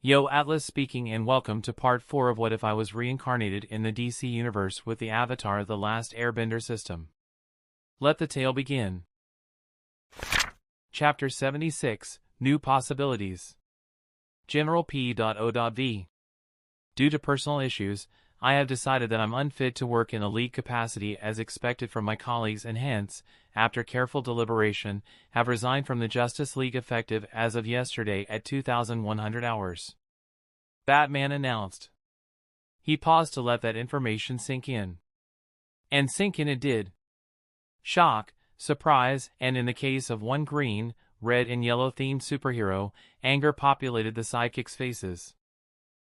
Yo, Atlas speaking, and welcome to part 4 of What If I Was Reincarnated in the DC Universe with the Avatar The Last Airbender system. Let the tale begin. Chapter 76, New Possibilities. General P.O.V. Due to personal issues, I have decided that I'm unfit to work in a lead capacity as expected from my colleagues and hence, after careful deliberation, have resigned from the Justice League effective as of yesterday at 2100 hours. Batman announced. He paused to let that information sink in. And sink in it did. Shock, surprise, and in the case of one green, red and yellow themed superhero, anger populated the sidekicks' faces.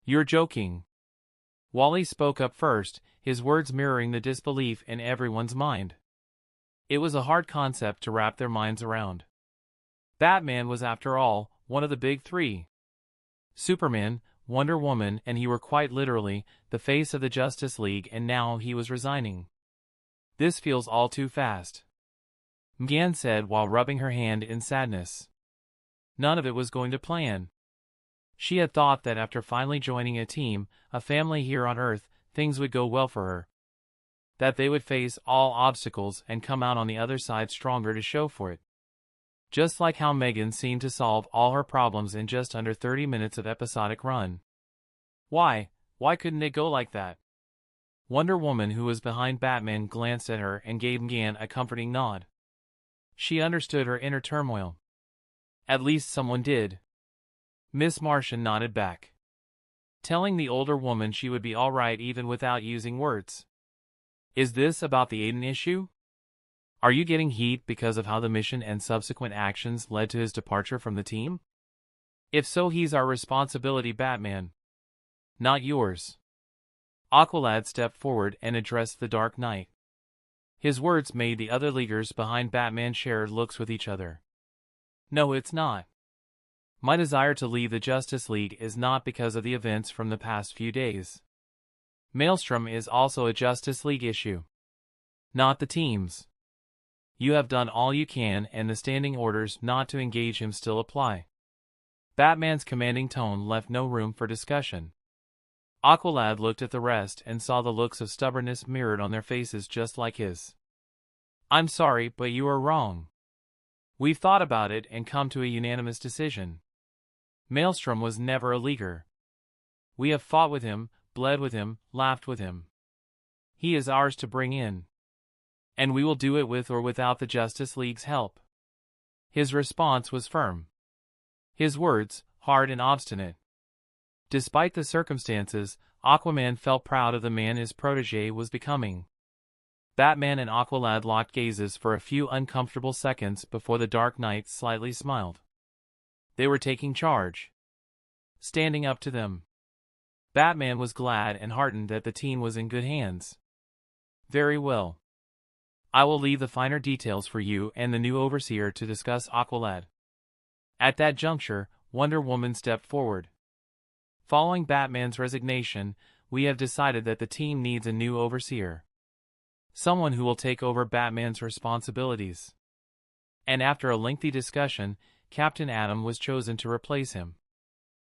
You're joking. Wally spoke up first, his words mirroring the disbelief in everyone's mind. It was a hard concept to wrap their minds around. Batman was, after all, one of the big three. Superman, Wonder Woman, and he were quite literally the face of the Justice League, and now he was resigning. This feels all too fast, Mgan said while rubbing her hand in sadness. None of it was going to plan. She had thought that after finally joining a team, a family here on Earth, things would go well for her. That they would face all obstacles and come out on the other side stronger to show for it. Just like how Megan seemed to solve all her problems in just under 30 minutes of episodic run. Why couldn't it go like that? Wonder Woman, who was behind Batman, glanced at her and gave Mgan a comforting nod. She understood her inner turmoil. At least someone did. Miss Martian nodded back, telling the older woman she would be all right even without using words. Is this about the Aden issue? Are you getting heat because of how the mission and subsequent actions led to his departure from the team? If so, he's our responsibility, Batman. Not yours. Aqualad stepped forward and addressed the Dark Knight. His words made the other leaguers behind Batman share looks with each other. No, it's not. My desire to leave the Justice League is not because of the events from the past few days. Maelstrom is also a Justice League issue, not the team's. You have done all you can, and the standing orders not to engage him still apply. Batman's commanding tone left no room for discussion. Aqualad looked at the rest and saw the looks of stubbornness mirrored on their faces just like his. I'm sorry, but you are wrong. We've thought about it and come to a unanimous decision. Maelstrom was never a leaguer. We have fought with him, bled with him, laughed with him. He is ours to bring in. And we will do it with or without the Justice League's help. His response was firm. His words, hard and obstinate. Despite the circumstances, Aquaman felt proud of the man his protege was becoming. Batman and Aqualad locked gazes for a few uncomfortable seconds before the Dark Knight slightly smiled. They were taking charge. Standing up to them. Batman was glad and heartened that the team was in good hands. Very well. I will leave the finer details for you and the new overseer to discuss, Aqualad. At that juncture, Wonder Woman stepped forward. Following Batman's resignation, we have decided that the team needs a new overseer. Someone who will take over Batman's responsibilities. And after a lengthy discussion, Captain Atom was chosen to replace him.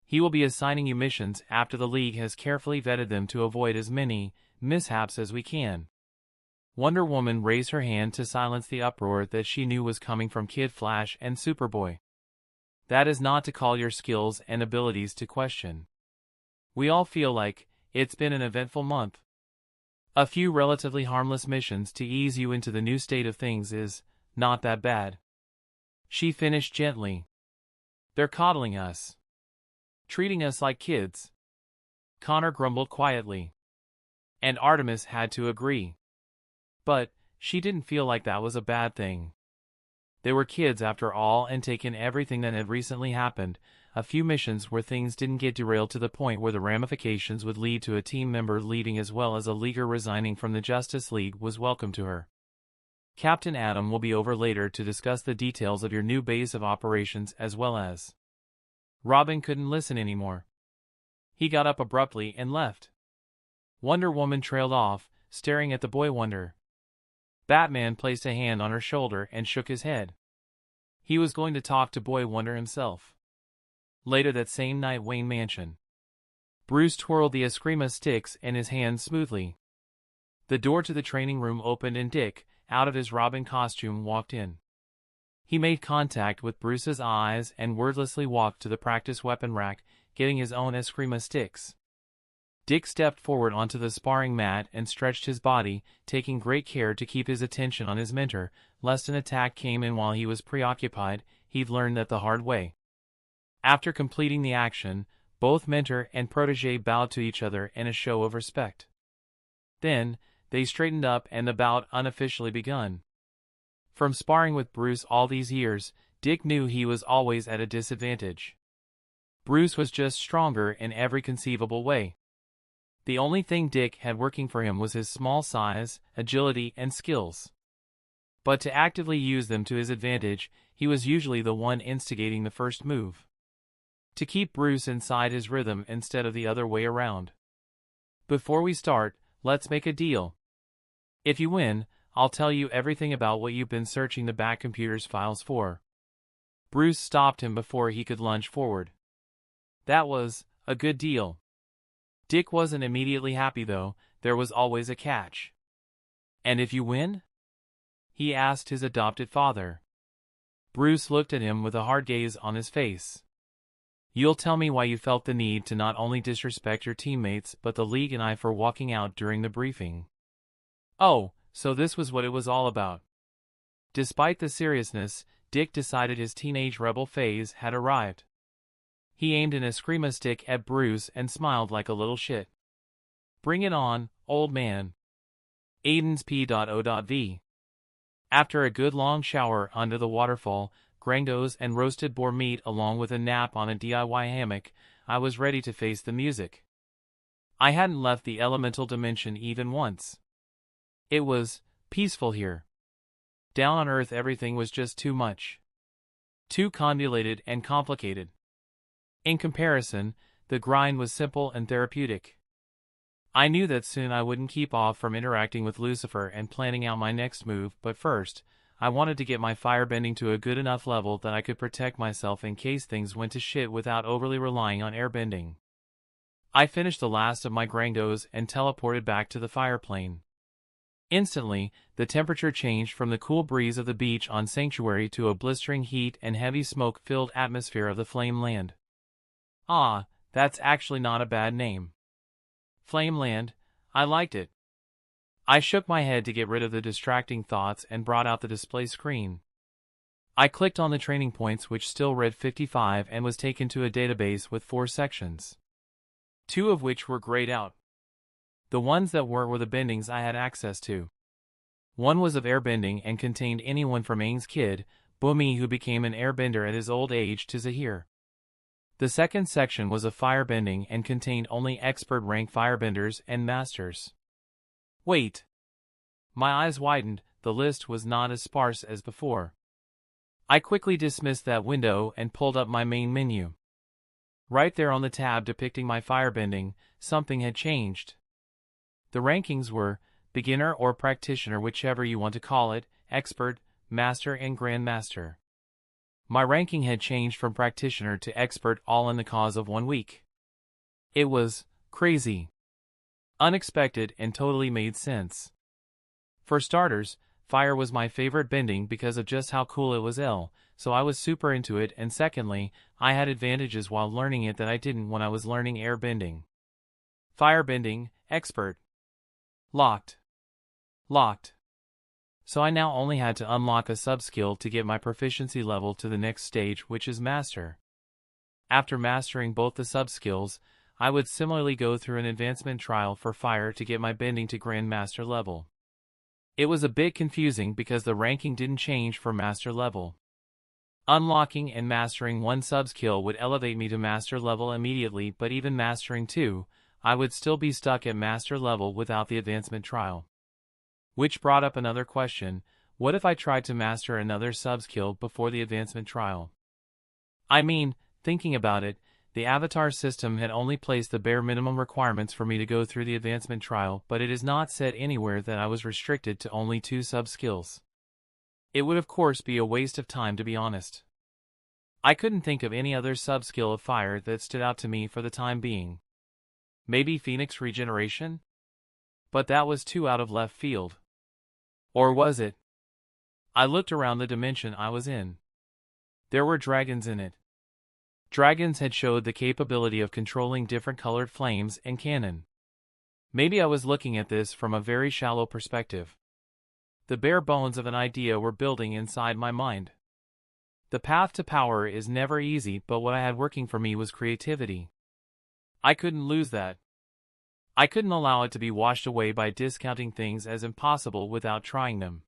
He will be assigning you missions after the League has carefully vetted them to avoid as many mishaps as we can. Wonder Woman raised her hand to silence the uproar that she knew was coming from Kid Flash and Superboy. That is not to call your skills and abilities to question. We all feel like it's been an eventful month. A few relatively harmless missions to ease you into the new state of things is not that bad. She finished gently. They're coddling us. Treating us like kids. Connor grumbled quietly. And Artemis had to agree. But she didn't feel like that was a bad thing. They were kids after all, and taken everything that had recently happened, a few missions where things didn't get derailed to the point where the ramifications would lead to a team member leaving as well as a leaguer resigning from the Justice League was welcome to her. Captain Atom will be over later to discuss the details of your new base of operations as well as... Robin couldn't listen anymore. He got up abruptly and left. Wonder Woman trailed off, staring at the boy wonder. Batman placed a hand on her shoulder and shook his head. He was going to talk to Boy Wonder himself. Later that same night, Wayne Mansion. Bruce twirled the Eskrima sticks in his hands smoothly. The door to the training room opened and Dick, out of his Robin costume, walked in. He made contact with Bruce's eyes and wordlessly walked to the practice weapon rack, getting his own Eskrima sticks. Dick stepped forward onto the sparring mat and stretched his body, taking great care to keep his attention on his mentor, lest an attack came in while he was preoccupied. He'd learned that the hard way. After completing the action, both mentor and protege bowed to each other in a show of respect. Then, they straightened up and the bout unofficially begun. From sparring with Bruce all these years, Dick knew he was always at a disadvantage. Bruce was just stronger in every conceivable way. The only thing Dick had working for him was his small size, agility, and skills. But to actively use them to his advantage, he was usually the one instigating the first move. To keep Bruce inside his rhythm instead of the other way around. Before we start, let's make a deal. If you win, I'll tell you everything about what you've been searching the back computer's files for. Bruce stopped him before he could lunge forward. That was a good deal. Dick wasn't immediately happy though, there was always a catch. And if you win? He asked his adopted father. Bruce looked at him with a hard gaze on his face. You'll tell me why you felt the need to not only disrespect your teammates but the league and I for walking out during the briefing. Oh, so this was what it was all about. Despite the seriousness, Dick decided his teenage rebel phase had arrived. He aimed an Eskrima stick at Bruce and smiled like a little shit. Bring it on, old man. Aden's P.O.V. After a good long shower under the waterfall, grangos and roasted boar meat along with a nap on a DIY hammock, I was ready to face the music. I hadn't left the elemental dimension even once. It was peaceful here. Down on Earth everything was just too much. Too convoluted and complicated. In comparison, the grind was simple and therapeutic. I knew that soon I wouldn't keep off from interacting with Lucifer and planning out my next move, but first, I wanted to get my firebending to a good enough level that I could protect myself in case things went to shit without overly relying on airbending. I finished the last of my grangos and teleported back to the fireplane. Instantly, the temperature changed from the cool breeze of the beach on Sanctuary to a blistering heat and heavy smoke-filled atmosphere of the Flame Land. Ah, that's actually not a bad name. Flameland, I liked it. I shook my head to get rid of the distracting thoughts and brought out the display screen. I clicked on the training points which still read 55 and was taken to a database with 4 sections. 2 of which were grayed out. The ones that weren't were the bendings I had access to. One was of airbending and contained anyone from Aang's kid, Bumi, who became an airbender at his old age, to Zahir. The second section was of firebending and contained only expert rank firebenders and masters. Wait. My eyes widened, the list was not as sparse as before. I quickly dismissed that window and pulled up my main menu. Right there on the tab depicting my firebending, something had changed. The rankings were beginner or practitioner, whichever you want to call it, expert, master, and grandmaster. My ranking had changed from practitioner to expert all in the cause of 1 week. It was crazy, unexpected, and totally made sense. For starters, fire was my favorite bending because of just how cool it was, so I was super into it, and secondly, I had advantages while learning it that I didn't when I was learning airbending. Firebending, expert. Locked. Locked. So I now only had to unlock a sub-skill to get my proficiency level to the next stage, which is Master. After mastering both the sub-skills, I would similarly go through an advancement trial for fire to get my bending to Grandmaster level. It was a bit confusing because the ranking didn't change for Master level. Unlocking and mastering one sub-skill would elevate me to Master level immediately, but even mastering 2, I would still be stuck at Master level without the advancement trial. Which brought up another question: what if I tried to master another sub-skill before the advancement trial? I mean, thinking about it, the avatar system had only placed the bare minimum requirements for me to go through the advancement trial, but it is not said anywhere that I was restricted to only 2 sub-skills. It would of course be a waste of time, to be honest. I couldn't think of any other sub-skill of fire that stood out to me for the time being. Maybe Phoenix Regeneration? But that was too out of left field. Or was it? I looked around the dimension I was in. There were dragons in it. Dragons had showed the capability of controlling different colored flames and cannon. Maybe I was looking at this from a very shallow perspective. The bare bones of an idea were building inside my mind. The path to power is never easy, but what I had working for me was creativity. I couldn't lose that. I couldn't allow it to be washed away by discounting things as impossible without trying them.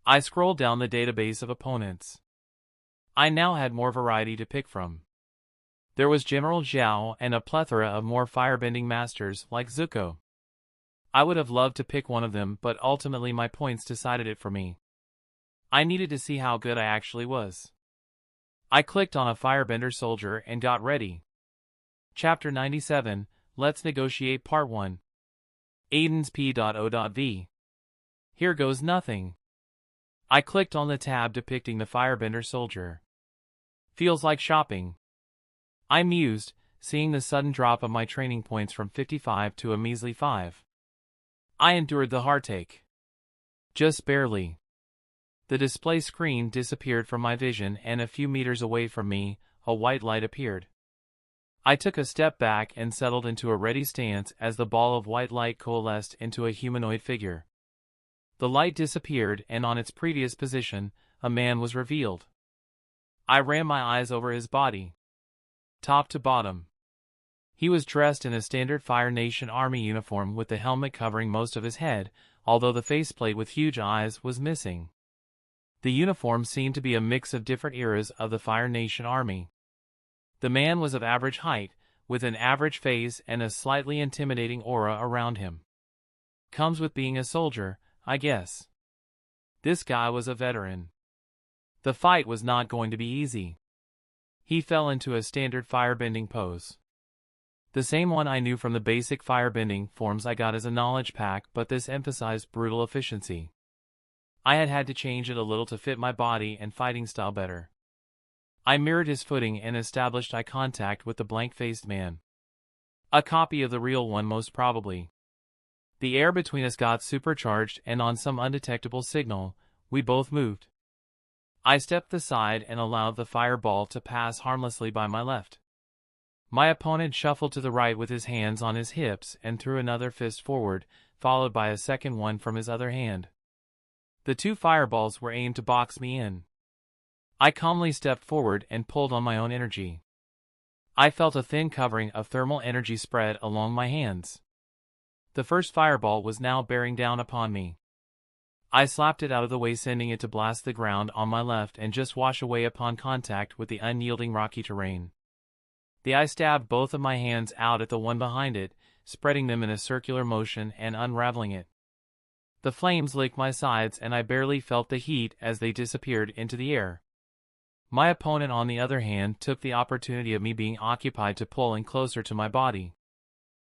I scrolled down the database of opponents. I now had more variety to pick from. There was General Zhao and a plethora of more firebending masters like Zuko. I would have loved to pick one of them, but ultimately my points decided it for me. I needed to see how good I actually was. I clicked on a firebender soldier and got ready. Chapter 97, Let's Negotiate Part 1. Aden's P.O.V. Here goes nothing. I clicked on the tab depicting the firebender soldier. Feels like shopping. I mused, seeing the sudden drop of my training points from 55 to a measly 5. I endured the heartache. Just barely. The display screen disappeared from my vision, and a few meters away from me, a white light appeared. I took a step back and settled into a ready stance as the ball of white light coalesced into a humanoid figure. The light disappeared, and on its previous position, a man was revealed. I ran my eyes over his body. Top to bottom. He was dressed in a standard Fire Nation Army uniform with the helmet covering most of his head, although the faceplate with huge eyes was missing. The uniform seemed to be a mix of different eras of the Fire Nation Army. The man was of average height, with an average face and a slightly intimidating aura around him. Comes with being a soldier, I guess. This guy was a veteran. The fight was not going to be easy. He fell into a standard firebending pose. The same one I knew from the basic firebending forms I got as a knowledge pack, but this emphasized brutal efficiency. I had to change it a little to fit my body and fighting style better. I mirrored his footing and established eye contact with the blank-faced man. A copy of the real one, most probably. The air between us got supercharged, and on some undetectable signal, we both moved. I stepped aside and allowed the fireball to pass harmlessly by my left. My opponent shuffled to the right with his hands on his hips and threw another fist forward, followed by a second one from his other hand. The two fireballs were aimed to box me in. I calmly stepped forward and pulled on my own energy. I felt a thin covering of thermal energy spread along my hands. The first fireball was now bearing down upon me. I slapped it out of the way, sending it to blast the ground on my left and just wash away upon contact with the unyielding rocky terrain. The eye stabbed both of my hands out at the one behind it, spreading them in a circular motion and unraveling it. The flames licked my sides, and I barely felt the heat as they disappeared into the air. My opponent, on the other hand, took the opportunity of me being occupied to pull in closer to my body.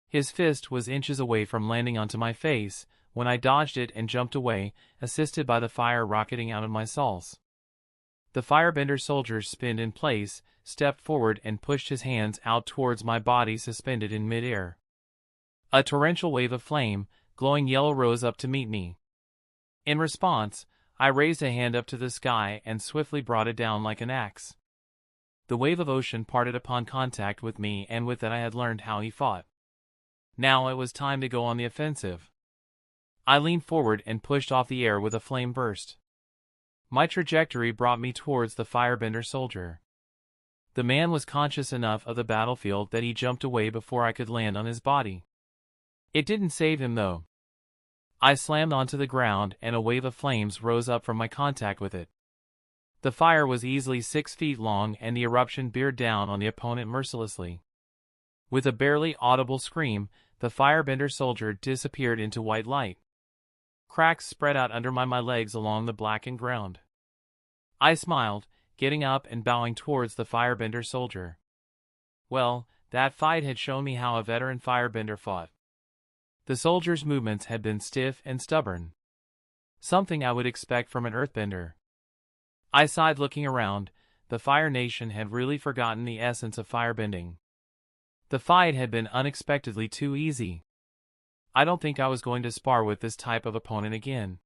His fist was inches away from landing onto my face when I dodged it and jumped away, assisted by the fire rocketing out of my salts. The firebender soldier spinned in place, stepped forward, and pushed his hands out towards my body suspended in midair. A torrential wave of flame, glowing yellow, rose up to meet me. In response, I raised a hand up to the sky and swiftly brought it down like an axe. The wave of ocean parted upon contact with me, and with that I had learned how he fought. Now it was time to go on the offensive. I leaned forward and pushed off the air with a flame burst. My trajectory brought me towards the firebender soldier. The man was conscious enough of the battlefield that he jumped away before I could land on his body. It didn't save him, though. I slammed onto the ground, and a wave of flames rose up from my contact with it. The fire was easily 6 feet long, and the eruption beared down on the opponent mercilessly. With a barely audible scream, the firebender soldier disappeared into white light. Cracks spread out under my legs along the blackened ground. I smiled, getting up and bowing towards the firebender soldier. Well, that fight had shown me how a veteran firebender fought. The soldier's movements had been stiff and stubborn. Something I would expect from an earthbender. I sighed, looking around. the Fire Nation had really forgotten the essence of firebending. The fight had been unexpectedly too easy. I don't think I was going to spar with this type of opponent again.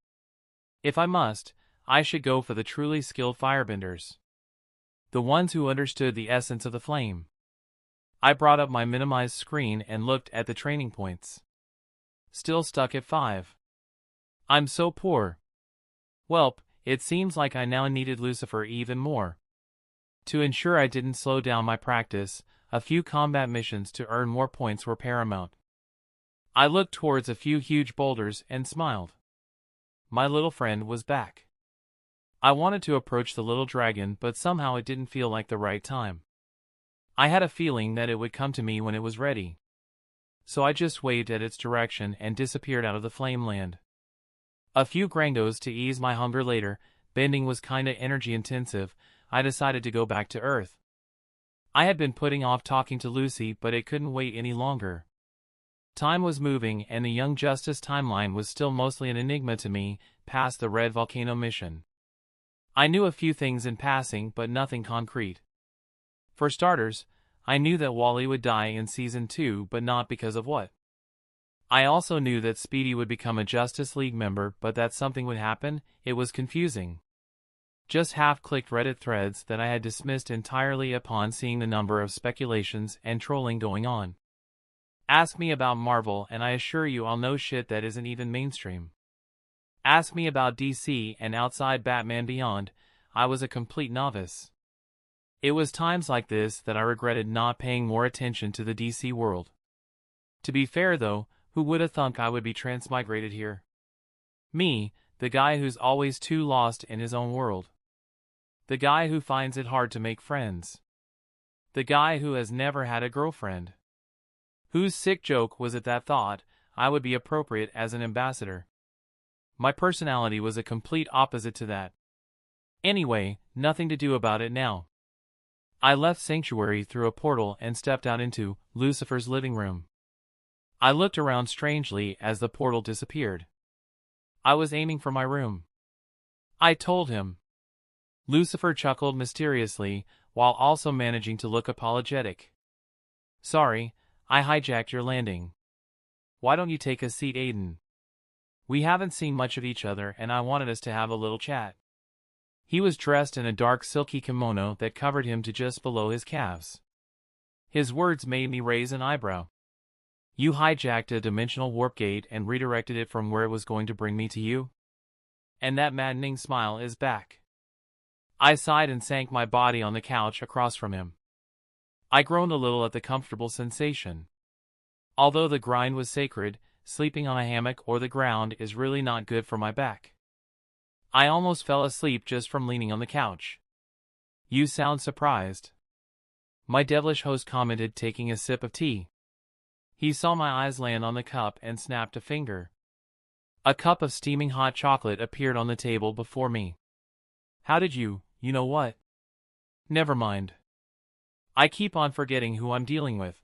If I must, I should go for the truly skilled firebenders. The ones who understood the essence of the flame. I brought up my minimized screen and looked at the training points. Still stuck at 5. I'm so poor. Welp, it seems like I now needed Lucifer even more. To ensure I didn't slow down my practice, a few combat missions to earn more points were paramount. I looked towards a few huge boulders and smiled. My little friend was back. I wanted to approach the little dragon, but somehow it didn't feel like the right time. I had a feeling that it would come to me when it was ready. So I just waved at its direction and disappeared out of the flame land. A few grangos to ease my hunger later. Bending was kinda energy intensive. I decided to go back to Earth. I had been putting off talking to Lucy, but it couldn't wait any longer. Time was moving, and the Young Justice timeline was still mostly an enigma to me, past the Red Volcano mission. I knew a few things in passing, but nothing concrete. For starters, I knew that Wally would die in Season 2, but not because of what. I also knew that Speedy would become a Justice League member, but that something would happen. It was confusing. Just half-clicked Reddit threads that I had dismissed entirely upon seeing the number of speculations and trolling going on. Ask me about Marvel and I assure you I'll know shit that isn't even mainstream. Ask me about DC and outside Batman Beyond, I was a complete novice. It was times like this that I regretted not paying more attention to the DC world. To be fair though, who would have thunk I would be transmigrated here? Me, the guy who's always too lost in his own world. The guy who finds it hard to make friends. The guy who has never had a girlfriend. Whose sick joke was it that thought I would be appropriate as an ambassador? My personality was a complete opposite to that. Anyway, nothing to do about it now. I left Sanctuary through a portal and stepped out into Lucifer's living room. I looked around strangely as the portal disappeared. I was aiming for my room. I told him. Lucifer chuckled mysteriously, while also managing to look apologetic. Sorry, I hijacked your landing. Why don't you take a seat, Aden? We haven't seen much of each other and I wanted us to have a little chat. He was dressed in a dark silky kimono that covered him to just below his calves. His words made me raise an eyebrow. You hijacked a dimensional warp gate and redirected it from where it was going to bring me to you? And that maddening smile is back. I sighed and sank my body on the couch across from him. I groaned a little at the comfortable sensation. Although the grind was sacred, sleeping on a hammock or the ground is really not good for my back. I almost fell asleep just from leaning on the couch. You sound surprised. My devilish host commented, taking a sip of tea. He saw my eyes land on the cup and snapped a finger. A cup of steaming hot chocolate appeared on the table before me. How did you know what? Never mind. I keep on forgetting who I'm dealing with.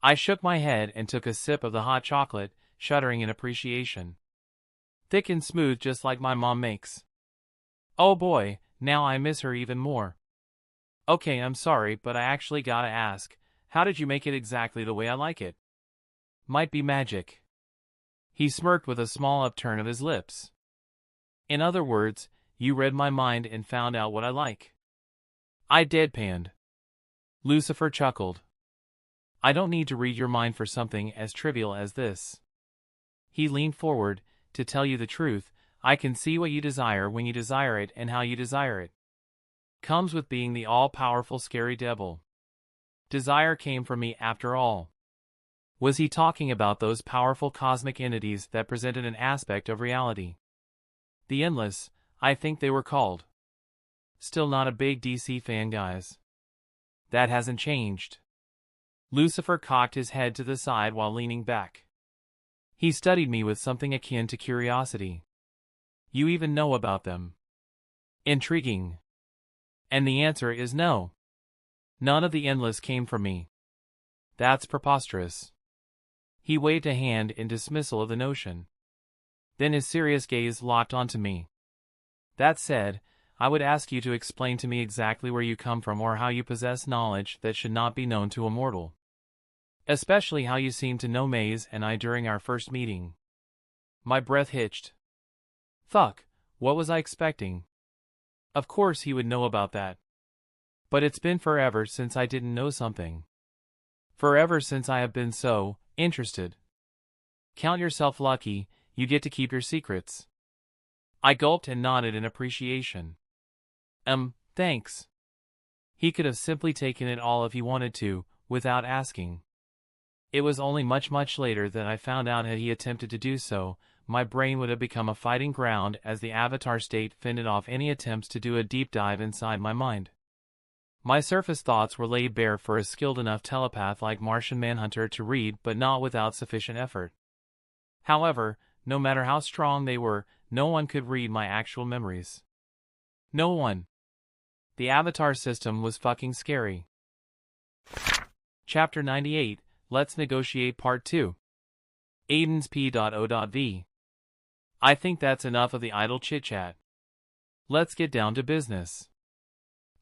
I shook my head and took a sip of the hot chocolate, shuddering in appreciation. Thick and smooth just like my mom makes. Oh boy, now I miss her even more. Okay, I'm sorry, but I actually gotta ask, how did you make it exactly the way I like it? Might be magic. He smirked with a small upturn of his lips. In other words, you read my mind and found out what I like. I deadpanned. Lucifer chuckled. I don't need to read your mind for something as trivial as this. He leaned forward. To tell you the truth, I can see what you desire when you desire it and how you desire it. Comes with being the all-powerful scary devil. Desire came from me after all. Was he talking about those powerful cosmic entities that presented an aspect of reality? The Endless, I think they were called. Still not a big DC fan, guys. That hasn't changed. Lucifer cocked his head to the side while leaning back. He studied me with something akin to curiosity. You even know about them. Intriguing. And the answer is no. None of the Endless came from me. That's preposterous. He waved a hand in dismissal of the notion. Then his serious gaze locked onto me. That said, I would ask you to explain to me exactly where you come from or how you possess knowledge that should not be known to a mortal. Especially how you seemed to know Maze and I during our first meeting. My breath hitched. Fuck, what was I expecting? Of course he would know about that. But it's been forever since I didn't know something. Forever since I have been so interested. Count yourself lucky, you get to keep your secrets. I gulped and nodded in appreciation. Thanks. He could have simply taken it all if he wanted to, without asking. It was only much later that I found out had he attempted to do so, my brain would have become a fighting ground as the avatar state fended off any attempts to do a deep dive inside my mind. My surface thoughts were laid bare for a skilled enough telepath like Martian Manhunter to read, but not without sufficient effort. However, no matter how strong they were, no one could read my actual memories. No one. The avatar system was fucking scary. Chapter 98, Let's Negotiate Part 2. Aden's P.O.V. I think that's enough of the idle chit-chat. Let's get down to business.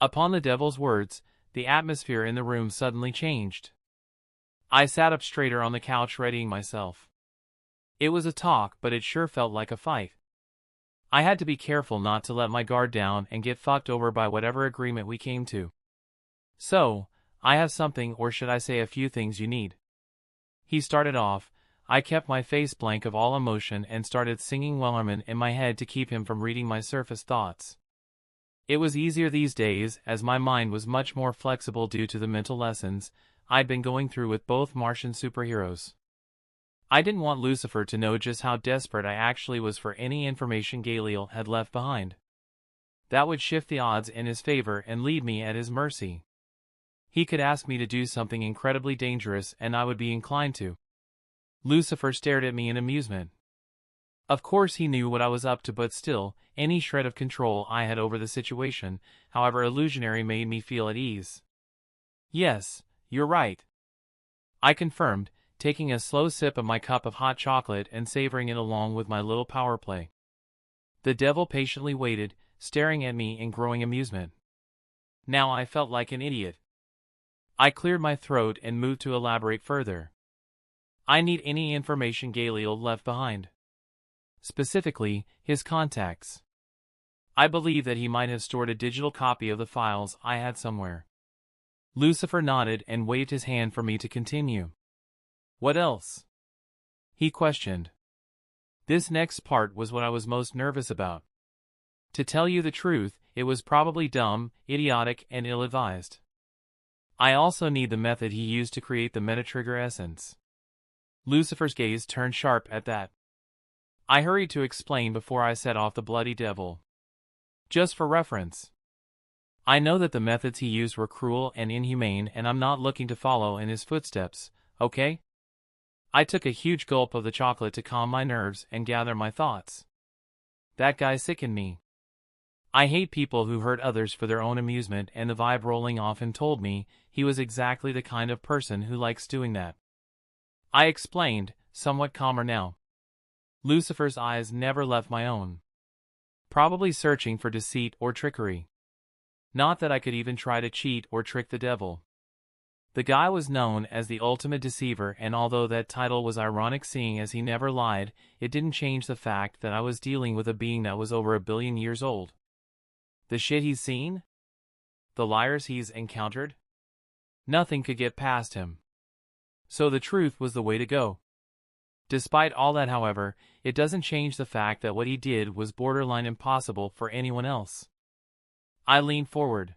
Upon the devil's words, the atmosphere in the room suddenly changed. I sat up straighter on the couch readying myself. It was a talk, but it sure felt like a fight. I had to be careful not to let my guard down and get fucked over by whatever agreement we came to. So, I have something, or should I say a few things you need. He started off. I kept my face blank of all emotion and started singing Wellerman in my head to keep him from reading my surface thoughts. It was easier these days as my mind was much more flexible due to the mental lessons I'd been going through with both Martian superheroes. I didn't want Lucifer to know just how desperate I actually was for any information Galil had left behind. That would shift the odds in his favor and leave me at his mercy. He could ask me to do something incredibly dangerous and I would be inclined to. Lucifer stared at me in amusement. Of course he knew what I was up to, but still, any shred of control I had over the situation, however illusionary, made me feel at ease. Yes, you're right. I confirmed, taking a slow sip of my cup of hot chocolate and savoring it along with my little power play. The devil patiently waited, staring at me in growing amusement. Now I felt like an idiot. I cleared my throat and moved to elaborate further. I need any information Galil left behind. Specifically, his contacts. I believe that he might have stored a digital copy of the files I had somewhere. Lucifer nodded and waved his hand for me to continue. What else? He questioned. This next part was what I was most nervous about. To tell you the truth, it was probably dumb, idiotic, and ill-advised. I also need the method he used to create the Metatrigger essence. Lucifer's gaze turned sharp at that. I hurried to explain before I set off the bloody devil. Just for reference. I know that the methods he used were cruel and inhumane, and I'm not looking to follow in his footsteps, okay? I took a huge gulp of the chocolate to calm my nerves and gather my thoughts. That guy sickened me. I hate people who hurt others for their own amusement, and the vibe rolling off him told me he was exactly the kind of person who likes doing that. I explained, somewhat calmer now. Lucifer's eyes never left my own. Probably searching for deceit or trickery. Not that I could even try to cheat or trick the devil. The guy was known as the ultimate deceiver, and although that title was ironic seeing as he never lied, it didn't change the fact that I was dealing with a being that was over 1 billion years old. The shit he's seen? The liars he's encountered? Nothing could get past him. So the truth was the way to go. Despite all that, however, it doesn't change the fact that what he did was borderline impossible for anyone else. I leaned forward.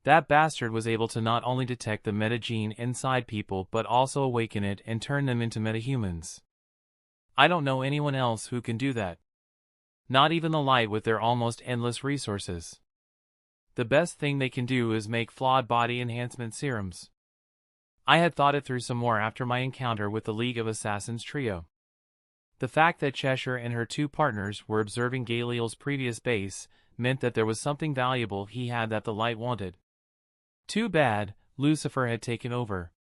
That bastard was able to not only detect the meta-gene inside people but also awaken it and turn them into metahumans. I don't know anyone else who can do that. Not even the light with their almost endless resources. The best thing they can do is make flawed body enhancement serums. I had thought it through some more after my encounter with the League of Assassins trio. The fact that Cheshire and her 2 partners were observing Galil's previous base meant that there was something valuable he had that the light wanted. Too bad, Lucifer had taken over.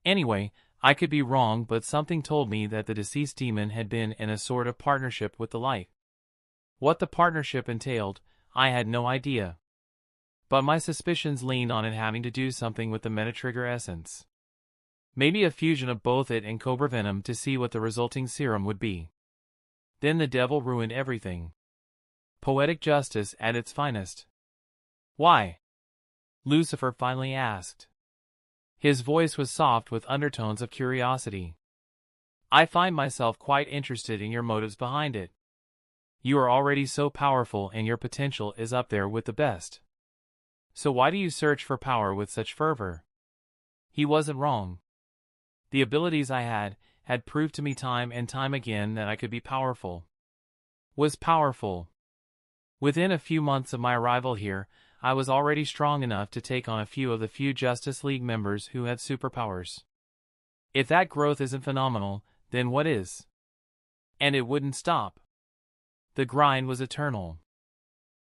Anyway, I could be wrong, but something told me that the deceased demon had been in a sort of partnership with the light. What the partnership entailed, I had no idea. But my suspicions leaned on it having to do something with the Metatrigger essence. Maybe a fusion of both it and Cobra Venom to see what the resulting serum would be. Then the devil ruined everything. Poetic justice at its finest. Why? Lucifer finally asked. His voice was soft with undertones of curiosity. I find myself quite interested in your motives behind it. You are already so powerful and your potential is up there with the best. So why do you search for power with such fervor? He wasn't wrong. The abilities I had proved to me time and time again that I could be powerful. Was powerful. Within a few months of my arrival here, I was already strong enough to take on a few of the few Justice League members who had superpowers. If that growth isn't phenomenal, then what is? And it wouldn't stop. The grind was eternal.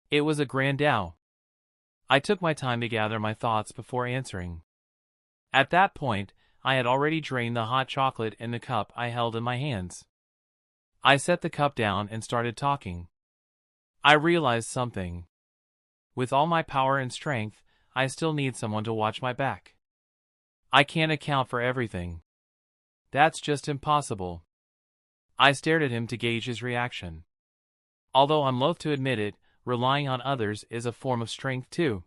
It was a grand Tao. I took my time to gather my thoughts before answering. At that point, I had already drained the hot chocolate in the cup I held in my hands. I set the cup down and started talking. I realized something. With all my power and strength, I still need someone to watch my back. I can't account for everything. That's just impossible. I stared at him to gauge his reaction. Although I'm loath to admit it, relying on others is a form of strength too.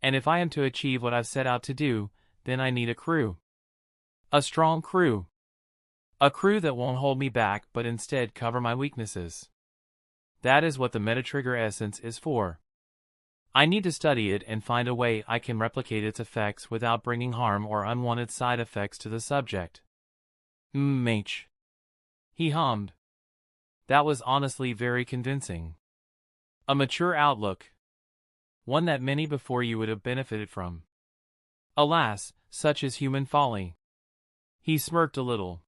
And if I am to achieve what I've set out to do, then I need a crew. A strong crew. A crew that won't hold me back but instead cover my weaknesses. That is what the Metatrigger essence is for. I need to study it and find a way I can replicate its effects without bringing harm or unwanted side effects to the subject. Mage. He hummed. That was honestly very convincing. A mature outlook. One that many before you would have benefited from. Alas, such is human folly. He smirked a little.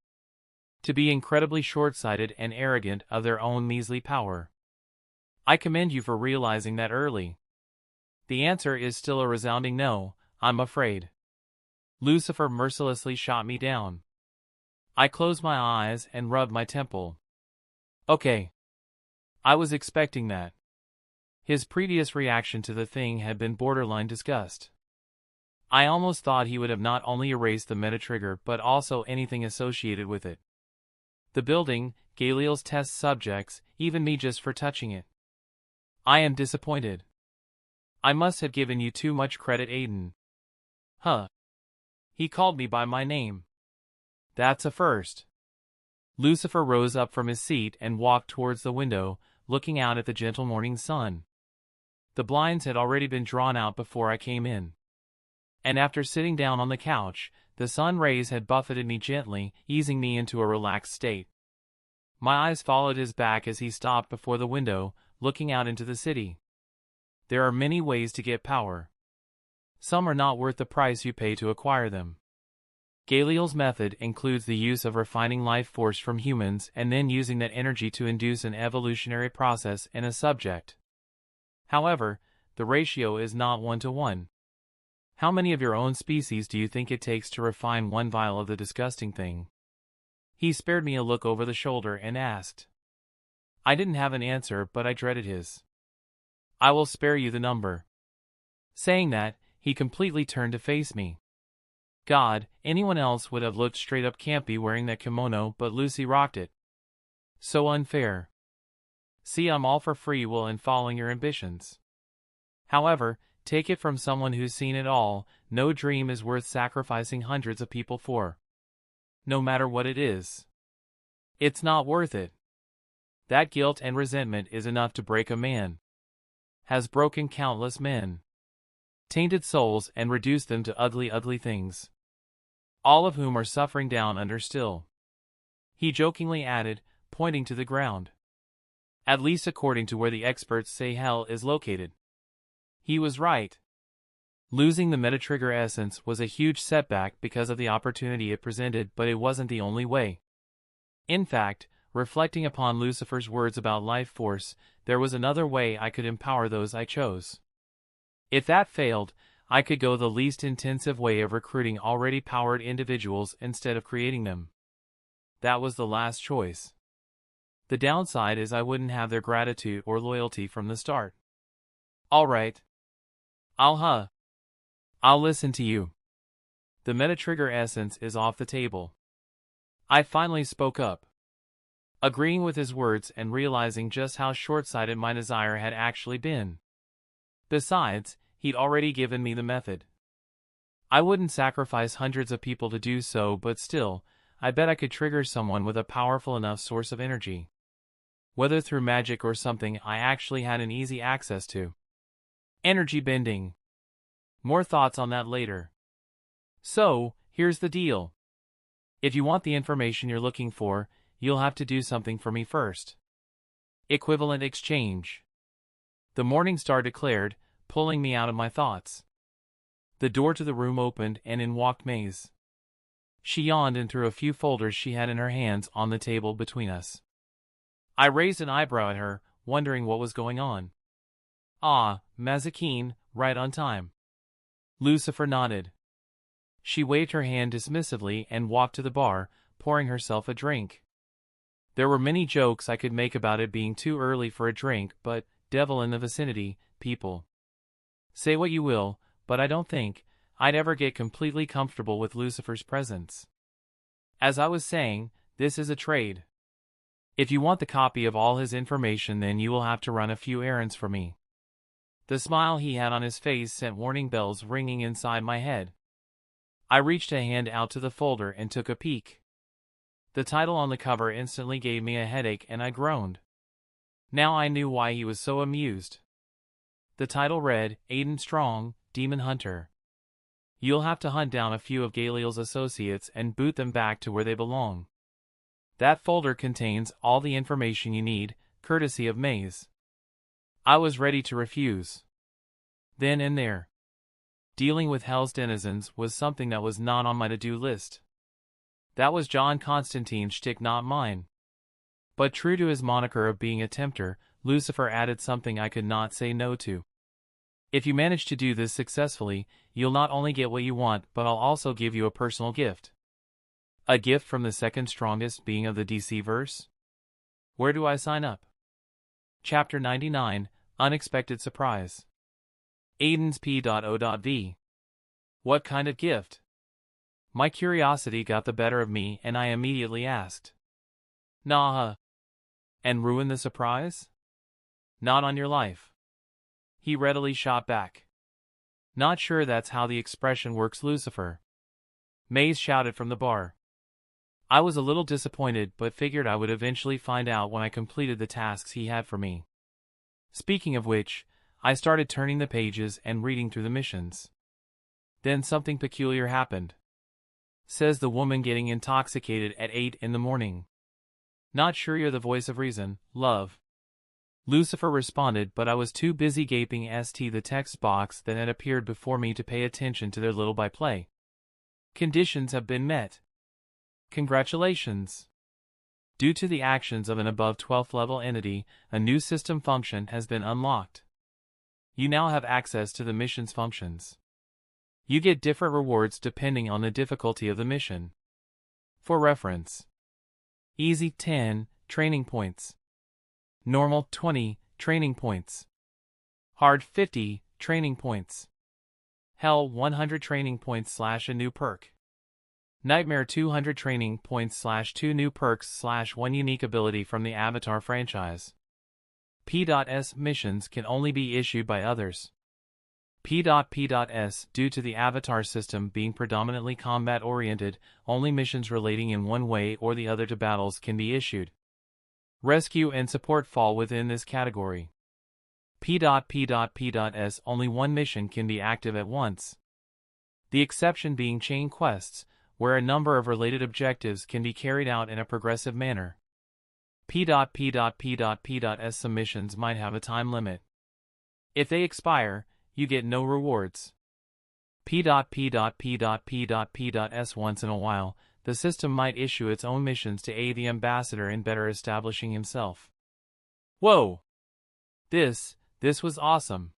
To be incredibly short-sighted and arrogant of their own measly power. I commend you for realizing that early. The answer is still a resounding no, I'm afraid. Lucifer mercilessly shot me down. I closed my eyes and rubbed my temple. Okay. I was expecting that. His previous reaction to the thing had been borderline disgust. I almost thought he would have not only erased the Metatrigger but also anything associated with it. The building, Galil's test subjects, even me just for touching it. I am disappointed. I must have given you too much credit, Aden. Huh. He called me by my name. That's a first. Lucifer rose up from his seat and walked towards the window, looking out at the gentle morning sun. The blinds had already been drawn out before I came in. And after sitting down on the couch, the sun rays had buffeted me gently, easing me into a relaxed state. My eyes followed his back as he stopped before the window, looking out into the city. There are many ways to get power. Some are not worth the price you pay to acquire them. Galil's method includes the use of refining life force from humans and then using that energy to induce an evolutionary process in a subject. However, the ratio is not 1-to-1. How many of your own species do you think it takes to refine one vial of the disgusting thing? He spared me a look over the shoulder and asked. I didn't have an answer, but I dreaded his. I will spare you the number. Saying that, he completely turned to face me. God, anyone else would have looked straight up campy wearing that kimono, but Lucy rocked it. So unfair. See, I'm all for free will and following your ambitions. However, take it from someone who's seen it all, no dream is worth sacrificing hundreds of people for. No matter what it is. It's not worth it. That guilt and resentment is enough to break a man. Has broken countless men. Tainted souls and reduced them to ugly, ugly things. All of whom are suffering down under still. He jokingly added, pointing to the ground. At least according to where the experts say hell is located. He was right. Losing the Metatrigger essence was a huge setback because of the opportunity it presented, but it wasn't the only way. In fact, reflecting upon Lucifer's words about life force, there was another way I could empower those I chose. If that failed, I could go the least intensive way of recruiting already powered individuals instead of creating them. That was the last choice. The downside is I wouldn't have their gratitude or loyalty from the start. Alright. I'll listen to you. The meta-trigger essence is off the table. I finally spoke up, agreeing with his words and realizing just how short-sighted my desire had actually been. Besides, he'd already given me the method. I wouldn't sacrifice hundreds of people to do so, but still, I bet I could trigger someone with a powerful enough source of energy. Whether through magic or something I actually had an easy access to. Energy bending. More thoughts on that later. So, here's the deal. If you want the information you're looking for, you'll have to do something for me first. Equivalent exchange. The morning star declared, pulling me out of my thoughts. The door to the room opened and in walked Maze. She yawned and threw a few folders she had in her hands on the table between us. I raised an eyebrow at her, wondering what was going on. Ah, Mazikeen, right on time. Lucifer nodded. She waved her hand dismissively and walked to the bar, pouring herself a drink. There were many jokes I could make about it being too early for a drink, but, devil in the vicinity, people. Say what you will, but I don't think I'd ever get completely comfortable with Lucifer's presence. As I was saying, this is a trade. If you want the copy of all his information, then you will have to run a few errands for me. The smile he had on his face sent warning bells ringing inside my head. I reached a hand out to the folder and took a peek. The title on the cover instantly gave me a headache and I groaned. Now I knew why he was so amused. The title read, Aden Strong, Demon Hunter. You'll have to hunt down a few of Galeel's associates and boot them back to where they belong. That folder contains all the information you need, courtesy of Maze. I was ready to refuse. Then and there. Dealing with Hell's denizens was something that was not on my to-do list. That was John Constantine's shtick, not mine. But true to his moniker of being a tempter, Lucifer added something I could not say no to. If you manage to do this successfully, you'll not only get what you want, but I'll also give you a personal gift. A gift from the second strongest being of the DC verse? Where do I sign up? Chapter 99, Unexpected Surprise. Aiden's P.O.V. What kind of gift? My curiosity got the better of me and I immediately asked. Nah. And ruin the surprise? Not on your life. He readily shot back. Not sure that's how the expression works, Lucifer. Maze shouted from the bar. I was a little disappointed but figured I would eventually find out when I completed the tasks he had for me. Speaking of which, I started turning the pages and reading through the missions. Then something peculiar happened. Says the woman getting intoxicated at 8 in the morning. Not sure you're the voice of reason, love. Lucifer responded, but I was too busy gaping st the text box that had appeared before me to pay attention to their little byplay. Conditions have been met. Congratulations. Due to the actions of an above 12th level entity, a new system function has been unlocked. You now have access to the mission's functions. You get different rewards depending on the difficulty of the mission. For reference. Easy 10 training points. Normal 20 training points. Hard 50 training points. Hell 100 training points / a new perk. Nightmare 200 training points / 2 new perks / 1 unique ability from the Avatar franchise. P.S. missions can only be issued by others. P.S. Due to the Avatar system being predominantly combat-oriented, only missions relating in one way or the other to battles can be issued. Rescue and support fall within this category. P.S. Only one mission can be active at once. The exception being chain quests, where a number of related objectives can be carried out in a progressive manner. P.S. Some missions might have a time limit. If they expire, you get no rewards. P.S. Once in a while, the system might issue its own missions to aid the ambassador in better establishing himself. Whoa! This was awesome.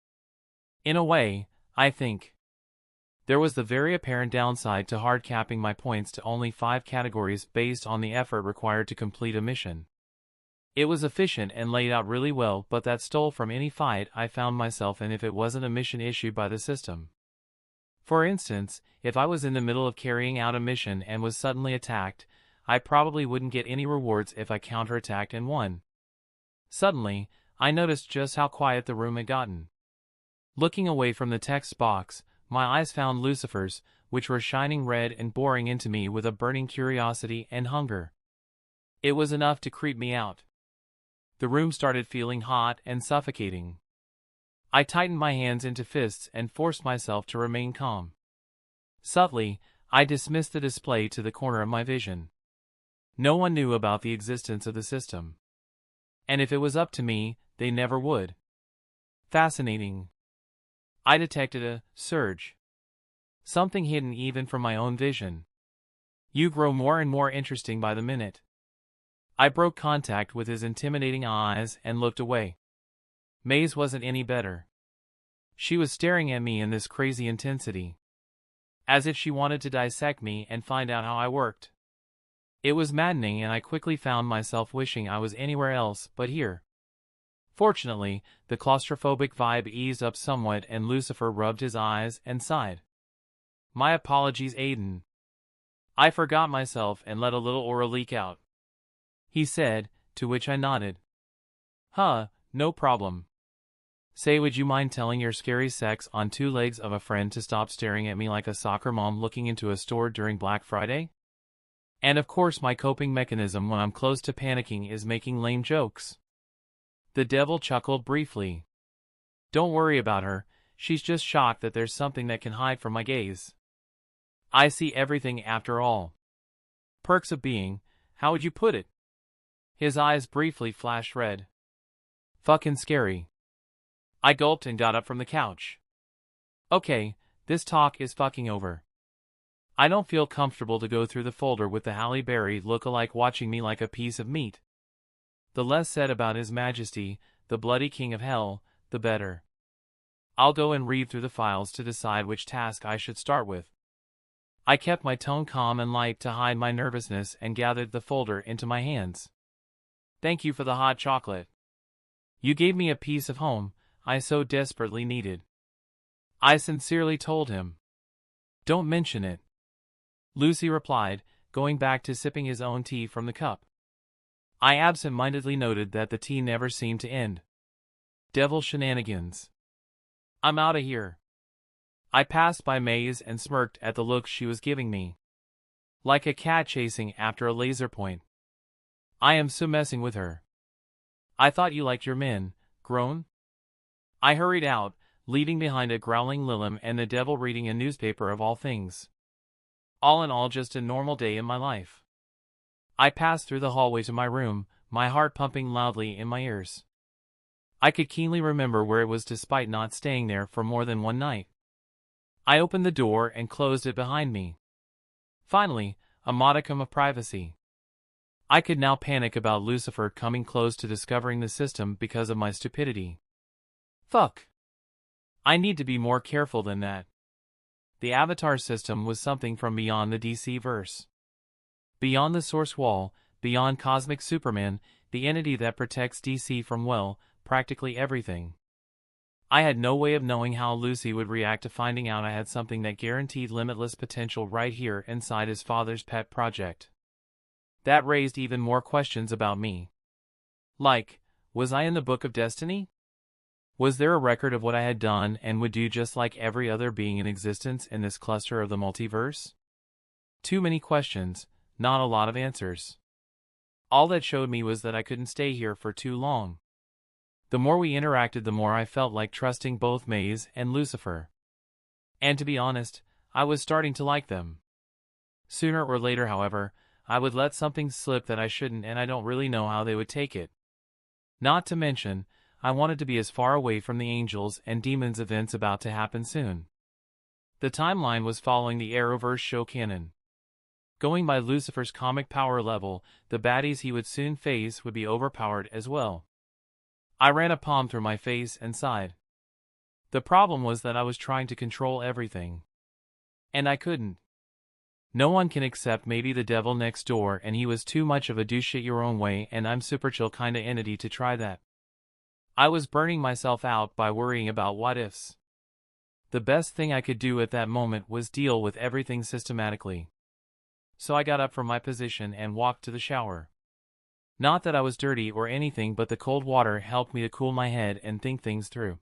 In a way, I think. There was the very apparent downside to hard capping my points to only 5 categories based on the effort required to complete a mission. It was efficient and laid out really well, but that stole from any fight I found myself in if it wasn't a mission issued by the system. For instance, if I was in the middle of carrying out a mission and was suddenly attacked, I probably wouldn't get any rewards if I counterattacked and won. Suddenly, I noticed just how quiet the room had gotten. Looking away from the text box, my eyes found Lucifer's, which were shining red and boring into me with a burning curiosity and hunger. It was enough to creep me out. The room started feeling hot and suffocating. I tightened my hands into fists and forced myself to remain calm. Subtly, I dismissed the display to the corner of my vision. No one knew about the existence of the system. And if it was up to me, they never would. Fascinating. I detected a surge. Something hidden even from my own vision. You grow more and more interesting by the minute. I broke contact with his intimidating eyes and looked away. Maze wasn't any better. She was staring at me in this crazy intensity, as if she wanted to dissect me and find out how I worked. It was maddening, and I quickly found myself wishing I was anywhere else but here. Fortunately, the claustrophobic vibe eased up somewhat and Lucifer rubbed his eyes and sighed. My apologies, Aden. I forgot myself and let a little aura leak out, he said, to which I nodded. Huh, no problem. Say, would you mind telling your scary sex on two legs of a friend to stop staring at me like a soccer mom looking into a store during Black Friday? And of course my coping mechanism when I'm close to panicking is making lame jokes. The devil chuckled briefly. Don't worry about her, she's just shocked that there's something that can hide from my gaze. I see everything after all. Perks of being, how would you put it? His eyes briefly flashed red. Fucking scary. I gulped and got up from the couch. Okay, this talk is fucking over. I don't feel comfortable to go through the folder with the Halle Berry look-alike watching me like a piece of meat. The less said about His Majesty, the bloody king of hell, the better. I'll go and read through the files to decide which task I should start with. I kept my tone calm and light to hide my nervousness and gathered the folder into my hands. Thank you for the hot chocolate. You gave me a piece of home I so desperately needed. I sincerely told him. Don't mention it. Lucy replied, going back to sipping his own tea from the cup. I absent-mindedly noted that the tea never seemed to end. Devil shenanigans. I'm out of here. I passed by Maze and smirked at the look she was giving me. Like a cat chasing after a laser point. I am so messing with her. I thought you liked your men, grown? I hurried out, leaving behind a growling Lilim and the devil reading a newspaper of all things. All in all, just a normal day in my life. I passed through the hallway to my room, my heart pumping loudly in my ears. I could keenly remember where it was despite not staying there for more than one night. I opened the door and closed it behind me. Finally, a modicum of privacy. I could now panic about Lucifer coming close to discovering the system because of my stupidity. Fuck. I need to be more careful than that. The Avatar system was something from beyond the DC verse. Beyond the source wall, beyond Cosmic Superman, the entity that protects DC from, well, practically everything. I had no way of knowing how Lucy would react to finding out I had something that guaranteed limitless potential right here inside his father's pet project. That raised even more questions about me. Like, was I in the Book of Destiny? Was there a record of what I had done and would do just like every other being in existence in this cluster of the multiverse? Too many questions, not a lot of answers. All that showed me was that I couldn't stay here for too long. The more we interacted, the more I felt like trusting both Maze and Lucifer. And to be honest, I was starting to like them. Sooner or later, however, I would let something slip that I shouldn't, and I don't really know how they would take it. Not to mention, I wanted to be as far away from the angels and demons events about to happen soon. The timeline was following the Arrowverse show canon. Going by Lucifer's comic power level, the baddies he would soon face would be overpowered as well. I ran a palm through my face and sighed. The problem was that I was trying to control everything. And I couldn't. No one can accept maybe the devil next door and he was too much of a do shit your own way and I'm super chill kinda entity to try that. I was burning myself out by worrying about what ifs. The best thing I could do at that moment was deal with everything systematically. So I got up from my position and walked to the shower. Not that I was dirty or anything, but the cold water helped me to cool my head and think things through.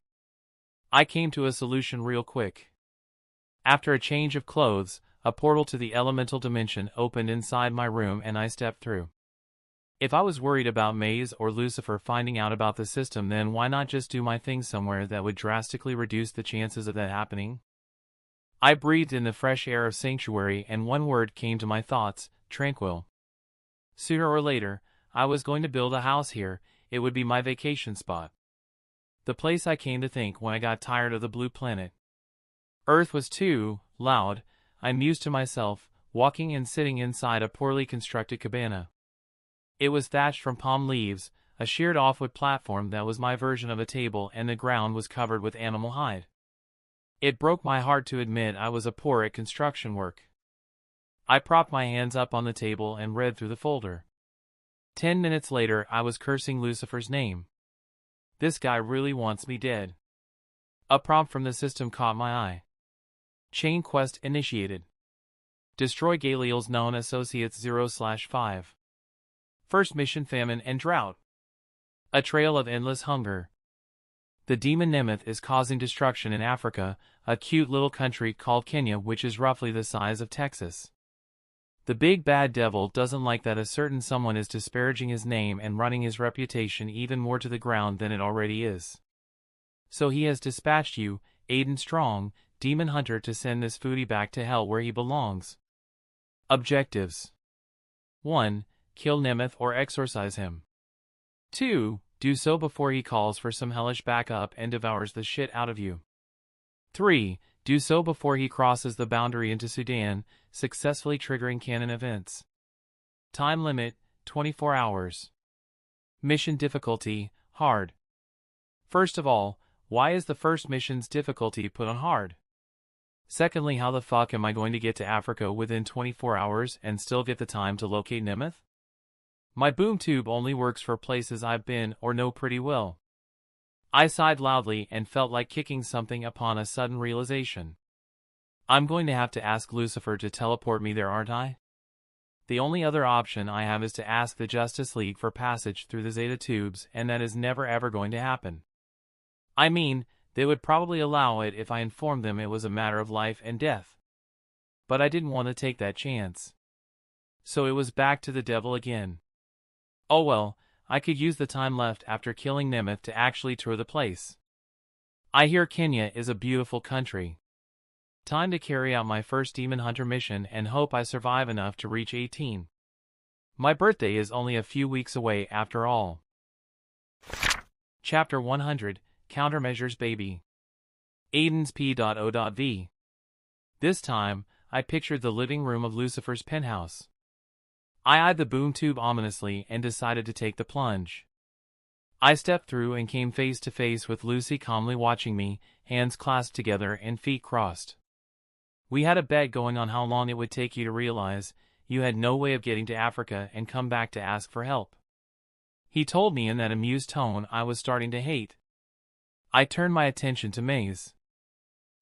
I came to a solution real quick. After a change of clothes, a portal to the elemental dimension opened inside my room and I stepped through. If I was worried about Maze or Lucifer finding out about the system, then why not just do my thing somewhere that would drastically reduce the chances of that happening? I breathed in the fresh air of Sanctuary and one word came to my thoughts: tranquil. Sooner or later, I was going to build a house here. It would be my vacation spot. The place I came to think when I got tired of the blue planet. Earth was too loud, I mused to myself, walking and sitting inside a poorly constructed cabana. It was thatched from palm leaves, a sheared off wood platform that was my version of a table, and the ground was covered with animal hide. It broke my heart to admit I was poor at construction work. I propped my hands up on the table and read through the folder. 10 minutes later I was cursing Lucifer's name. This guy really wants me dead. A prompt from the system caught my eye. Chain quest initiated. Destroy Galeel's known associates 0/5. First mission: famine and drought. A trail of endless hunger. The demon Nemeth is causing destruction in Africa, a cute little country called Kenya which is roughly the size of Texas. The big bad devil doesn't like that a certain someone is disparaging his name and running his reputation even more to the ground than it already is. So he has dispatched you, Aden Strong, demon hunter, to send this foodie back to hell where he belongs. Objectives: 1. Kill Nemeth or exorcise him. 2. Do so before he calls for some hellish backup and devours the shit out of you. 3. Do so before he crosses the boundary into Sudan, successfully triggering canon events. Time limit: 24 hours. Mission difficulty: hard. First of all, why is the first mission's difficulty put on hard? Secondly, how the fuck am I going to get to Africa within 24 hours and still get the time to locate Nemeth? My boom tube only works for places I've been or know pretty well. I sighed loudly and felt like kicking something upon a sudden realization. I'm going to have to ask Lucifer to teleport me there, aren't I? The only other option I have is to ask the Justice League for passage through the Zeta tubes, and that is never ever going to happen. I mean, they would probably allow it if I informed them it was a matter of life and death. But I didn't want to take that chance. So it was back to the devil again. Oh well, I could use the time left after killing Nemeth to actually tour the place. I hear Kenya is a beautiful country. Time to carry out my first demon hunter mission and hope I survive enough to reach 18. My birthday is only a few weeks away after all. Chapter 100, Countermeasures Baby. Aden's P.O.V. This time, I pictured the living room of Lucifer's penthouse. I eyed the boom tube ominously and decided to take the plunge. I stepped through and came face to face with Lucy calmly watching me, hands clasped together and feet crossed. We had a bet going on how long it would take you to realize you had no way of getting to Africa and come back to ask for help. He told me in that amused tone I was starting to hate. I turned my attention to Maze.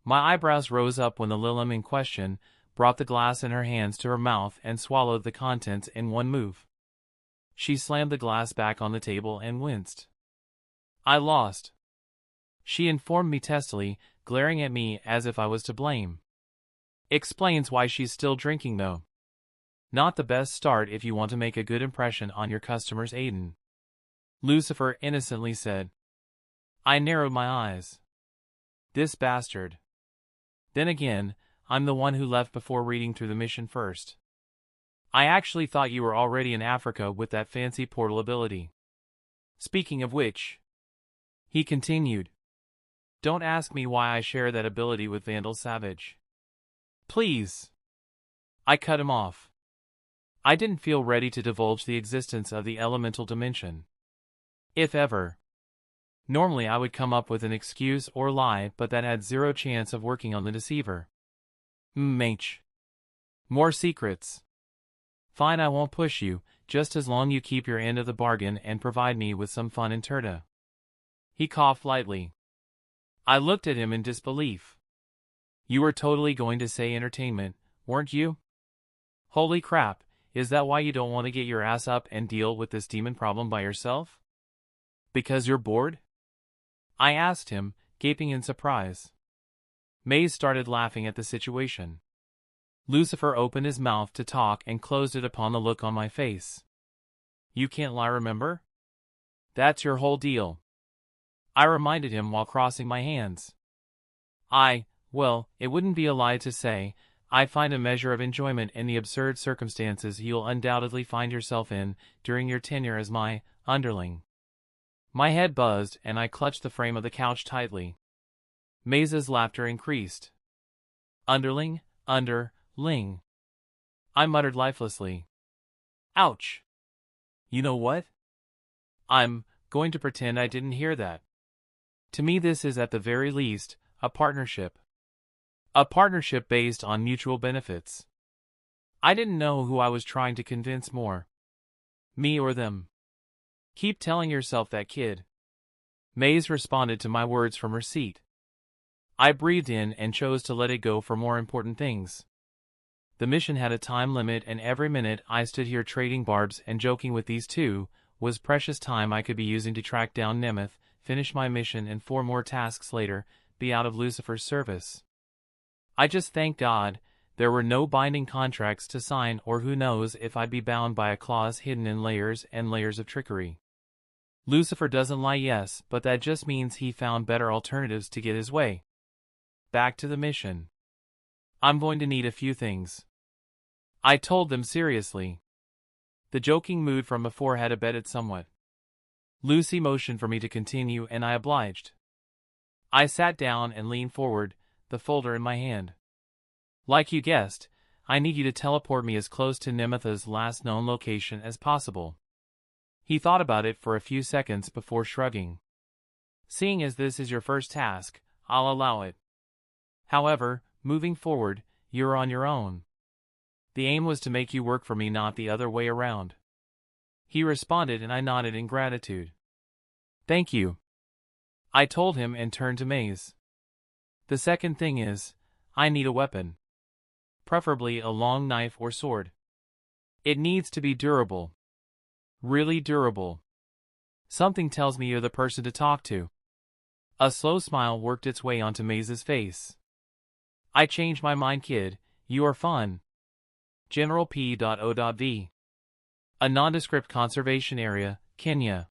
My eyebrows rose up when the Lilim in question brought the glass in her hands to her mouth and swallowed the contents in one move. She slammed the glass back on the table and winced. I lost, she informed me testily, glaring at me as if I was to blame. Explains why she's still drinking though. Not the best start if you want to make a good impression on your customers, Aden. Lucifer innocently said. I narrowed my eyes. This bastard. Then again, I'm the one who left before reading through the mission first. I actually thought you were already in Africa with that fancy portal ability. Speaking of which, he continued, don't ask me why I share that ability with Vandal Savage. Please. I cut him off. I didn't feel ready to divulge the existence of the elemental dimension. If ever. Normally I would come up with an excuse or lie, but that had zero chance of working on the deceiver. Mh. More secrets. Fine, I won't push you, just as long you keep your end of the bargain and provide me with some fun in Turda. He coughed lightly. I looked at him in disbelief. You were totally going to say entertainment, weren't you? Holy crap, is that why you don't want to get your ass up and deal with this demon problem by yourself? Because you're bored? I asked him, gaping in surprise. Maze started laughing at the situation. Lucifer opened his mouth to talk and closed it upon the look on my face. You can't lie, remember? That's your whole deal. I reminded him while crossing my hands. Well, it wouldn't be a lie to say, I find a measure of enjoyment in the absurd circumstances you'll undoubtedly find yourself in during your tenure as my underling. My head buzzed and I clutched the frame of the couch tightly. Maze's laughter increased. Underling? Underling. I muttered lifelessly. Ouch. You know what? I'm going to pretend I didn't hear that. To me this is at the very least, a partnership. A partnership based on mutual benefits. I didn't know who I was trying to convince more. Me or them. Keep telling yourself that, kid. Maze responded to my words from her seat. I breathed in and chose to let it go for more important things. The mission had a time limit and every minute I stood here trading barbs and joking with these two was precious time I could be using to track down Nemeth, finish my mission and 4 more tasks later, be out of Lucifer's service. I just thank God there were no binding contracts to sign, or who knows if I'd be bound by a clause hidden in layers and layers of trickery. Lucifer doesn't lie, yes, but that just means he found better alternatives to get his way. Back to the mission. I'm going to need a few things. I told them seriously. The joking mood from before had abated somewhat. Lucy motioned for me to continue and I obliged. I sat down and leaned forward, the folder in my hand. Like you guessed, I need you to teleport me as close to Nemeth's last known location as possible. He thought about it for a few seconds before shrugging. Seeing as this is your first task, I'll allow it. However, moving forward, you're on your own. The aim was to make you work for me, not the other way around. He responded and I nodded in gratitude. Thank you. I told him and turned to Maze. The second thing is, I need a weapon. Preferably a long knife or sword. It needs to be durable. Really durable. Something tells me you're the person to talk to. A slow smile worked its way onto Maze's face. I changed my mind, kid. You are fun. General P.O.V. A nondescript conservation area, Kenya.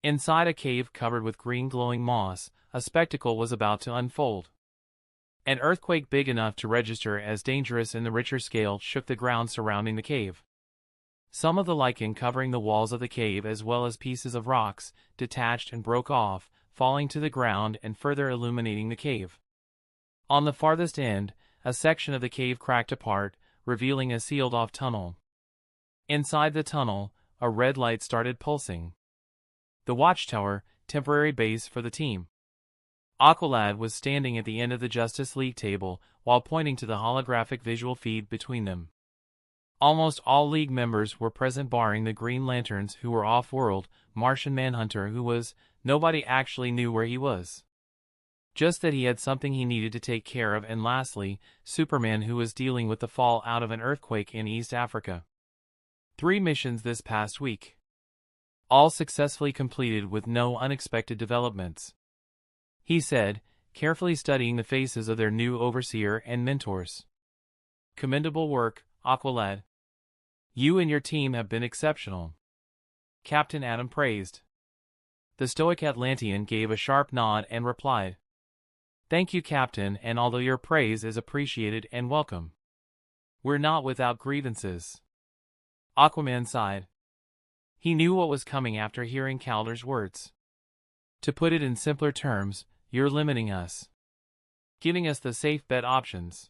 Inside a cave covered with green glowing moss, a spectacle was about to unfold. An earthquake big enough to register as dangerous in the Richter scale shook the ground surrounding the cave. Some of the lichen covering the walls of the cave as well as pieces of rocks detached and broke off, falling to the ground and further illuminating the cave. On the farthest end, a section of the cave cracked apart, revealing a sealed-off tunnel. Inside the tunnel, a red light started pulsing. The watchtower, temporary base for the team. Aqualad was standing at the end of the Justice League table while pointing to the holographic visual feed between them. Almost all League members were present barring the Green Lanterns who were off-world, Martian Manhunter who was, nobody actually knew where he was. Just that he had something he needed to take care of, and lastly, Superman who was dealing with the fallout of an earthquake in East Africa. 3 missions this past week. All successfully completed with no unexpected developments. He said, carefully studying the faces of their new overseer and mentors. Commendable work, Aqualad. You and your team have been exceptional. Captain Adam praised. The stoic Atlantean gave a sharp nod and replied. Thank you, Captain, and although your praise is appreciated and welcome, we're not without grievances. Aquaman sighed. He knew what was coming after hearing Calder's words. To put it in simpler terms, you're limiting us. Giving us the safe bet options.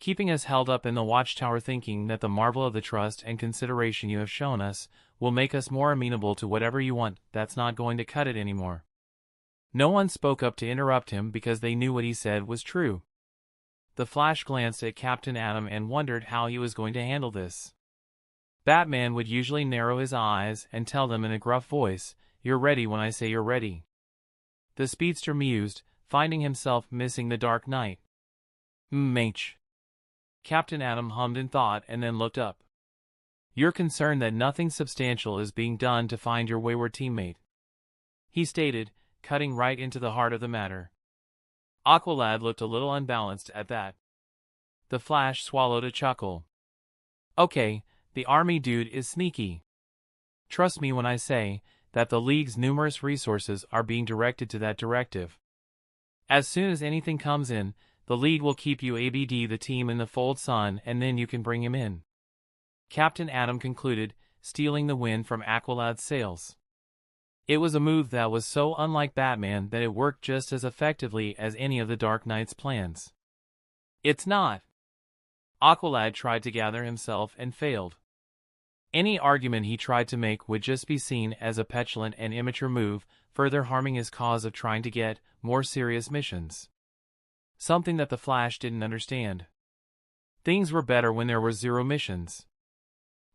Keeping us held up in the watchtower thinking that the marvel of the trust and consideration you have shown us will make us more amenable to whatever you want. That's not going to cut it anymore. No one spoke up to interrupt him because they knew what he said was true. The Flash glanced at Captain Atom and wondered how he was going to handle this. Batman would usually narrow his eyes and tell them in a gruff voice, "You're ready when I say you're ready." The speedster mused, finding himself missing the Dark Knight. "Mach." Captain Atom hummed in thought and then looked up. "You're concerned that nothing substantial is being done to find your wayward teammate," he stated, cutting right into the heart of the matter. Aqualad looked a little unbalanced at that. The Flash swallowed a chuckle. "Okay, the army dude is sneaky. Trust me when I say that the League's numerous resources are being directed to that directive. As soon as anything comes in, the League will keep you ABD the team in the fold, son, and then you can bring him in," Captain Atom concluded, stealing the wind from Aqualad's sails. It was a move that was so unlike Batman that it worked just as effectively as any of the Dark Knight's plans. "It's not." Aqualad tried to gather himself and failed. Any argument he tried to make would just be seen as a petulant and immature move, further harming his cause of trying to get more serious missions. Something that the Flash didn't understand. Things were better when there were 0 missions.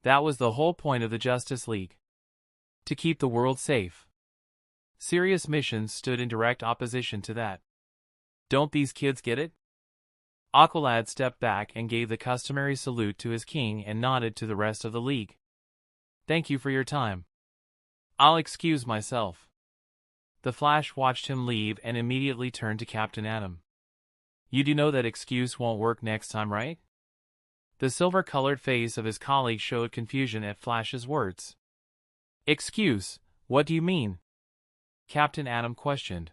That was the whole point of the Justice League. To keep the world safe. Serious missions stood in direct opposition to that. Don't these kids get it? Aqualad stepped back and gave the customary salute to his king and nodded to the rest of the League. "Thank you for your time. I'll excuse myself." The Flash watched him leave and immediately turned to Captain Atom. "You do know that excuse won't work next time, right?" The silver-colored face of his colleague showed confusion at Flash's words. "Excuse? What do you mean?" Captain Atom questioned.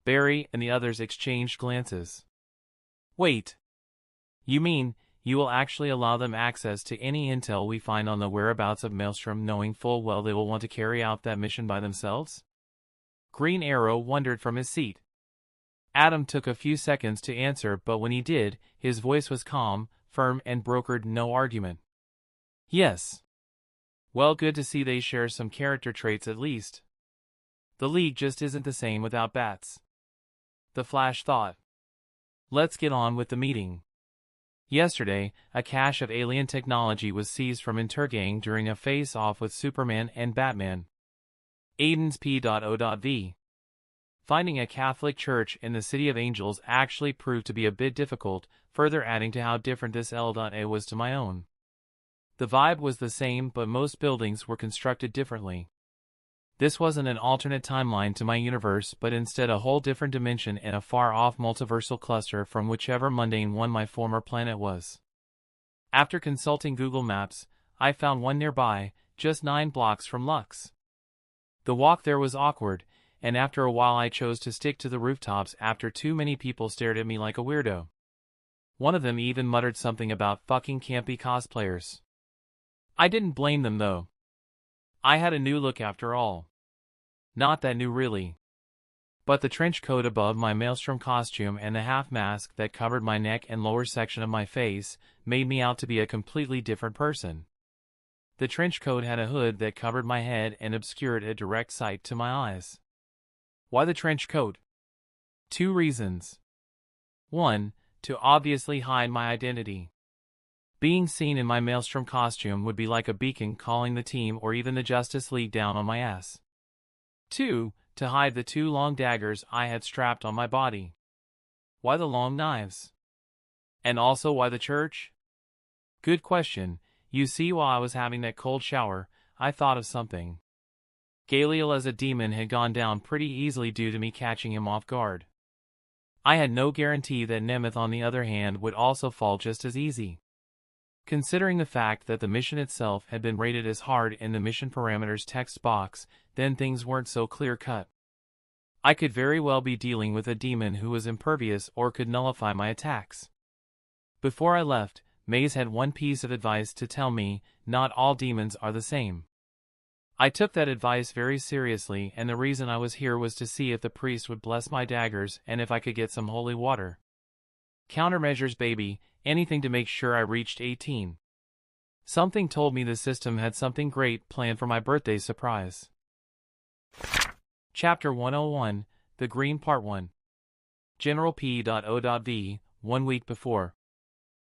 Barry and the others exchanged glances. "Wait. You mean you will actually allow them access to any intel we find on the whereabouts of Maelstrom, knowing full well they will want to carry out that mission by themselves?" Green Arrow wondered from his seat. Atom took a few seconds to answer, but when he did, his voice was calm, firm, and brokered no argument. "Yes." "Well, good to see they share some character traits at least. The League just isn't the same without bats." The Flash thought. "Let's get on with the meeting." Yesterday, a cache of alien technology was seized from Intergang during a face-off with Superman and Batman. Aiden's P.O.V. Finding a Catholic church in the City of Angels actually proved to be a bit difficult, further adding to how different this L.A. was to my own. The vibe was the same, but most buildings were constructed differently. This wasn't an alternate timeline to my universe, but instead a whole different dimension and a far-off multiversal cluster from whichever mundane one my former planet was. After consulting Google Maps, I found one nearby, just 9 blocks from Lux. The walk there was awkward, and after a while I chose to stick to the rooftops after too many people stared at me like a weirdo. One of them even muttered something about fucking campy cosplayers. I didn't blame them though. I had a new look after all. Not that new really. But the trench coat above my Maelstrom costume and the half mask that covered my neck and lower section of my face made me out to be a completely different person. The trench coat had a hood that covered my head and obscured a direct sight to my eyes. Why the trench coat? 2 reasons. 1. To obviously hide my identity. Being seen in my Maelstrom costume would be like a beacon calling the team or even the Justice League down on my ass. 2. To hide the 2 long daggers I had strapped on my body. Why the long knives? And also why the church? Good question. You see, while I was having that cold shower, I thought of something. Galeal as a demon had gone down pretty easily due to me catching him off guard. I had no guarantee that Nemeth, on the other hand, would also fall just as easy. Considering the fact that the mission itself had been rated as hard in the mission parameters text box, then things weren't so clear-cut. I could very well be dealing with a demon who was impervious or could nullify my attacks. Before I left, Maze had one piece of advice to tell me: not all demons are the same. I took that advice very seriously, and the reason I was here was to see if the priest would bless my daggers and if I could get some holy water. Countermeasures, baby, anything to make sure I reached 18. Something told me the system had something great planned for my birthday surprise. Chapter 101, The Green Part 1. General P.O.V. 1 week before.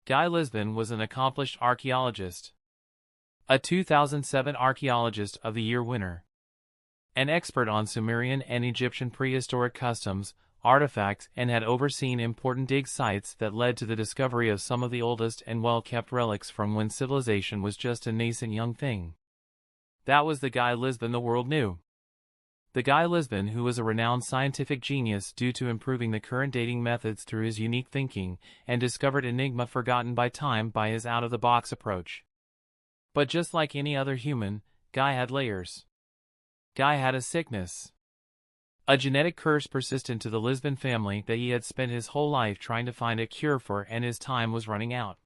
Guy Lisbon was an accomplished archaeologist. A 2007 Archaeologist of the Year winner. An expert on Sumerian and Egyptian prehistoric customs, artifacts, and had overseen important dig sites that led to the discovery of some of the oldest and well-kept relics from when civilization was just a nascent young thing. That was the Guy Lisbon the world knew. The Guy Lisbon who was a renowned scientific genius due to improving the current dating methods through his unique thinking, and discovered enigma forgotten by time by his out-of-the-box approach. But just like any other human, Guy had layers. Guy had a sickness. A genetic curse persistent to the Lisbon family that he had spent his whole life trying to find a cure for, and his time was running out.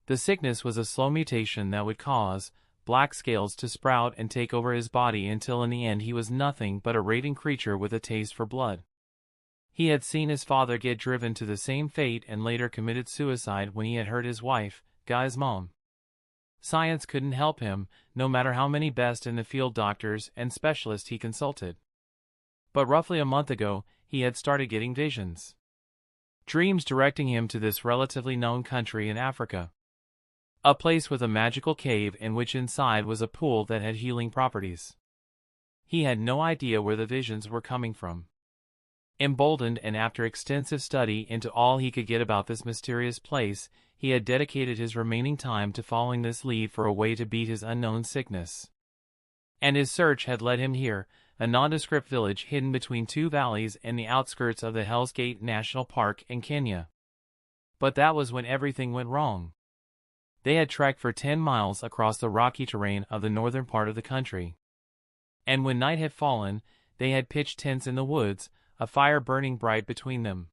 The sickness was a slow mutation that would cause black scales to sprout and take over his body until in the end he was nothing but a raving creature with a taste for blood. He had seen his father get driven to the same fate and later committed suicide when he had hurt his wife, Guy's mom. Science couldn't help him, no matter how many best-in-the-field doctors and specialists he consulted. But roughly a month ago, he had started getting visions. Dreams directing him to this relatively known country in Africa. A place with a magical cave in which inside was a pool that had healing properties. He had no idea where the visions were coming from. Emboldened and after extensive study into all he could get about this mysterious place, he had dedicated his remaining time to following this lead for a way to beat his unknown sickness. And his search had led him here, a nondescript village hidden between two valleys in the outskirts of the Hell's Gate National Park in Kenya. But that was when everything went wrong. They had trekked for 10 miles across the rocky terrain of the northern part of the country. And when night had fallen, they had pitched tents in the woods, a fire burning bright between them.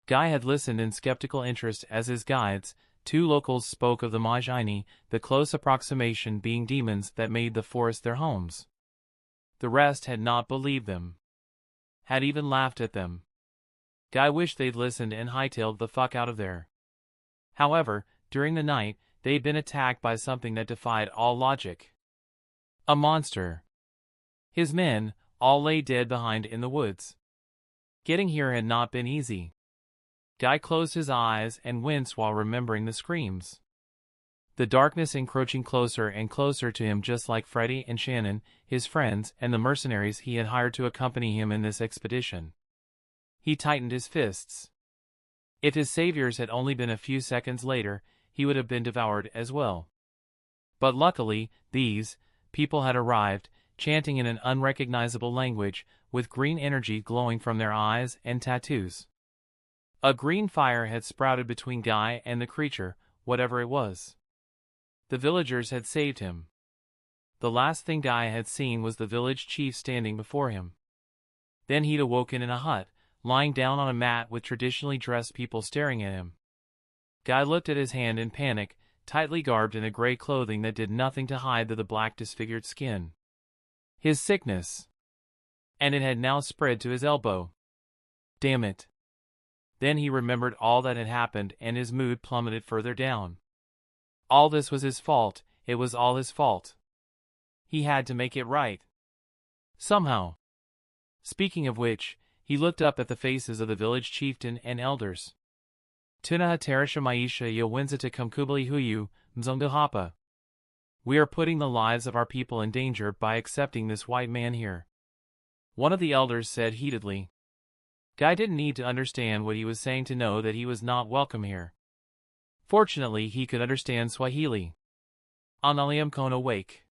Guy had listened in skeptical interest as his guides, two locals, spoke of the Majini, the close approximation being demons that made the forest their homes. The rest had not believed them. Had even laughed at them. Guy wished they'd listened and hightailed the fuck out of there. However, during the night, they'd been attacked by something that defied all logic. A monster. His men, all lay dead behind in the woods. Getting here had not been easy. Guy closed his eyes and winced while remembering the screams. The darkness encroaching closer and closer to him, just like Freddy and Shannon, his friends, and the mercenaries he had hired to accompany him in this expedition. He tightened his fists. If his saviors had only been a few seconds later, he would have been devoured as well. But luckily, these people had arrived, chanting in an unrecognizable language, with green energy glowing from their eyes and tattoos. A green fire had sprouted between Guy and the creature, whatever it was. The villagers had saved him. The last thing Guy had seen was the village chief standing before him. Then he'd awoken in a hut, lying down on a mat with traditionally dressed people staring at him. Guy looked at his hand in panic, tightly garbed in a gray clothing that did nothing to hide the black disfigured skin. His sickness. And it had now spread to his elbow. Damn it. Then he remembered all that had happened and his mood plummeted further down. All this was his fault, it was all his fault. He had to make it right. Somehow. Speaking of which, he looked up at the faces of the village chieftain and elders. Tunahaterisha maisha yawenzata kumkubali huyu, mzongahapa. We are putting the lives of our people in danger by accepting this white man here. One of the elders said heatedly. Guy didn't need to understand what he was saying to know that he was not welcome here. Fortunately, he could understand Swahili. Analiam kona wake.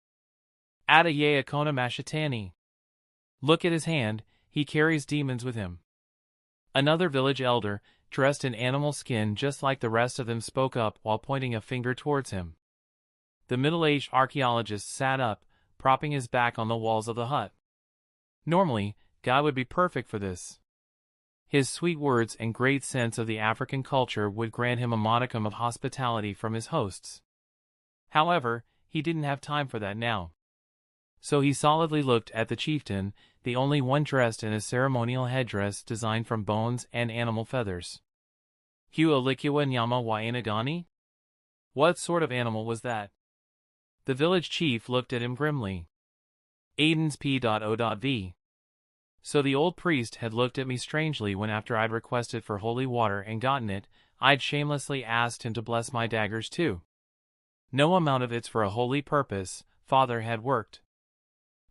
Adayea kona mashatani. Look at his hand, he carries demons with him. Another village elder, dressed in animal skin just like the rest of them, spoke up while pointing a finger towards him. The middle-aged archaeologist sat up, propping his back on the walls of the hut. Normally, Guy would be perfect for this. His sweet words and great sense of the African culture would grant him a modicum of hospitality from his hosts. However, he didn't have time for that now. So he solidly looked at the chieftain, the only one dressed in a ceremonial headdress designed from bones and animal feathers. Hu alikiwa nyama wa inagani? What sort of animal was that? The village chief looked at him grimly. Aiden's P.O.V. So the old priest had looked at me strangely when, after I'd requested for holy water and gotten it, I'd shamelessly asked him to bless my daggers too. No amount of it's for a holy purpose, Father had worked.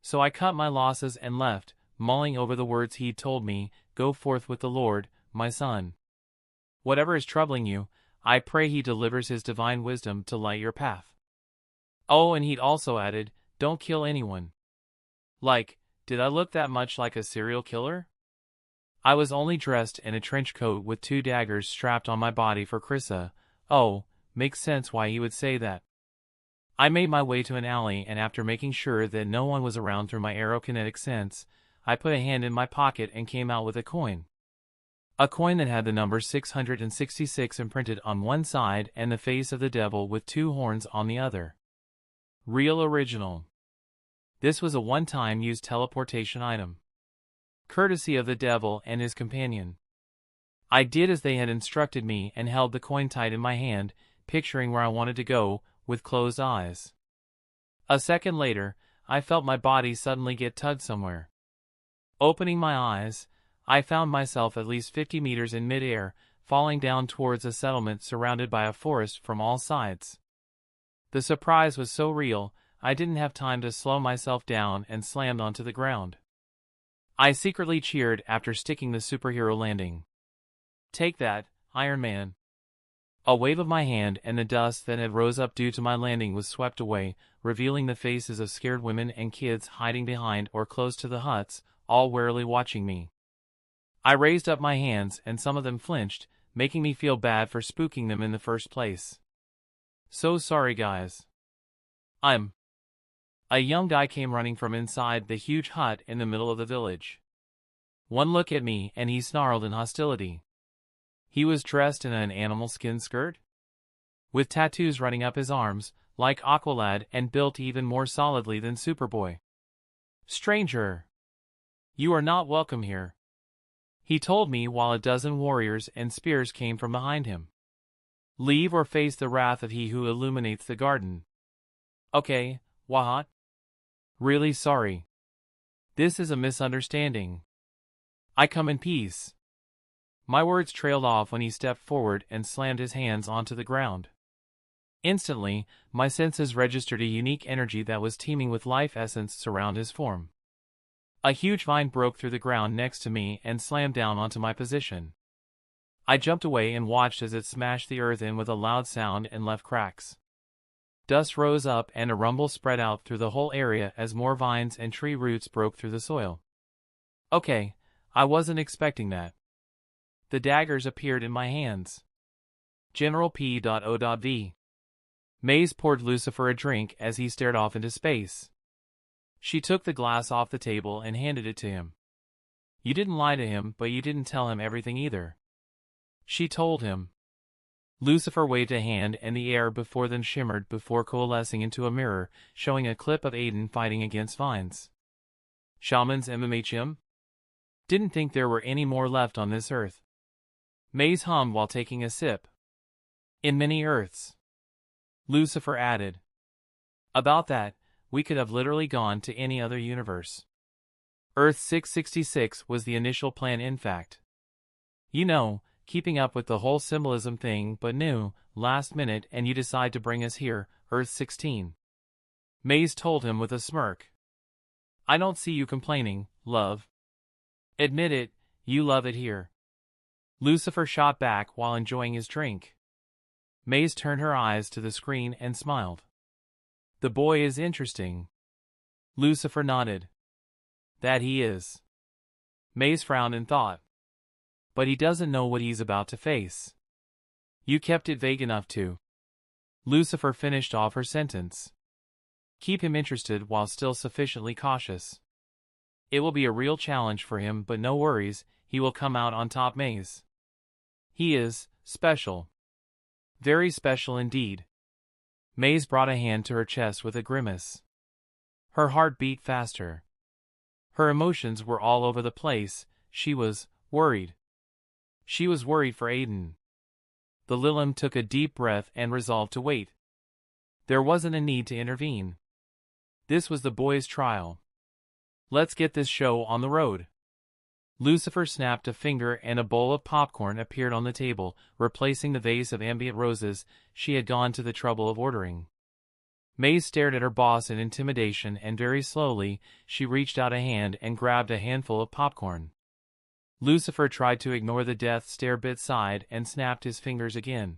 So I cut my losses and left, mulling over the words he'd told me, "Go forth with the Lord, my son. Whatever is troubling you, I pray he delivers his divine wisdom to light your path." Oh, and he'd also added, "Don't kill anyone." Like, did I look that much like a serial killer? I was only dressed in a trench coat with 2 daggers strapped on my body for Krissa. Oh, makes sense why he would say that. I made my way to an alley, and after making sure that no one was around through my aerokinetic sense, I put a hand in my pocket and came out with a coin. A coin that had the number 666 imprinted on one side and the face of the devil with 2 horns on the other. Real original. This was a one-time used teleportation item, courtesy of the devil and his companion. I did as they had instructed me and held the coin tight in my hand, picturing where I wanted to go, with closed eyes. A second later, I felt my body suddenly get tugged somewhere. Opening my eyes, I found myself at least 50 meters in midair, falling down towards a settlement surrounded by a forest from all sides. The surprise was so real, I didn't have time to slow myself down and slammed onto the ground. I secretly cheered after sticking the superhero landing. "Take that, Iron Man." A wave of my hand and the dust that had rose up due to my landing was swept away, revealing the faces of scared women and kids hiding behind or close to the huts, all warily watching me. I raised up my hands and some of them flinched, making me feel bad for spooking them in the first place. "So sorry, guys. I'm..." A young guy came running from inside the huge hut in the middle of the village. One look at me and he snarled in hostility. He was dressed in an animal skin skirt, with tattoos running up his arms, like Aqualad, and built even more solidly than Superboy. "Stranger, you are not welcome here," he told me while a dozen warriors and spears came from behind him. "Leave or face the wrath of he who illuminates the garden." "Okay, Wahat. Really sorry. This is a misunderstanding. I come in peace." My words trailed off when he stepped forward and slammed his hands onto the ground. Instantly, my senses registered a unique energy that was teeming with life essence surround his form. A huge vine broke through the ground next to me and slammed down onto my position. I jumped away and watched as it smashed the earth in with a loud sound and left cracks. Dust rose up and a rumble spread out through the whole area as more vines and tree roots broke through the soil. Okay, I wasn't expecting that. The daggers appeared in my hands. General P.O.V. Maze poured Lucifer a drink as he stared off into space. She took the glass off the table and handed it to him. "You didn't lie to him, but you didn't tell him everything either," she told him. Lucifer waved a hand and the air before them shimmered before coalescing into a mirror, showing a clip of Aden fighting against vines. "Shamans MMHM? Didn't think there were any more left on this earth." Maze hummed while taking a sip. "In many earths," Lucifer added. "About that, we could have literally gone to any other universe. Earth 666 was the initial plan, in fact. You know, keeping up with the whole symbolism thing, but new, last minute, and you decide to bring us here, Earth 16. Maze told him with a smirk. "I don't see you complaining, love. Admit it, you love it here." Lucifer shot back while enjoying his drink. Maze turned her eyes to the screen and smiled. "The boy is interesting." Lucifer nodded. "That he is." Maze frowned in thought. "But he doesn't know what he's about to face." "You kept it vague enough to." Lucifer finished off her sentence. "Keep him interested while still sufficiently cautious. It will be a real challenge for him, but no worries, he will come out on top, Maze. He is special. Very special indeed." Maze brought a hand to her chest with a grimace. Her heart beat faster. Her emotions were all over the place. She was worried. She was worried for Aden. The Lilim took a deep breath and resolved to wait. There wasn't a need to intervene. This was the boy's trial. Let's get this show on the road. Lucifer snapped a finger and a bowl of popcorn appeared on the table, replacing the vase of ambient roses she had gone to the trouble of ordering. Maze stared at her boss in intimidation and very slowly, she reached out a hand and grabbed a handful of popcorn. Lucifer tried to ignore the death stare but sighed and snapped his fingers again.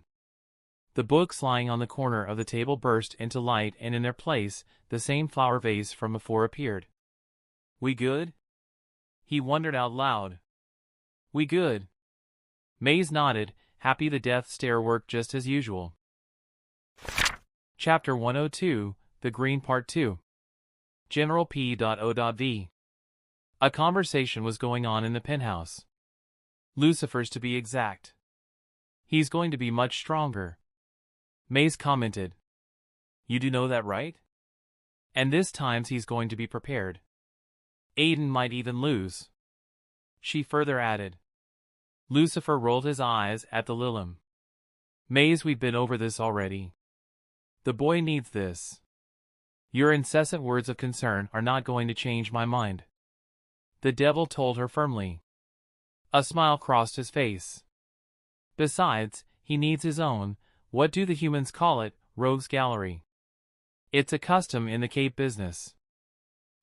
The books lying on the corner of the table burst into light and in their place, the same flower vase from before appeared. "We good?" He wondered out loud. "We good." Maze nodded, happy the death stare worked just as usual. Chapter 102, The Green Part 2. General P.O.V. A conversation was going on in the penthouse. Lucifer's to be exact. "He's going to be much stronger," Maze commented. "You do know that, right? And this times he's going to be prepared. Aden might even lose," she further added. Lucifer rolled his eyes at the Lilim. "Maze, we've been over this already. The boy needs this. Your incessant words of concern are not going to change my mind," the devil told her firmly. A smile crossed his face. "Besides, he needs his own, what do the humans call it, rogues gallery. It's a custom in the Cape business."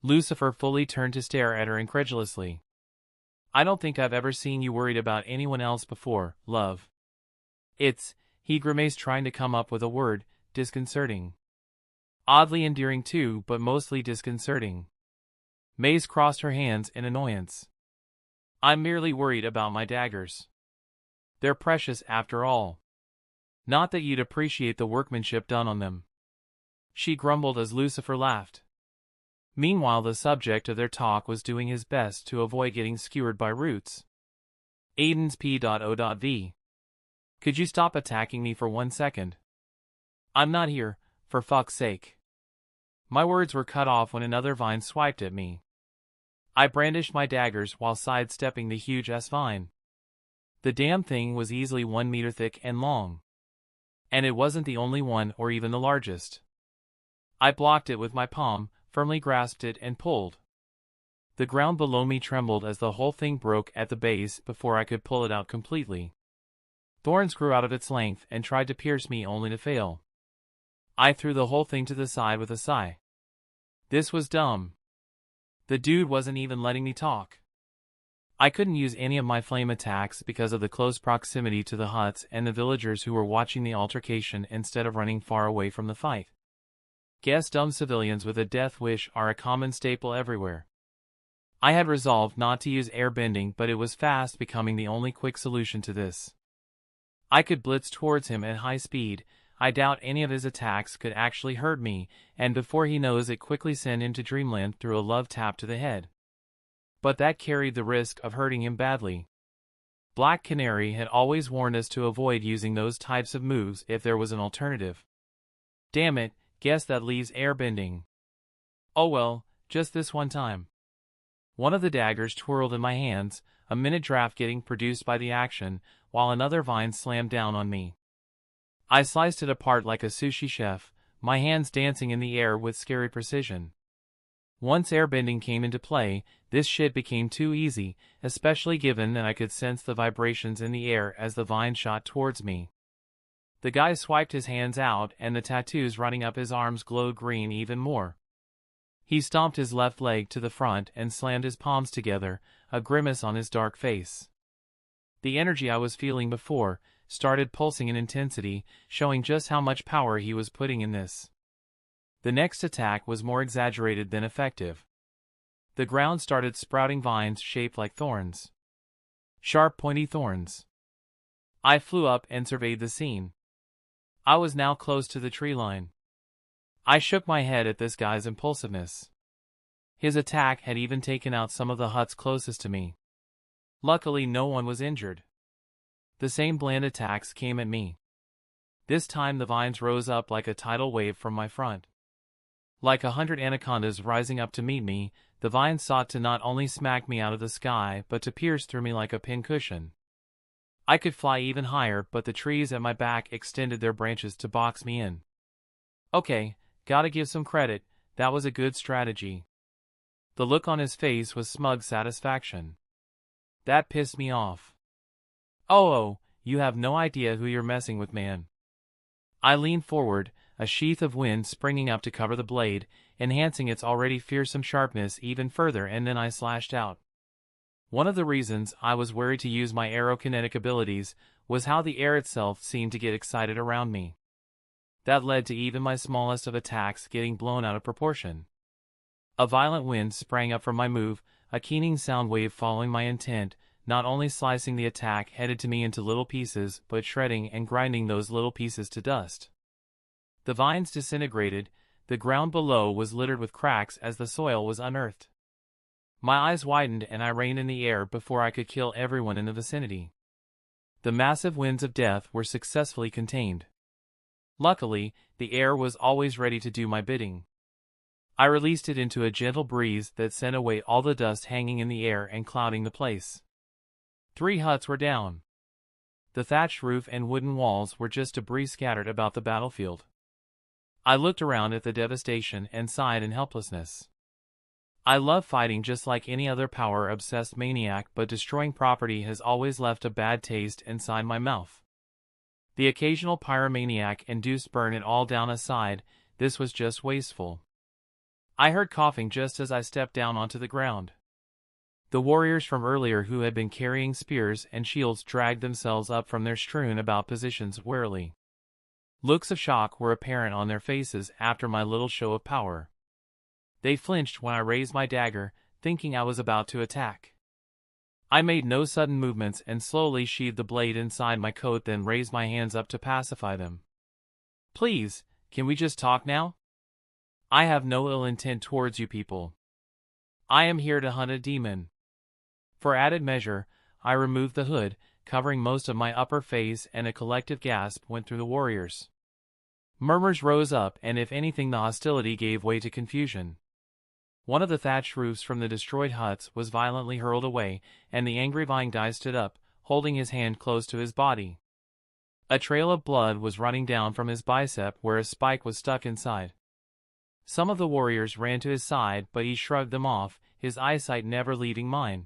Lucifer fully turned to stare at her incredulously. "I don't think I've ever seen you worried about anyone else before, love." He grimaced trying to come up with a word, disconcerting. Oddly endearing too, but mostly disconcerting. Maze crossed her hands in annoyance. "I'm merely worried about my daggers. They're precious after all. Not that you'd appreciate the workmanship done on them," she grumbled as Lucifer laughed. Meanwhile, the subject of their talk was doing his best to avoid getting skewered by roots. Aden's P.O.V. "Could you stop attacking me for 1 second? I'm not here, for fuck's sake." My words were cut off when another vine swiped at me. I brandished my daggers while sidestepping the huge S-vine. The damn thing was easily 1 meter thick and long. And it wasn't the only one or even the largest. I blocked it with my palm, firmly grasped it and pulled. The ground below me trembled as the whole thing broke at the base before I could pull it out completely. Thorns grew out of its length and tried to pierce me only to fail. I threw the whole thing to the side with a sigh. This was dumb. The dude wasn't even letting me talk. I couldn't use any of my flame attacks because of the close proximity to the huts and the villagers who were watching the altercation instead of running far away from the fight. Guess dumb civilians with a death wish are a common staple everywhere. I had resolved not to use airbending, but it was fast becoming the only quick solution to this. I could blitz towards him at high speed. I doubt any of his attacks could actually hurt me, and before he knows it quickly send him to dreamland through a love tap to the head. But that carried the risk of hurting him badly. Black Canary had always warned us to avoid using those types of moves if there was an alternative. Damn it, guess that leaves airbending. Oh well, just this one time. One of the daggers twirled in my hands, a minute draft getting produced by the action, while another vine slammed down on me. I sliced it apart like a sushi chef, my hands dancing in the air with scary precision. Once airbending came into play, this shit became too easy, especially given that I could sense the vibrations in the air as the vine shot towards me. The guy swiped his hands out and the tattoos running up his arms glowed green even more. He stomped his left leg to the front and slammed his palms together, a grimace on his dark face. The energy I was feeling before started pulsing in intensity, showing just how much power he was putting in this. The next attack was more exaggerated than effective. The ground started sprouting vines shaped like thorns. Sharp, pointy thorns. I flew up and surveyed the scene. I was now close to the tree line. I shook my head at this guy's impulsiveness. His attack had even taken out some of the huts closest to me. Luckily, no one was injured. The same bland attacks came at me. This time the vines rose up like a tidal wave from my front. Like 100 anacondas rising up to meet me, the vines sought to not only smack me out of the sky but to pierce through me like a pincushion. I could fly even higher, but the trees at my back extended their branches to box me in. Okay, gotta give some credit, that was a good strategy. The look on his face was smug satisfaction. That pissed me off. Oh, you have no idea who you're messing with, man. I leaned forward, a sheath of wind springing up to cover the blade, enhancing its already fearsome sharpness even further, and then I slashed out. One of the reasons I was worried to use my aerokinetic abilities was how the air itself seemed to get excited around me. That led to even my smallest of attacks getting blown out of proportion. A violent wind sprang up from my move, a keening sound wave following my intent, not only slicing the attack headed to me into little pieces, but shredding and grinding those little pieces to dust. The vines disintegrated, the ground below was littered with cracks as the soil was unearthed. My eyes widened and I reined in the air before I could kill everyone in the vicinity. The massive winds of death were successfully contained. Luckily, the air was always ready to do my bidding. I released it into a gentle breeze that sent away all the dust hanging in the air and clouding the place. 3 huts were down. The thatched roof and wooden walls were just debris scattered about the battlefield. I looked around at the devastation and sighed in helplessness. I love fighting just like any other power-obsessed maniac, but destroying property has always left a bad taste inside my mouth. The occasional pyromaniac-induced burn it all down aside, this was just wasteful. I heard coughing just as I stepped down onto the ground. The warriors from earlier who had been carrying spears and shields dragged themselves up from their strewn about positions warily. Looks of shock were apparent on their faces after my little show of power. They flinched when I raised my dagger, thinking I was about to attack. I made no sudden movements and slowly sheathed the blade inside my coat, then raised my hands up to pacify them. Please, can we just talk now? I have no ill intent towards you people. I am here to hunt a demon. For added measure, I removed the hood, covering most of my upper face, and a collective gasp went through the warriors. Murmurs rose up, and if anything the hostility gave way to confusion. One of the thatched roofs from the destroyed huts was violently hurled away, and the angry vine guy stood up, holding his hand close to his body. A trail of blood was running down from his bicep where a spike was stuck inside. Some of the warriors ran to his side, but he shrugged them off, his eyesight never leaving mine.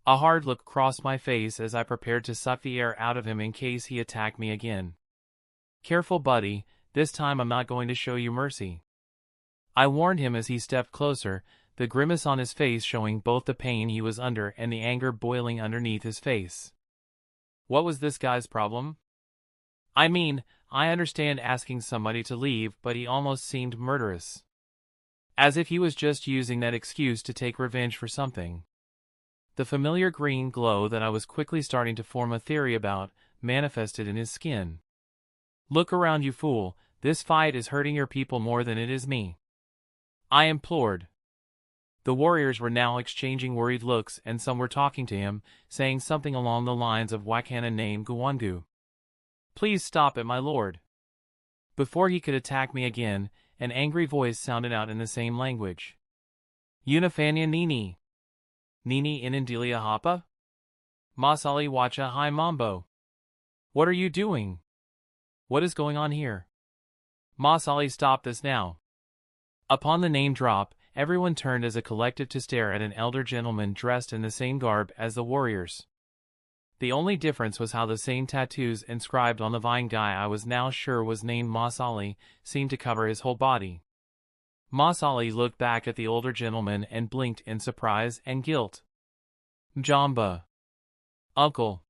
A hard look crossed my face as I prepared to suck the air out of him in case he attacked me again. Careful, buddy, this time I'm not going to show you mercy. I warned him as he stepped closer, the grimace on his face showing both the pain he was under and the anger boiling underneath his face. What was this guy's problem? I mean, I understand asking somebody to leave, but he almost seemed murderous. As if he was just using that excuse to take revenge for something. The familiar green glow that I was quickly starting to form a theory about manifested in his skin. Look around, you fool, this fight is hurting your people more than it is me. I implored. The warriors were now exchanging worried looks, and some were talking to him, saying something along the lines of Wakana named Gwangu. Please stop it, my lord. Before he could attack me again, an angry voice sounded out in the same language. Unifania Nini. Nini Inandilia Hapa? Masali Wacha Hai Mambo. What are you doing? What is going on here? Masali, stop this now. Upon the name drop, everyone turned as a collective to stare at an elder gentleman dressed in the same garb as the warriors. The only difference was how the same tattoos inscribed on the vine guy I was now sure was named Masali seemed to cover his whole body. Masali looked back at the older gentleman and blinked in surprise and guilt. Mjomba. Uncle.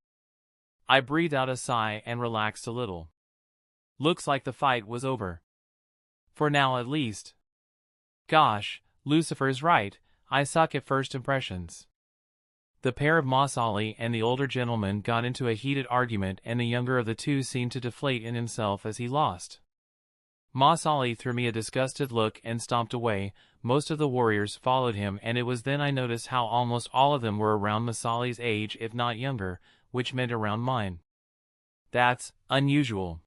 I breathed out a sigh and relaxed a little. Looks like the fight was over. For now at least. Gosh, Lucifer's right, I suck at first impressions. The pair of Masali and the older gentleman got into a heated argument, and the younger of the two seemed to deflate in himself as he lost. Masali threw me a disgusted look and stomped away. Most of the warriors followed him, and it was then I noticed how almost all of them were around Masali's age, if not younger, which meant around mine. That's unusual.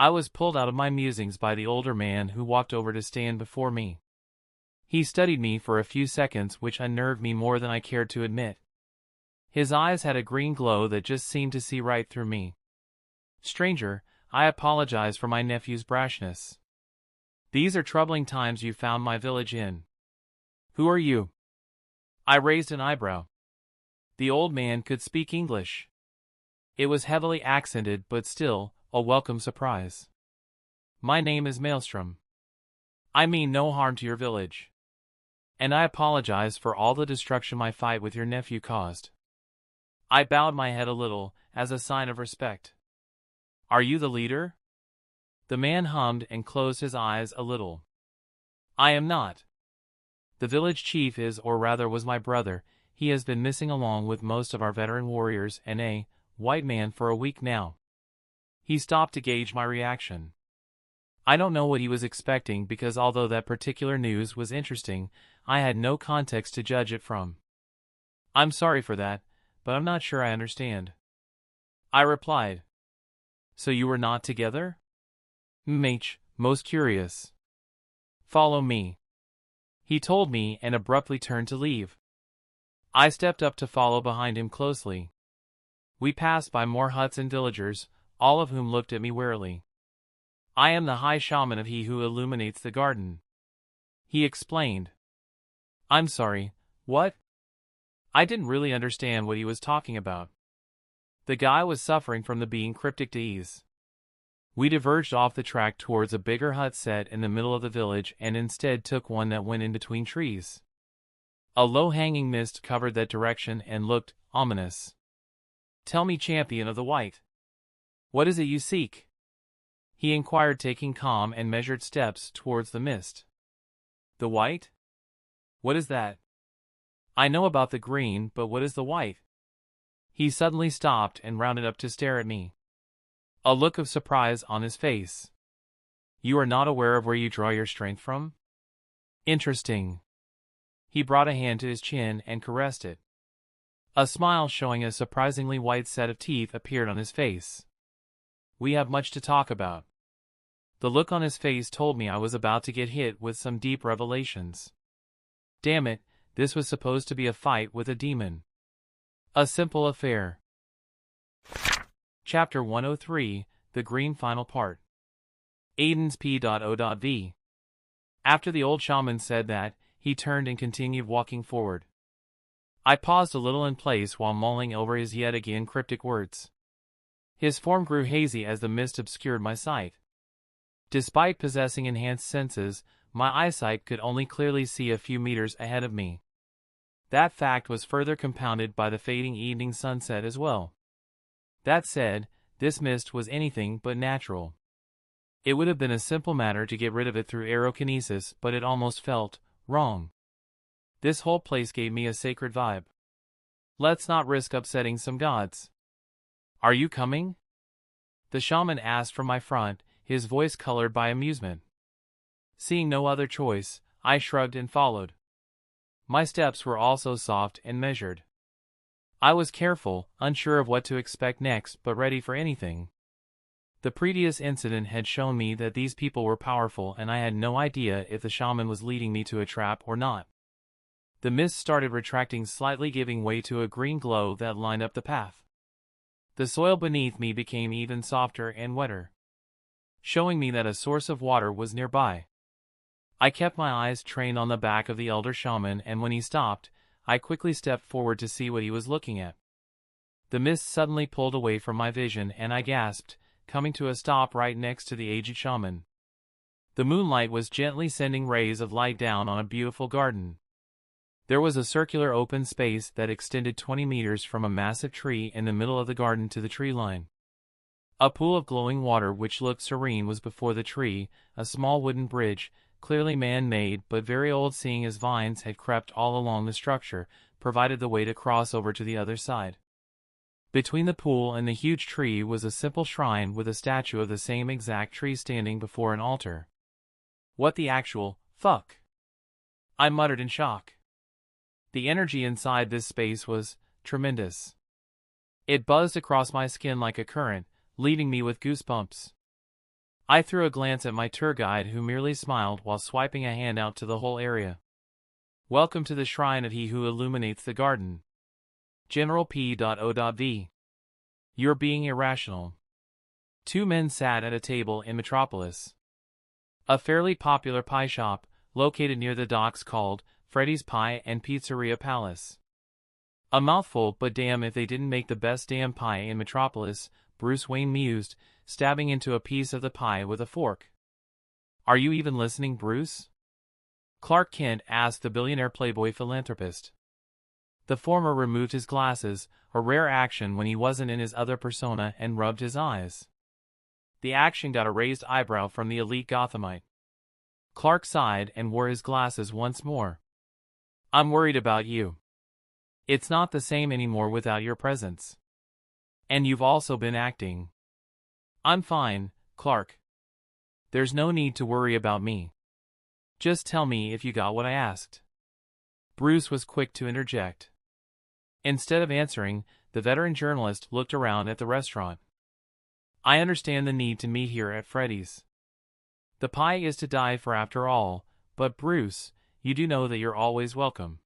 I was pulled out of my musings by the older man who walked over to stand before me. He studied me for a few seconds, which unnerved me more than I cared to admit. His eyes had a green glow that just seemed to see right through me. Stranger, I apologize for my nephew's brashness. These are troubling times you found my village in. Who are you? I raised an eyebrow. The old man could speak English. It was heavily accented but still, a welcome surprise. My name is Maelstrom. I mean no harm to your village. And I apologize for all the destruction my fight with your nephew caused. I bowed my head a little, as a sign of respect. Are you the leader? The man hummed and closed his eyes a little. I am not. The village chief is, or rather was, my brother. He has been missing along with most of our veteran warriors and a white man for a week now. He stopped to gauge my reaction. I don't know what he was expecting because although that particular news was interesting, I had no context to judge it from. I'm sorry for that, but I'm not sure I understand. I replied. So you were not together? Most curious. Follow me. He told me and abruptly turned to leave. I stepped up to follow behind him closely. We passed by more huts and villagers, all of whom looked at me warily. I am the high shaman of he who illuminates the garden. He explained. I'm sorry, what? I didn't really understand what he was talking about. The guy was suffering from the being cryptic disease. We diverged off the track towards a bigger hut set in the middle of the village and instead took one that went in between trees. A low-hanging mist covered that direction and looked ominous. Tell me, champion of the white. What is it you seek? He inquired, taking calm and measured steps towards the mist. The white? What is that? I know about the green, but what is the white? He suddenly stopped and rounded up to stare at me. A look of surprise on his face. You are not aware of where you draw your strength from? Interesting. He brought a hand to his chin and caressed it. A smile showing a surprisingly white set of teeth appeared on his face. We have much to talk about. The look on his face told me I was about to get hit with some deep revelations. Damn it, this was supposed to be a fight with a demon. A simple affair. Chapter 103, The Green Final Part. Aden's P.O.V. After the old shaman said that, he turned and continued walking forward. I paused a little in place while mulling over his yet again cryptic words. His form grew hazy as the mist obscured my sight. Despite possessing enhanced senses, my eyesight could only clearly see a few meters ahead of me. That fact was further compounded by the fading evening sunset as well. That said, this mist was anything but natural. It would have been a simple matter to get rid of it through aerokinesis, but it almost felt wrong. This whole place gave me a sacred vibe. Let's not risk upsetting some gods. Are you coming? The shaman asked from my front, his voice colored by amusement. Seeing no other choice, I shrugged and followed. My steps were also soft and measured. I was careful, unsure of what to expect next but ready for anything. The previous incident had shown me that these people were powerful and I had no idea if the shaman was leading me to a trap or not. The mist started retracting slightly, giving way to a green glow that lined up the path. The soil beneath me became even softer and wetter, showing me that a source of water was nearby. I kept my eyes trained on the back of the elder shaman, and when he stopped, I quickly stepped forward to see what he was looking at. The mist suddenly pulled away from my vision and I gasped, coming to a stop right next to the aged shaman. The moonlight was gently sending rays of light down on a beautiful garden. There was a circular open space that extended 20 meters from a massive tree in the middle of the garden to the tree line. A pool of glowing water which looked serene was before the tree. A small wooden bridge, clearly man-made but very old seeing as vines had crept all along the structure, provided the way to cross over to the other side. Between the pool and the huge tree was a simple shrine with a statue of the same exact tree standing before an altar. What the actual fuck? I muttered in shock. The energy inside this space was tremendous. It buzzed across my skin like a current, leaving me with goosebumps. I threw a glance at my tour guide, who merely smiled while swiping a hand out to the whole area. Welcome to the shrine of he who illuminates the garden. General P.O.V. You're being irrational. Two men sat at a table in Metropolis, a fairly popular pie shop located near the docks called Freddy's Pie and Pizzeria Palace. A mouthful, but damn if they didn't make the best damn pie in Metropolis, Bruce Wayne mused, stabbing into a piece of the pie with a fork. Are you even listening, Bruce? Clark Kent asked the billionaire playboy philanthropist. The former removed his glasses, a rare action when he wasn't in his other persona, and rubbed his eyes. The action got a raised eyebrow from the elite Gothamite. Clark sighed and wore his glasses once more. I'm worried about you. It's not the same anymore without your presence. And you've also been acting. I'm fine, Clark. There's no need to worry about me. Just tell me if you got what I asked. Bruce was quick to interject. Instead of answering, the veteran journalist looked around at the restaurant. I understand the need to meet here at Freddy's. The pie is to die for after all, but Bruce, you do know that you're always welcome.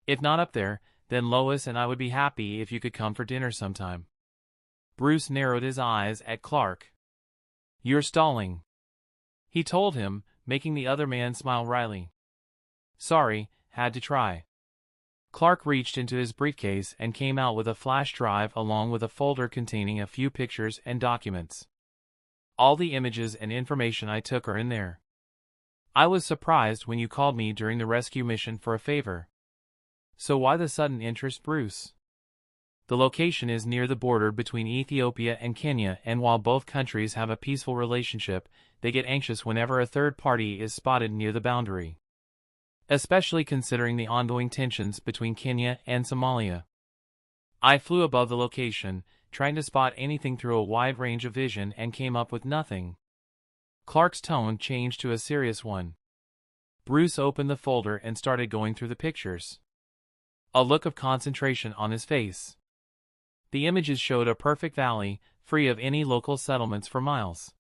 If not up there, then Lois and I would be happy if you could come for dinner sometime. Bruce narrowed his eyes at Clark. You're stalling, he told him, making the other man smile wryly. Sorry, had to try. Clark reached into his briefcase and came out with a flash drive along with a folder containing a few pictures and documents. All the images and information I took are in there. I was surprised when you called me during the rescue mission for a favor. So why the sudden interest, Bruce? The location is near the border between Ethiopia and Kenya, and while both countries have a peaceful relationship, they get anxious whenever a third party is spotted near the boundary. Especially considering the ongoing tensions between Kenya and Somalia. I flew above the location, trying to spot anything through a wide range of vision, and came up with nothing. Clark's tone changed to a serious one. Bruce opened the folder and started going through the pictures. A look of concentration on his face. The images showed a perfect valley, free of any local settlements for miles.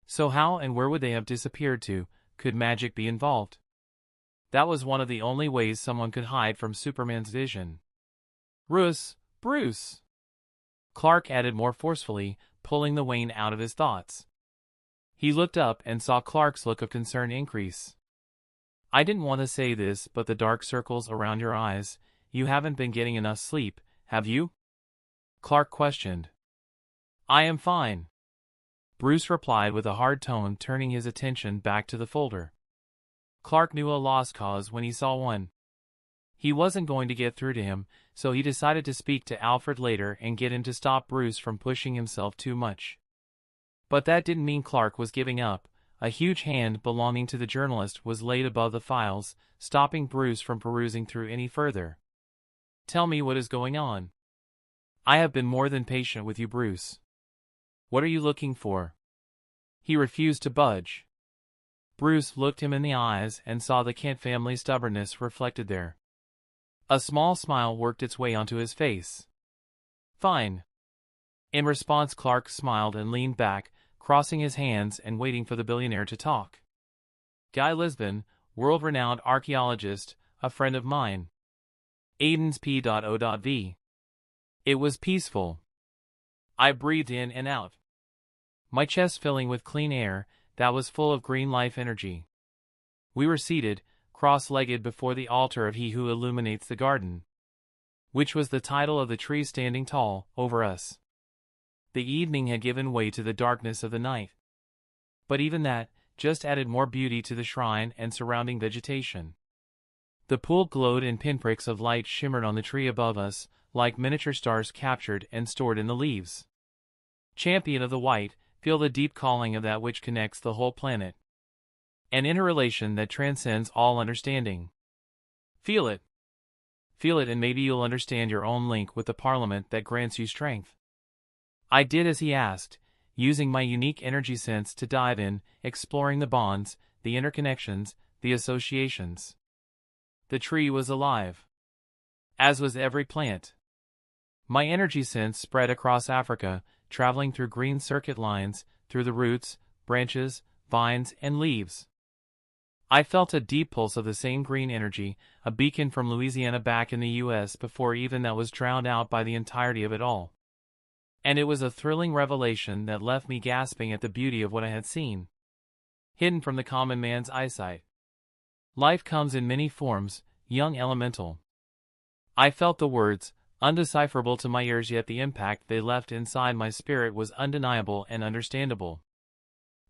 So how and where would they have disappeared to? Could magic be involved? That was one of the only ways someone could hide from Superman's vision. Bruce! Clark added more forcefully, pulling the Wayne out of his thoughts. He looked up and saw Clark's look of concern increase. I didn't want to say this, but the dark circles around your eyes, you haven't been getting enough sleep, have you? Clark questioned. I am fine, Bruce replied with a hard tone, turning his attention back to the folder. Clark knew a lost cause when he saw one. He wasn't going to get through to him, so he decided to speak to Alfred later and get him to stop Bruce from pushing himself too much. But that didn't mean Clark was giving up. A huge hand belonging to the journalist was laid above the files, stopping Bruce from perusing through any further. Tell me what is going on. I have been more than patient with you, Bruce. What are you looking for? He refused to budge. Bruce looked him in the eyes and saw the Kent family stubbornness reflected there. A small smile worked its way onto his face. Fine. In response, Clark smiled and leaned back, crossing his hands and waiting for the billionaire to talk. Guy Lisbon, world-renowned archaeologist, a friend of mine. Aden's P.O.V. It was peaceful. I breathed in and out, my chest filling with clean air that was full of green life energy. We were seated, cross-legged before the altar of He who illuminates the garden, which was the title of the tree standing tall over us. The evening had given way to the darkness of the night. But even that just added more beauty to the shrine and surrounding vegetation. The pool glowed and pinpricks of light shimmered on the tree above us, like miniature stars captured and stored in the leaves. Champion of the white, feel the deep calling of that which connects the whole planet. An interrelation that transcends all understanding. Feel it. Feel it, and maybe you'll understand your own link with the Parliament that grants you strength. I did as he asked, using my unique energy sense to dive in, exploring the bonds, the interconnections, the associations. The tree was alive. As was every plant. My energy sense spread across Africa, traveling through green circuit lines, through the roots, branches, vines, and leaves. I felt a deep pulse of the same green energy, a beacon from Louisiana back in the U.S. before even that was drowned out by the entirety of it all. And it was a thrilling revelation that left me gasping at the beauty of what I had seen, hidden from the common man's eyesight. Life comes in many forms, young elemental. I felt the words, undecipherable to my ears, yet the impact they left inside my spirit was undeniable and understandable.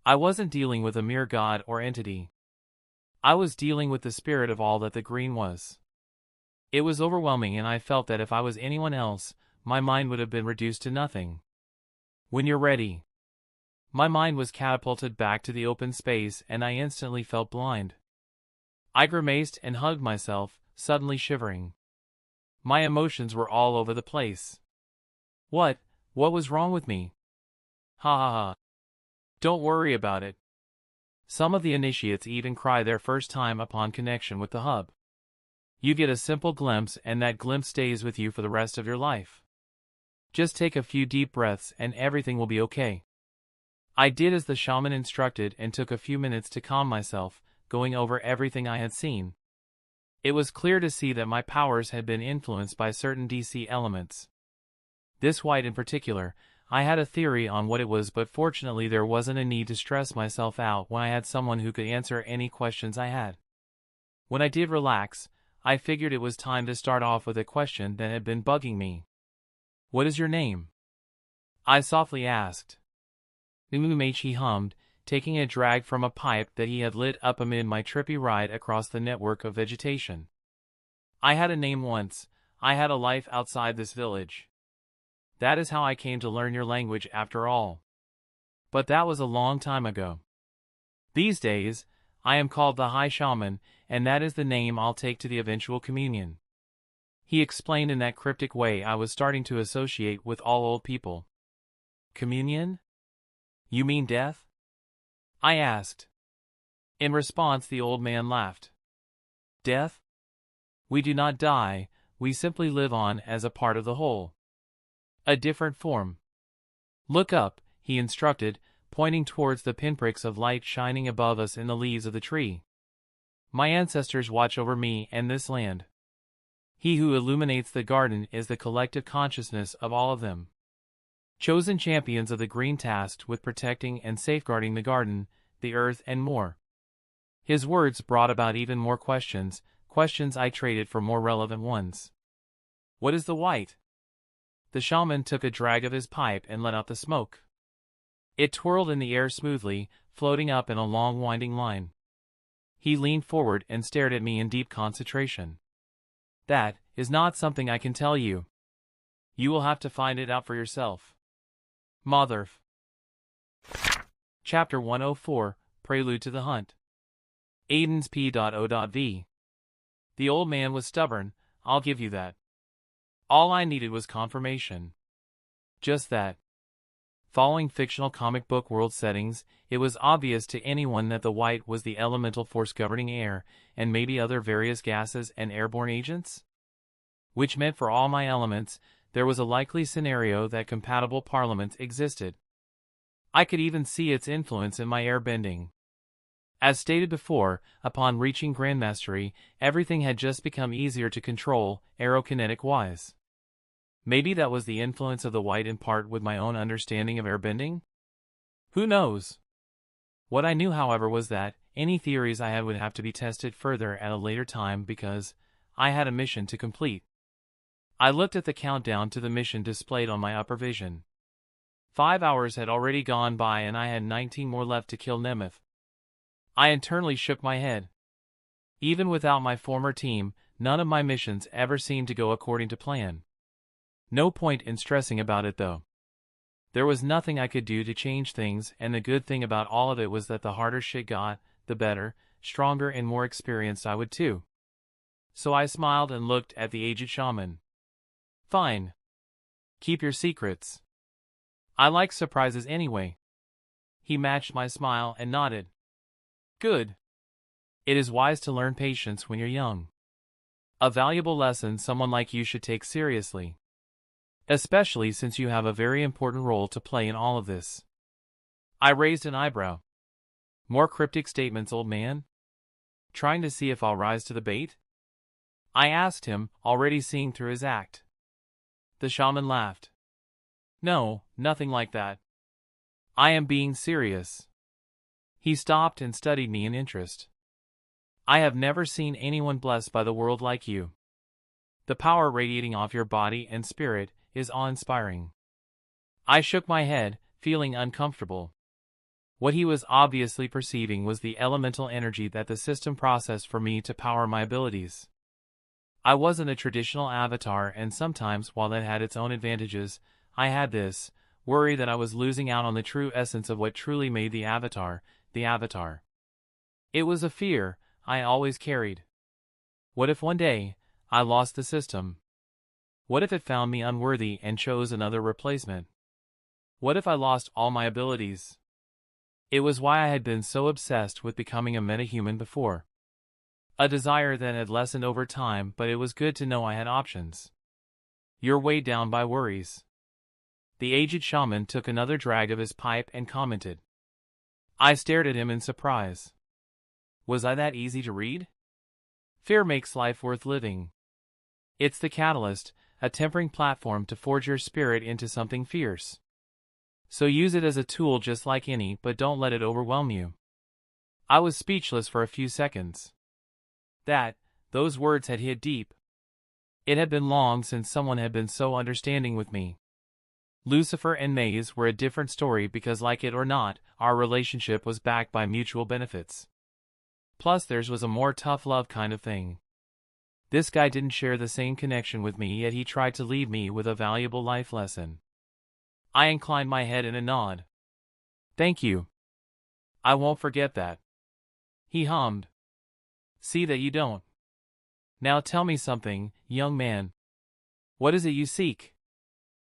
I wasn't dealing with a mere god or entity. I was dealing with the spirit of all that the green was. It was overwhelming, and I felt that if I was anyone else, my mind would have been reduced to nothing. When you're ready. My mind was catapulted back to the open space, and I instantly felt blind. I grimaced and hugged myself, suddenly shivering. My emotions were all over the place. What was wrong with me? Ha ha ha. Don't worry about it. Some of the initiates even cry their first time upon connection with the hub. You get a simple glimpse, and that glimpse stays with you for the rest of your life. Just take a few deep breaths and everything will be okay. I did as the shaman instructed and took a few minutes to calm myself, going over everything I had seen. It was clear to see that my powers had been influenced by certain DC elements. This white in particular, I had a theory on what it was, but fortunately there wasn't a need to stress myself out when I had someone who could answer any questions I had. When I did relax, I figured it was time to start off with a question that had been bugging me. What is your name? I softly asked. He hummed, taking a drag from a pipe that he had lit up amid my trippy ride across the network of vegetation. I had a name once. I had a life outside this village. That is how I came to learn your language after all. But that was a long time ago. These days, I am called the High Shaman, and that is the name I'll take to the eventual communion. He explained in that cryptic way I was starting to associate with all old people. Communion? You mean death? I asked. In response, the old man laughed. Death? We do not die, we simply live on as a part of the whole. A different form. Look up, he instructed, pointing towards the pinpricks of light shining above us in the leaves of the tree. My ancestors watch over me and this land. He who illuminates the garden is the collective consciousness of all of them. Chosen champions of the green tasked with protecting and safeguarding the garden, the earth, and more. His words brought about even more questions I traded for more relevant ones. What is the white? The shaman took a drag of his pipe and let out the smoke. It twirled in the air smoothly, floating up in a long winding line. He leaned forward and stared at me in deep concentration. That is not something I can tell you. You will have to find it out for yourself. Motherf. Chapter 104, Prelude to the Hunt. Aden's P.O.V. The old man was stubborn, I'll give you that. All I needed was confirmation. Just that. Following fictional comic book world settings, it was obvious to anyone that the white was the elemental force governing air, and maybe other various gases and airborne agents? Which meant for all my elements, there was a likely scenario that compatible parliaments existed. I could even see its influence in my airbending. As stated before, upon reaching Grandmastery, everything had just become easier to control, aerokinetic-wise. Maybe that was the influence of the white in part with my own understanding of airbending? Who knows? What I knew, however, was that any theories I had would have to be tested further at a later time because I had a mission to complete. I looked at the countdown to the mission displayed on my upper vision. 5 hours had already gone by and I had 19 more left to kill Nemeth. I internally shook my head. Even without my former team, none of my missions ever seemed to go according to plan. No point in stressing about it though. There was nothing I could do to change things, and the good thing about all of it was that the harder shit got, the better, stronger and more experienced I would too. So I smiled and looked at the aged shaman. Fine. Keep your secrets. I like surprises anyway. He matched my smile and nodded. Good. It is wise to learn patience when you're young. A valuable lesson someone like you should take seriously. Especially since you have a very important role to play in all of this. I raised an eyebrow. More cryptic statements, old man? Trying to see if I'll rise to the bait? I asked him, already seeing through his act. The shaman laughed. No, nothing like that. I am being serious. He stopped and studied me in interest. I have never seen anyone blessed by the world like you. The power radiating off your body and spirit is awe-inspiring. I shook my head, feeling uncomfortable. What he was obviously perceiving was the elemental energy that the system processed for me to power my abilities. I wasn't a traditional avatar, and sometimes, while that had its own advantages, I had this worry that I was losing out on the true essence of what truly made the avatar, the avatar. It was a fear I always carried. What if one day I lost the system? What if it found me unworthy and chose another replacement? What if I lost all my abilities? It was why I had been so obsessed with becoming a metahuman before. A desire that had lessened over time, but it was good to know I had options. You're weighed down by worries. The aged shaman took another drag of his pipe and commented. I stared at him in surprise. Was I that easy to read? Fear makes life worth living. It's the catalyst, a tempering platform to forge your spirit into something fierce. So use it as a tool just like any, but don't let it overwhelm you. I was speechless for a few seconds. Those words had hit deep. It had been long since someone had been so understanding with me. Lucifer and Maze were a different story because, like it or not, our relationship was backed by mutual benefits. Plus theirs was a more tough love kind of thing. This guy didn't share the same connection with me, yet he tried to leave me with a valuable life lesson. I inclined my head in a nod. Thank you. I won't forget that. He hummed. See that you don't. Now tell me something, young man. What is it you seek?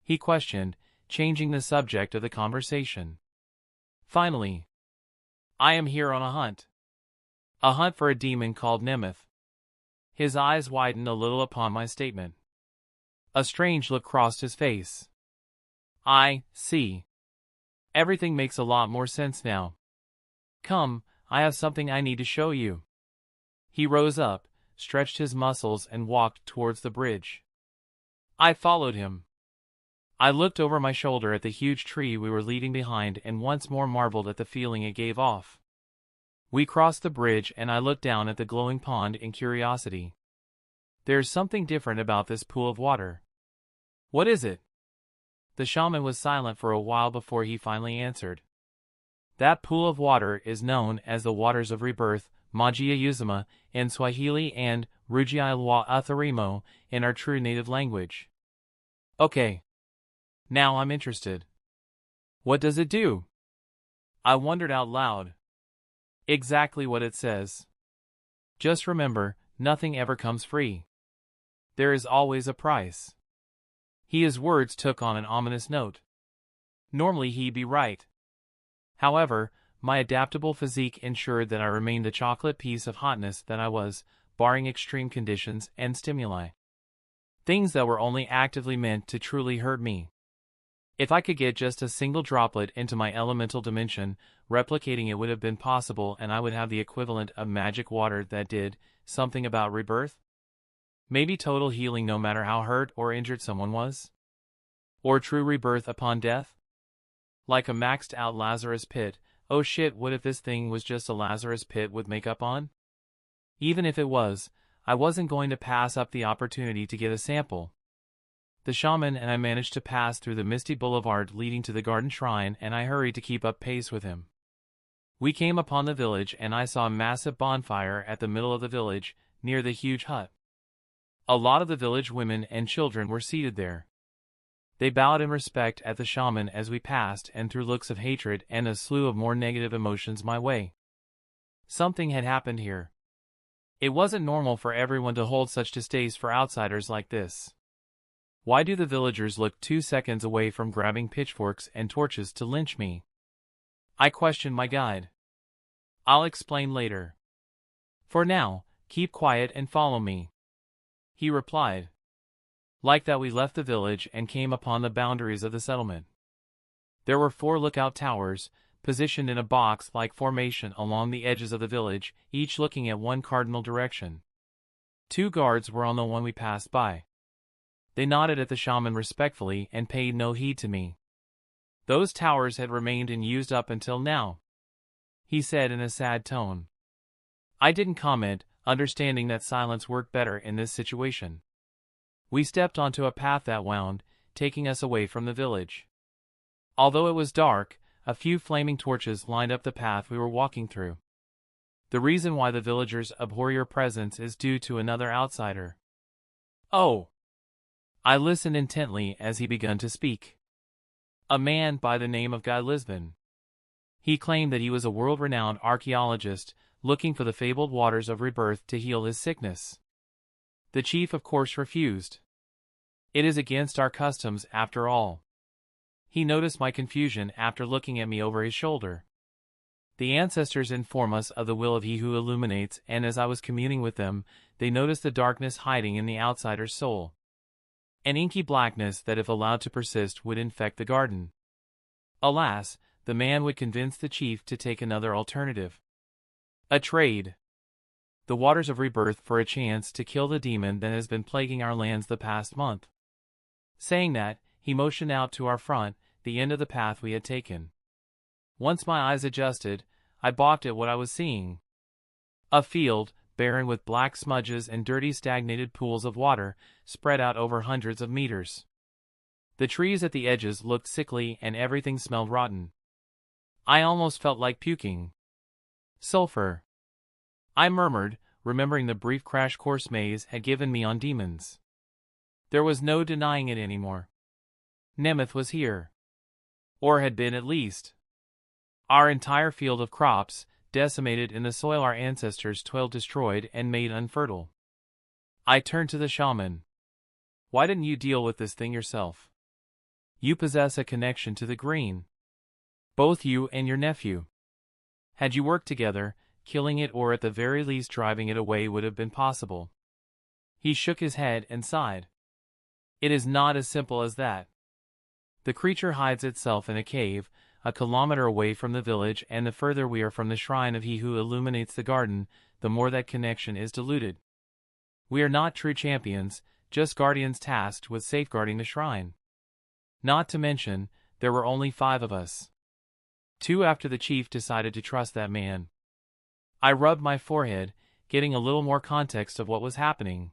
He questioned, changing the subject of the conversation. Finally. I am here on a hunt. A hunt for a demon called Nemeth. His eyes widened a little upon my statement. A strange look crossed his face. I see. Everything makes a lot more sense now. Come, I have something I need to show you. He rose up, stretched his muscles, and walked towards the bridge. I followed him. I looked over my shoulder at the huge tree we were leaving behind and once more marveled at the feeling it gave off. We crossed the bridge and I looked down at the glowing pond in curiosity. There's something different about this pool of water. What is it? The shaman was silent for a while before he finally answered. That pool of water is known as the Waters of Rebirth, Magia Yuzuma, in Swahili, and Rugiai Lwa Atharimo in our true native language. Okay. Now I'm interested. What does it do? I wondered out loud. Exactly what it says. Just remember, nothing ever comes free. There is always a price. His words took on an ominous note. Normally he'd be right. However, my adaptable physique ensured that I remained the chocolate piece of hotness that I was, barring extreme conditions and stimuli. Things that were only actively meant to truly hurt me. If I could get just a single droplet into my elemental dimension, replicating it would have been possible, and I would have the equivalent of magic water that did something about rebirth. Maybe total healing no matter how hurt or injured someone was. Or true rebirth upon death. Like a maxed out Lazarus pit. Oh shit, what if this thing was just a Lazarus pit with makeup on? Even if it was, I wasn't going to pass up the opportunity to get a sample. The shaman and I managed to pass through the misty boulevard leading to the garden shrine, and I hurried to keep up pace with him. We came upon the village and I saw a massive bonfire at the middle of the village, near the huge hut. A lot of the village women and children were seated there. They bowed in respect at the shaman as we passed and threw looks of hatred and a slew of more negative emotions my way. Something had happened here. It wasn't normal for everyone to hold such distaste for outsiders like this. Why do the villagers look 2 seconds away from grabbing pitchforks and torches to lynch me? I questioned my guide. I'll explain later. For now, keep quiet and follow me. He replied. Like that we left the village and came upon the boundaries of the settlement. There were 4 lookout towers, positioned in a box-like formation along the edges of the village, each looking at one cardinal direction. 2 guards were on the one we passed by. They nodded at the shaman respectfully and paid no heed to me. Those towers had remained unused up until now, he said in a sad tone. I didn't comment, understanding that silence worked better in this situation. We stepped onto a path that wound, taking us away from the village. Although it was dark, a few flaming torches lined up the path we were walking through. The reason why the villagers abhor your presence is due to another outsider. Oh! I listened intently as he began to speak. A man by the name of Guy Lisbon. He claimed that he was a world-renowned archaeologist looking for the fabled waters of rebirth to heal his sickness. The chief of course refused. It is against our customs after all. He noticed my confusion after looking at me over his shoulder. The ancestors inform us of the will of he who illuminates, and as I was communing with them, they noticed the darkness hiding in the outsider's soul. An inky blackness that if allowed to persist would infect the garden. Alas, the man would convince the chief to take another alternative. A trade. The waters of rebirth for a chance to kill the demon that has been plaguing our lands the past month. Saying that, he motioned out to our front, the end of the path we had taken. Once my eyes adjusted, I balked at what I was seeing. A field, barren with black smudges and dirty stagnated pools of water, spread out over hundreds of meters. The trees at the edges looked sickly and everything smelled rotten. I almost felt like puking. Sulfur. I murmured, remembering the brief crash course Maze had given me on demons. There was no denying it anymore. Nemeth was here. Or had been at least. Our entire field of crops, decimated in the soil our ancestors toiled destroyed and made unfertile. I turned to the shaman. Why didn't you deal with this thing yourself? You possess a connection to the green. Both you and your nephew. Had you worked together, killing it or at the very least driving it away would have been possible. He shook his head and sighed. It is not as simple as that. The creature hides itself in a cave, a kilometer away from the village, and the further we are from the shrine of he who illuminates the garden, the more that connection is diluted. We are not true champions, just guardians tasked with safeguarding the shrine. Not to mention, there were only 5 of us. 2 after the chief decided to trust that man. I rubbed my forehead, getting a little more context of what was happening.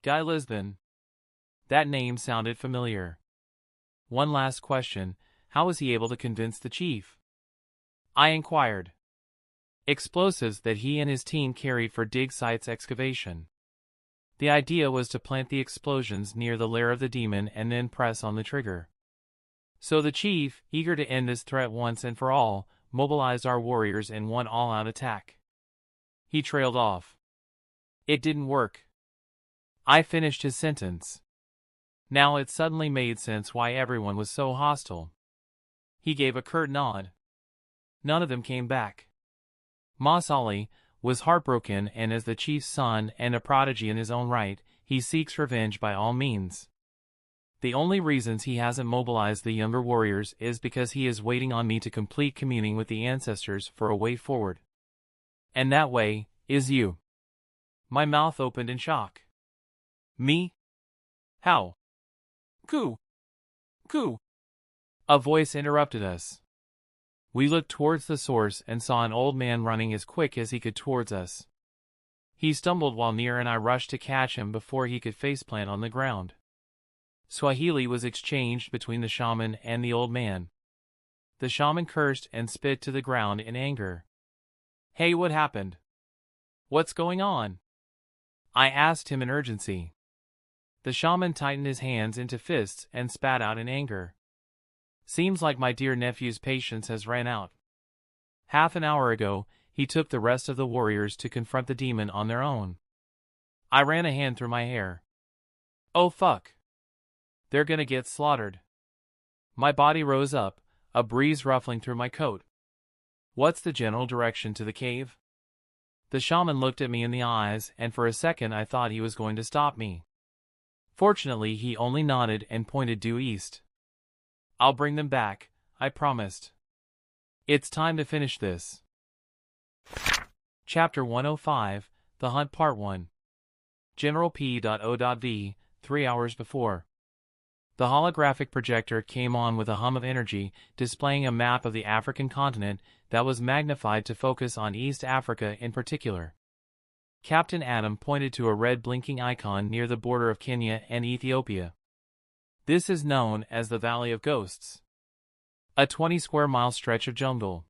Guy Lisbon. That name sounded familiar. One last question. How was he able to convince the chief? I inquired. Explosives that he and his team carried for dig site's excavation. The idea was to plant the explosions near the lair of the demon and then press on the trigger. So the chief, eager to end this threat once and for all, mobilized our warriors in one all-out attack. He trailed off. It didn't work. I finished his sentence. Now it suddenly made sense why everyone was so hostile. He gave a curt nod. None of them came back. Mas Ali was heartbroken, and as the chief's son and a prodigy in his own right, he seeks revenge by all means. The only reasons he hasn't mobilized the younger warriors is because he is waiting on me to complete communing with the ancestors for a way forward. And that way is you. My mouth opened in shock. Me? How? Coo! Coo! A voice interrupted us. We looked towards the source and saw an old man running as quick as he could towards us. He stumbled while near and I rushed to catch him before he could faceplant on the ground. Swahili was exchanged between the shaman and the old man. The shaman cursed and spit to the ground in anger. Hey, what happened? What's going on? I asked him in urgency. The shaman tightened his hands into fists and spat out in anger. Seems like my dear nephew's patience has ran out. Half an hour ago, he took the rest of the warriors to confront the demon on their own. I ran a hand through my hair. Oh fuck. They're gonna get slaughtered. My body rose up, a breeze ruffling through my coat. What's the general direction to the cave? The shaman looked at me in the eyes, and for a second I thought he was going to stop me. Fortunately, he only nodded and pointed due east. I'll bring them back, I promised. It's time to finish this. Chapter 105, The Hunt Part 1. General P.O.V, 3 hours before. The holographic projector came on with a hum of energy, displaying a map of the African continent that was magnified to focus on East Africa in particular. Captain Adam pointed to a red blinking icon near the border of Kenya and Ethiopia. This is known as the Valley of Ghosts. A 20-square-mile stretch of jungle.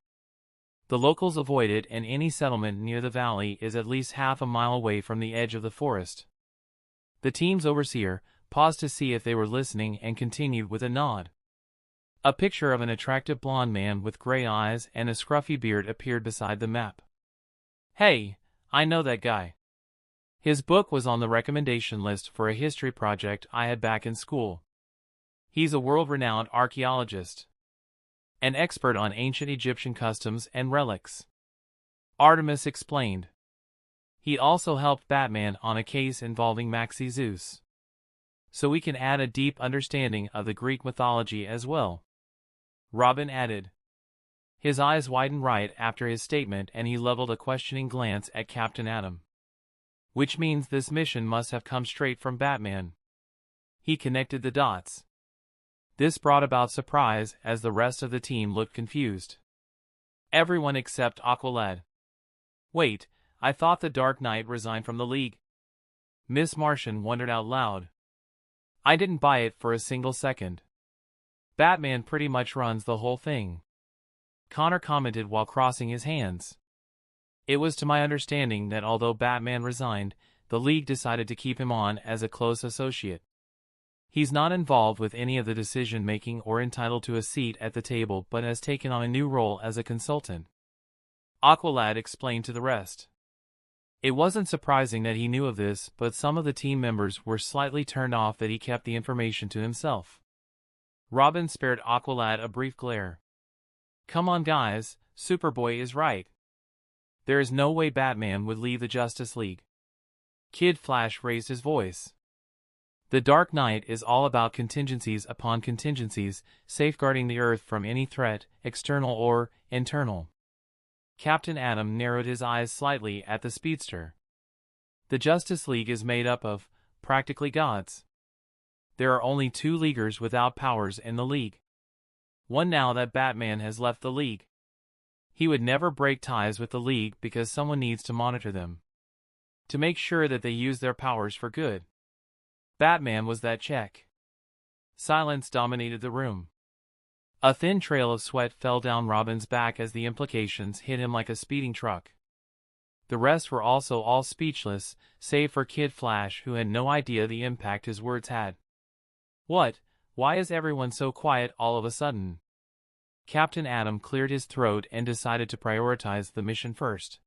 The locals avoid it, and any settlement near the valley is at least half a mile away from the edge of the forest. The team's overseer paused to see if they were listening and continued with a nod. A picture of an attractive blond man with gray eyes and a scruffy beard appeared beside the map. Hey, I know that guy. His book was on the recommendation list for a history project I had back in school. He's a world-renowned archaeologist. An expert on ancient Egyptian customs and relics. Artemis explained. He also helped Batman on a case involving Maxi Zeus. So we can add a deep understanding of the Greek mythology as well. Robin added. His eyes widened right after his statement, and he leveled a questioning glance at Captain Adam. Which means this mission must have come straight from Batman. He connected the dots. This brought about surprise as the rest of the team looked confused. Everyone except Aqualad. Wait, I thought the Dark Knight resigned from the League. Miss Martian wondered out loud. I didn't buy it for a single second. Batman pretty much runs the whole thing. Connor commented while crossing his hands. It was to my understanding that although Batman resigned, the League decided to keep him on as a close associate. He's not involved with any of the decision-making or entitled to a seat at the table, but has taken on a new role as a consultant. Aqualad explained to the rest. It wasn't surprising that he knew of this, but some of the team members were slightly turned off that he kept the information to himself. Robin spared Aqualad a brief glare. Come on guys, Superboy is right. There is no way Batman would leave the Justice League. Kid Flash raised his voice. The Dark Knight is all about contingencies upon contingencies, safeguarding the Earth from any threat, external or internal. Captain Adam narrowed his eyes slightly at the speedster. The Justice League is made up of, practically gods. There are only 2 Leaguers without powers in the League. One now that Batman has left the League. He would never break ties with the League because someone needs to monitor them. To make sure that they use their powers for good. Batman was that check. Silence dominated the room. A thin trail of sweat fell down Robin's back as the implications hit him like a speeding truck. The rest were also all speechless, save for Kid Flash, who had no idea the impact his words had. What? Why is everyone so quiet all of a sudden? Captain Adam cleared his throat and decided to prioritize the mission first.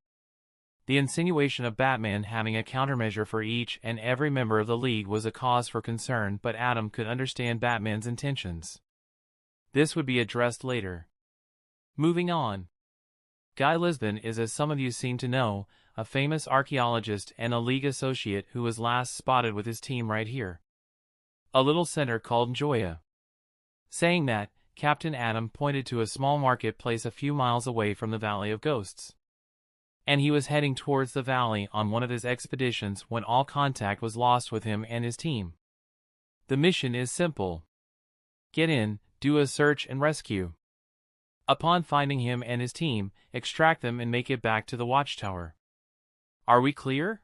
The insinuation of Batman having a countermeasure for each and every member of the League was a cause for concern, but Adam could understand Batman's intentions. This would be addressed later. Moving on. Guy Lisbon is, as some of you seem to know, a famous archaeologist and a League associate who was last spotted with his team right here. A little center called Njoya. Saying that, Captain Adam pointed to a small marketplace a few miles away from the Valley of Ghosts. And he was heading towards the valley on one of his expeditions when all contact was lost with him and his team. The mission is simple. Get in, do a search and rescue. Upon finding him and his team, extract them and make it back to the watchtower. Are we clear?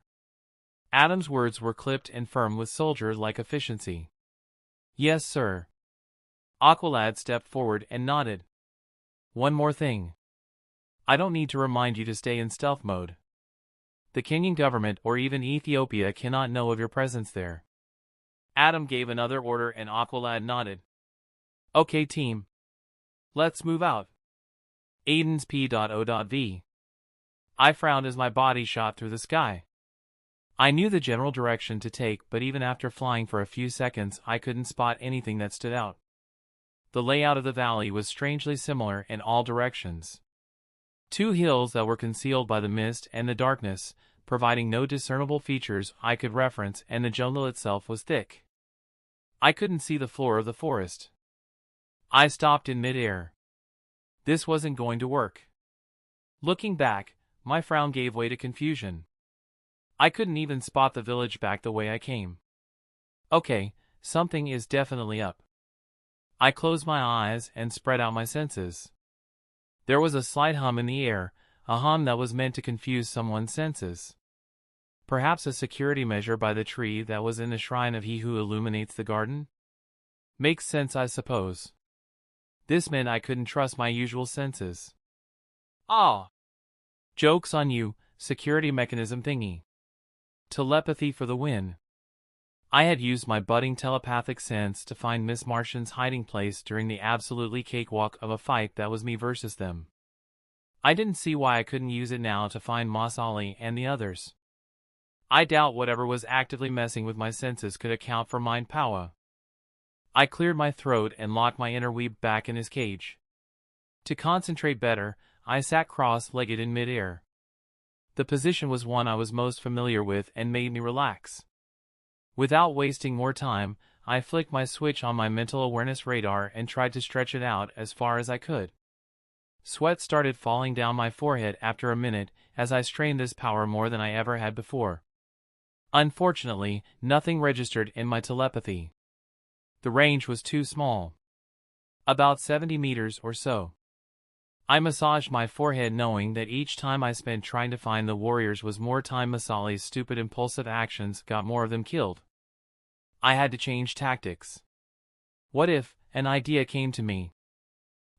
Adam's words were clipped and firm with soldier-like efficiency. Yes, sir. Aqualad stepped forward and nodded. One more thing. I don't need to remind you to stay in stealth mode. The Kenyan government or even Ethiopia cannot know of your presence there. Adam gave another order and Aqualad nodded. Okay team. Let's move out. Aiden's P.O.V. I frowned as my body shot through the sky. I knew the general direction to take, but even after flying for a few seconds I couldn't spot anything that stood out. The layout of the valley was strangely similar in all directions. 2 hills that were concealed by the mist and the darkness, providing no discernible features I could reference, and the jungle itself was thick. I couldn't see the floor of the forest. I stopped in mid-air. This wasn't going to work. Looking back, my frown gave way to confusion. I couldn't even spot the village back the way I came. Okay, something is definitely up. I closed my eyes and spread out my senses. There was a slight hum in the air, a hum that was meant to confuse someone's senses. Perhaps a security measure by the tree that was in the shrine of he who illuminates the garden? Makes sense, I suppose. This meant I couldn't trust my usual senses. Ah! Joke's on you, security mechanism thingy. Telepathy for the win. I had used my budding telepathic sense to find Miss Martian's hiding place during the absolutely cakewalk of a fight that was me versus them. I didn't see why I couldn't use it now to find Moss Ollie and the others. I doubt whatever was actively messing with my senses could account for mind power. I cleared my throat and locked my inner weeb back in his cage. To concentrate better, I sat cross-legged in midair. The position was one I was most familiar with and made me relax. Without wasting more time, I flicked my switch on my mental awareness radar and tried to stretch it out as far as I could. Sweat started falling down my forehead after a minute as I strained this power more than I ever had before. Unfortunately, nothing registered in my telepathy. The range was too small. About 70 meters or so. I massaged my forehead knowing that each time I spent trying to find the warriors was more time Masali's stupid impulsive actions got more of them killed. I had to change tactics. What if an idea came to me?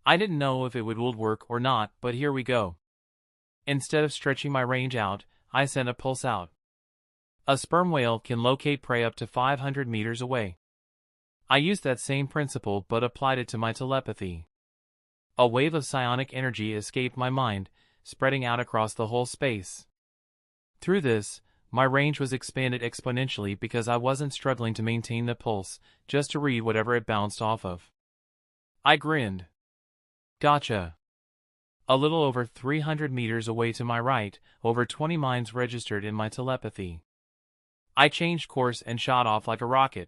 I didn't know if it would work or not, but here we go. Instead of stretching my range out, I sent a pulse out. A sperm whale can locate prey up to 500 meters away. I used that same principle but applied it to my telepathy. A wave of psionic energy escaped my mind, spreading out across the whole space. Through this, my range was expanded exponentially because I wasn't struggling to maintain the pulse, just to read whatever it bounced off of. I grinned. Gotcha. A little over 300 meters away to my right, over 20 minds registered in my telepathy. I changed course and shot off like a rocket.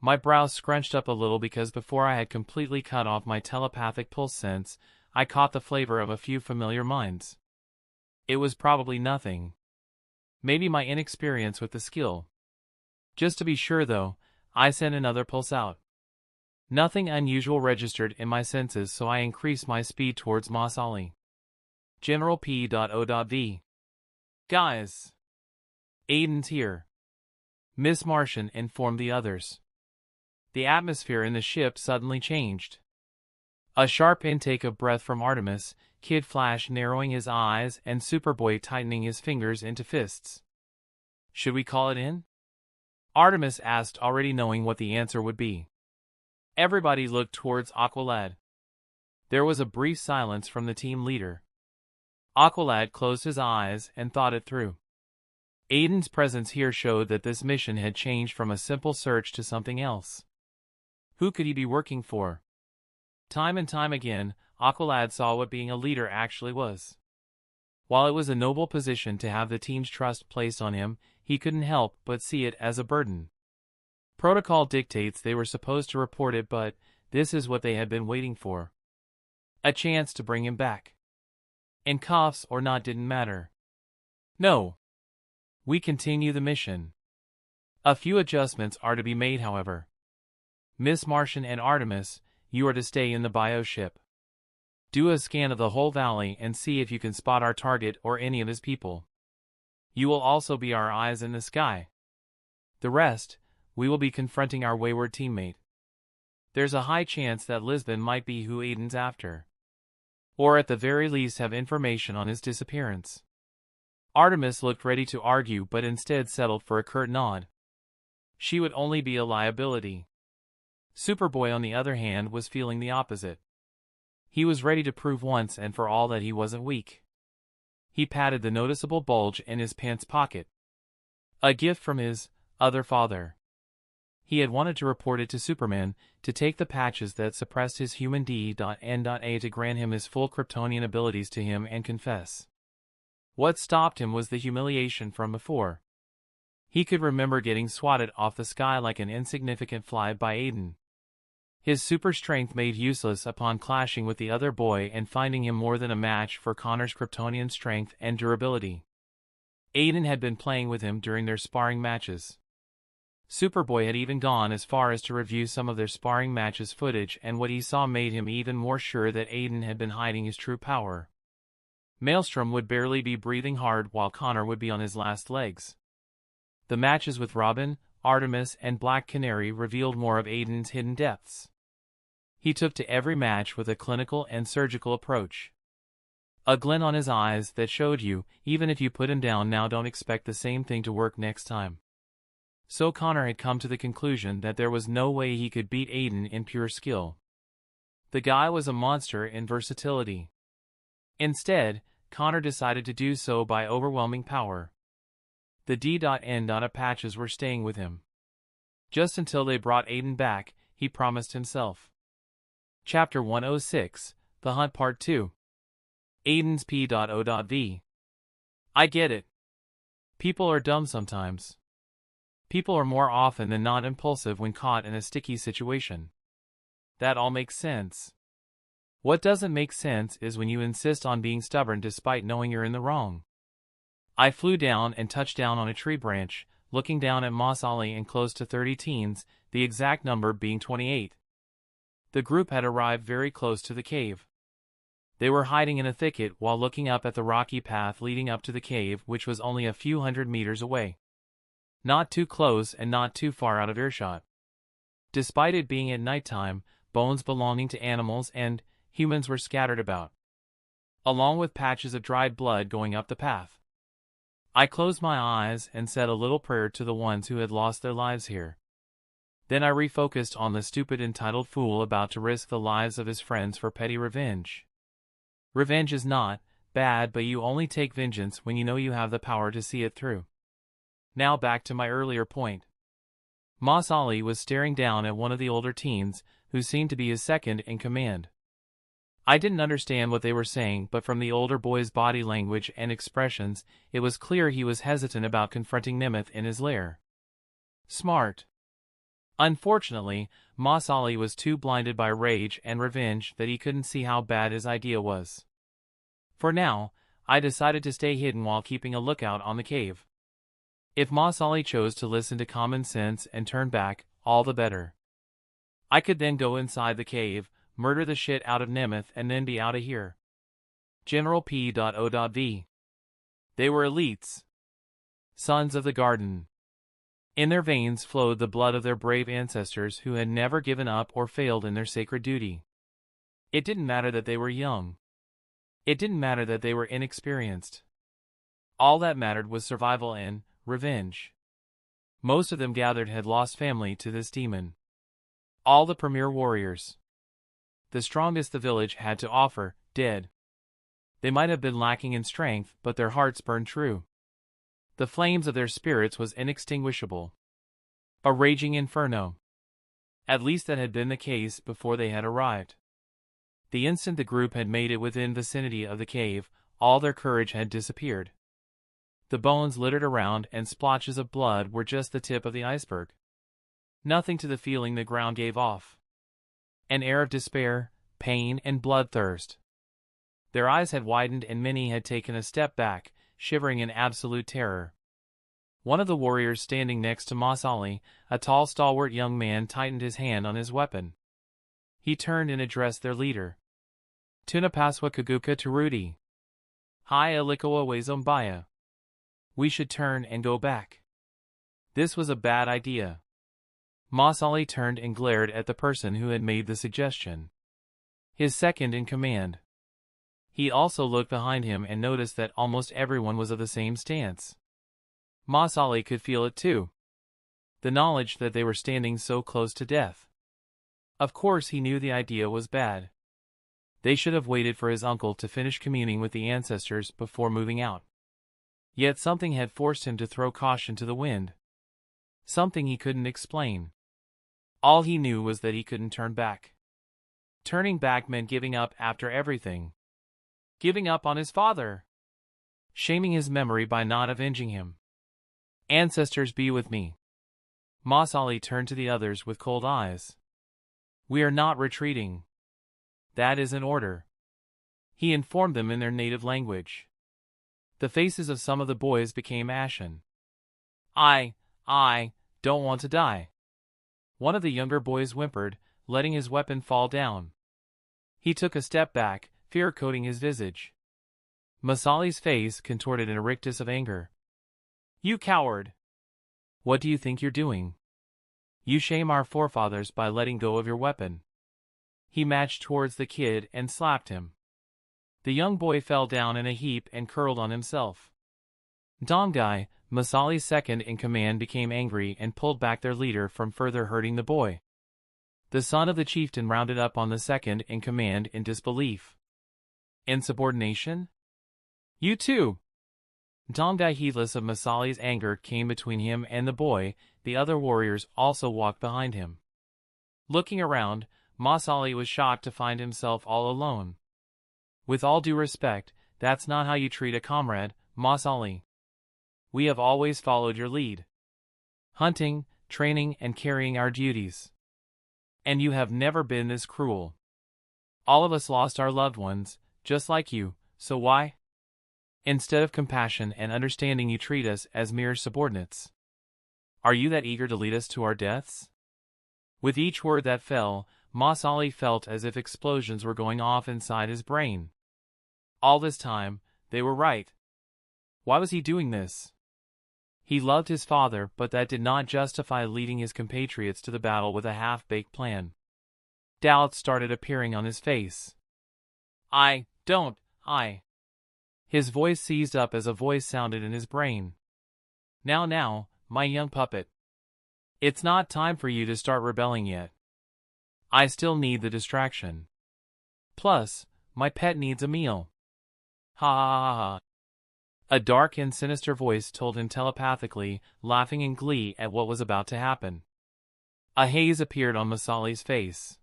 My brows scrunched up a little because before I had completely cut off my telepathic pulse sense, I caught the flavor of a few familiar minds. It was probably nothing. Maybe my inexperience with the skill. Just to be sure though, I sent another pulse out. Nothing unusual registered in my senses, so I increased my speed towards Moss Ollie. General P.O.V. Guys! Aden's here. Miss Martian informed the others. The atmosphere in the ship suddenly changed. A sharp intake of breath from Artemis, Kid Flash narrowing his eyes and Superboy tightening his fingers into fists. Should we call it in? Artemis asked, already knowing what the answer would be. Everybody looked towards Aqualad. There was a brief silence from the team leader. Aqualad closed his eyes and thought it through. Aden's presence here showed that this mission had changed from a simple search to something else. Who could he be working for? Time and time again, Aqualad saw what being a leader actually was. While it was a noble position to have the team's trust placed on him, he couldn't help but see it as a burden. Protocol dictates they were supposed to report it, but this is what they had been waiting for. A chance to bring him back. In cuffs or not didn't matter. No. We continue the mission. A few adjustments are to be made, however. Miss Martian and Artemis, you are to stay in the bioship. Do a scan of the whole valley and see if you can spot our target or any of his people. You will also be our eyes in the sky. The rest, we will be confronting our wayward teammate. There's a high chance that Lisbon might be who Aden's after. Or at the very least have information on his disappearance. Artemis looked ready to argue but instead settled for a curt nod. She would only be a liability. Superboy, on the other hand, was feeling the opposite. He was ready to prove once and for all that he wasn't weak. He patted the noticeable bulge in his pants pocket. A gift from his other father. He had wanted to report it to Superman, to take the patches that suppressed his human D.N.A to grant him his full Kryptonian abilities to him and confess. What stopped him was the humiliation from before. He could remember getting swatted off the sky like an insignificant fly by Aden. His super strength made useless upon clashing with the other boy and finding him more than a match for Connor's Kryptonian strength and durability. Aden had been playing with him during their sparring matches. Superboy had even gone as far as to review some of their sparring matches footage, and what he saw made him even more sure that Aden had been hiding his true power. Maelstrom would barely be breathing hard while Connor would be on his last legs. The matches with Robin, Artemis, and Black Canary revealed more of Aden's hidden depths. He took to every match with a clinical and surgical approach. A glint on his eyes that showed you, even if you put him down now, don't expect the same thing to work next time. So Connor had come to the conclusion that there was no way he could beat Aden in pure skill. The guy was a monster in versatility. Instead, Connor decided to do so by overwhelming power. The D. N. Apaches were staying with him. Just until they brought Aden back, he promised himself. Chapter 106, The Hunt Part 2. Aden's P.O.V. I get it. People are dumb sometimes. People are more often than not impulsive when caught in a sticky situation. That all makes sense. What doesn't make sense is when you insist on being stubborn despite knowing you're in the wrong. I flew down and touched down on a tree branch, looking down at Moss Ali and close to 30 teens, the exact number being 28. The group had arrived very close to the cave. They were hiding in a thicket while looking up at the rocky path leading up to the cave, which was only a few hundred meters away. Not too close and not too far out of earshot. Despite it being at nighttime, bones belonging to animals and humans were scattered about, along with patches of dried blood going up the path. I closed my eyes and said a little prayer to the ones who had lost their lives here. Then I refocused on the stupid entitled fool about to risk the lives of his friends for petty revenge. Revenge is not bad, but you only take vengeance when you know you have the power to see it through. Now back to my earlier point. Moss Ali was staring down at one of the older teens, who seemed to be his second in command. I didn't understand what they were saying, but from the older boy's body language and expressions, it was clear he was hesitant about confronting Nemeth in his lair. Smart. Unfortunately, Moss Ali was too blinded by rage and revenge that he couldn't see how bad his idea was. For now, I decided to stay hidden while keeping a lookout on the cave. If Moss Ali chose to listen to common sense and turn back, all the better. I could then go inside the cave, murder the shit out of Nemeth, and then be out of here. General P.O.V. They were elites. Sons of the Garden. In their veins flowed the blood of their brave ancestors who had never given up or failed in their sacred duty. It didn't matter that they were young. It didn't matter that they were inexperienced. All that mattered was survival and revenge. Most of them gathered had lost family to this demon. All the premier warriors. The strongest the village had to offer, dead. They might have been lacking in strength, but their hearts burned true. The flames of their spirits was inextinguishable. A raging inferno. At least that had been the case before they had arrived. The instant the group had made it within vicinity of the cave, all their courage had disappeared. The bones littered around and splotches of blood were just the tip of the iceberg. Nothing to the feeling the ground gave off. An air of despair, pain, and bloodthirst. Their eyes had widened and many had taken a step back, shivering in absolute terror. One of the warriors standing next to Moss Ali, a tall stalwart young man, tightened his hand on his weapon. He turned and addressed their leader. Tunapaswa Kaguka Turudi. Hi Alikoa Wezombaya. We should turn and go back. This was a bad idea. Moss Ali turned and glared at the person who had made the suggestion. His second in command. He also looked behind him and noticed that almost everyone was of the same stance. Moss Ali could feel it too. The knowledge that they were standing so close to death. Of course he knew the idea was bad. They should have waited for his uncle to finish communing with the ancestors before moving out. Yet something had forced him to throw caution to the wind. Something he couldn't explain. All he knew was that he couldn't turn back. Turning back meant giving up after everything. Giving up on his father. Shaming his memory by not avenging him. Ancestors be with me. Moss Ali turned to the others with cold eyes. We are not retreating. That is an order. He informed them in their native language. The faces of some of the boys became ashen. I don't want to die. One of the younger boys whimpered, letting his weapon fall down. He took a step back, fear coating his visage. Moss Ali's face contorted in a rictus of anger. You coward! What do you think you're doing? You shame our forefathers by letting go of your weapon. He matched towards the kid and slapped him. The young boy fell down in a heap and curled on himself. Domgai, Masali's second-in-command, became angry and pulled back their leader from further hurting the boy. The son of the chieftain rounded up on the second-in-command in disbelief. Insubordination? You too! Domgai, heedless of Masali's anger, came between him and the boy. The other warriors also walked behind him. Looking around, Masali was shocked to find himself all alone. With all due respect, that's not how you treat a comrade, Masali. We have always followed your lead. Hunting, training, and carrying our duties. And you have never been this cruel. All of us lost our loved ones, just like you, so why? Instead of compassion and understanding, you treat us as mere subordinates. Are you that eager to lead us to our deaths? With each word that fell, Masali felt as if explosions were going off inside his brain. All this time, they were right. Why was he doing this? He loved his father, but that did not justify leading his compatriots to the battle with a half-baked plan. Doubts started appearing on his face. I. His voice seized up as a voice sounded in his brain. Now, my young puppet. It's not time for you to start rebelling yet. I still need the distraction. Plus, my pet needs a meal. Ha ha ha ha. A dark and sinister voice told him telepathically, laughing in glee at what was about to happen. A haze appeared on Masali's face.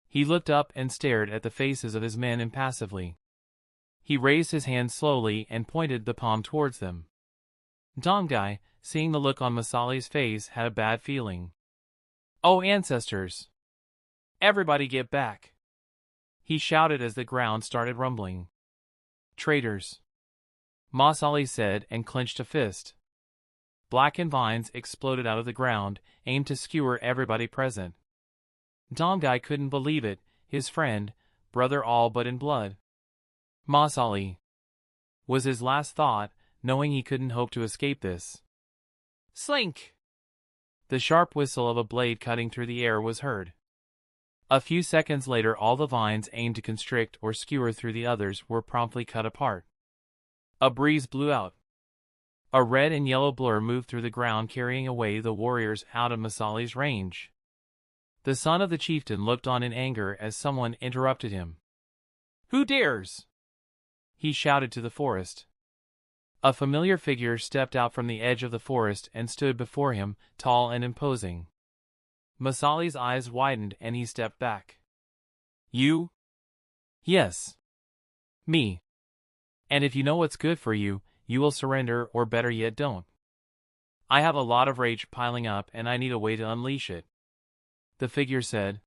He looked up and stared at the faces of his men impassively. He raised his hand slowly and pointed the palm towards them. Domgai, seeing the look on Masali's face, had a bad feeling. Oh, ancestors! Everybody get back! He shouted as the ground started rumbling. Traitors! Masali said and clenched a fist. Blackened vines exploded out of the ground, aimed to skewer everybody present. Domgai couldn't believe it, his friend, brother all but in blood. Masali, was his last thought, knowing he couldn't hope to escape this. Slink! The sharp whistle of a blade cutting through the air was heard. A few seconds later, all the vines aimed to constrict or skewer through the others were promptly cut apart. A breeze blew out. A red and yellow blur moved through the ground, carrying away the warriors out of Masali's range. The son of the chieftain looked on in anger as someone interrupted him. Who dares? He shouted to the forest. A familiar figure stepped out from the edge of the forest and stood before him, tall and imposing. Masali's eyes widened and he stepped back. You? Yes. Me. And if you know what's good for you, you will surrender, or better yet, don't. I have a lot of rage piling up and I need a way to unleash it. The figure said.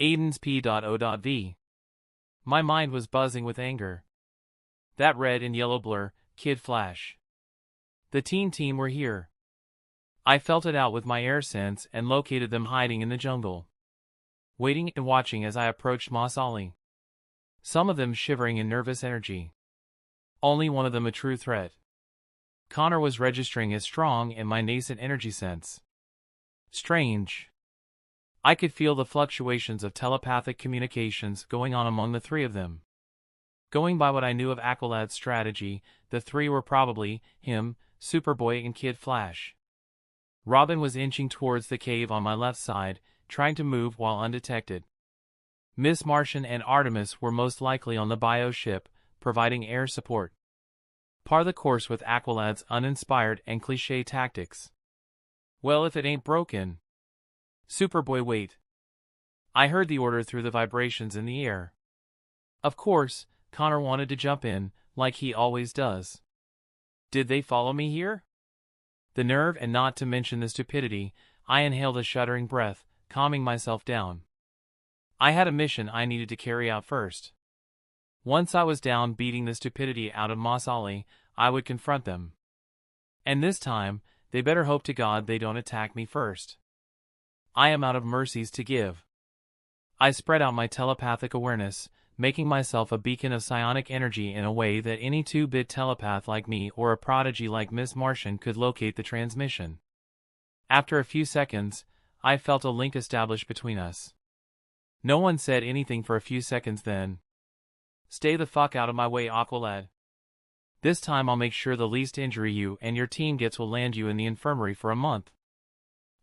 Aden's P.O.V. My mind was buzzing with anger. That red and yellow blur, Kid Flash. The team were here. I felt it out with my air sense and located them hiding in the jungle. Waiting and watching as I approached Masali. Some of them shivering in nervous energy. Only one of them a true threat. Connor was registering as strong in my nascent energy sense. Strange. I could feel the fluctuations of telepathic communications going on among the three of them. Going by what I knew of Aqualad's strategy, the three were probably him, Superboy, and Kid Flash. Robin was inching towards the cave on my left side, trying to move while undetected. Miss Martian and Artemis were most likely on the bio ship, providing air support. Par the course with Aqualad's uninspired and cliché tactics. Well, if it ain't broken. Superboy, wait. I heard the order through the vibrations in the air. Of course, Connor wanted to jump in, like he always does. Did they follow me here? The nerve, and not to mention the stupidity, I inhaled a shuddering breath, calming myself down. I had a mission I needed to carry out first. Once I was down beating the stupidity out of Masali, I would confront them. And this time, they better hope to God they don't attack me first. I am out of mercies to give. I spread out my telepathic awareness, making myself a beacon of psionic energy in a way that any 2-bit telepath like me or a prodigy like Miss Martian could locate the transmission. After a few seconds, I felt a link established between us. No one said anything for a few seconds then. Stay the fuck out of my way, Aqualad. This time I'll make sure the least injury you and your team gets will land you in the infirmary for a month.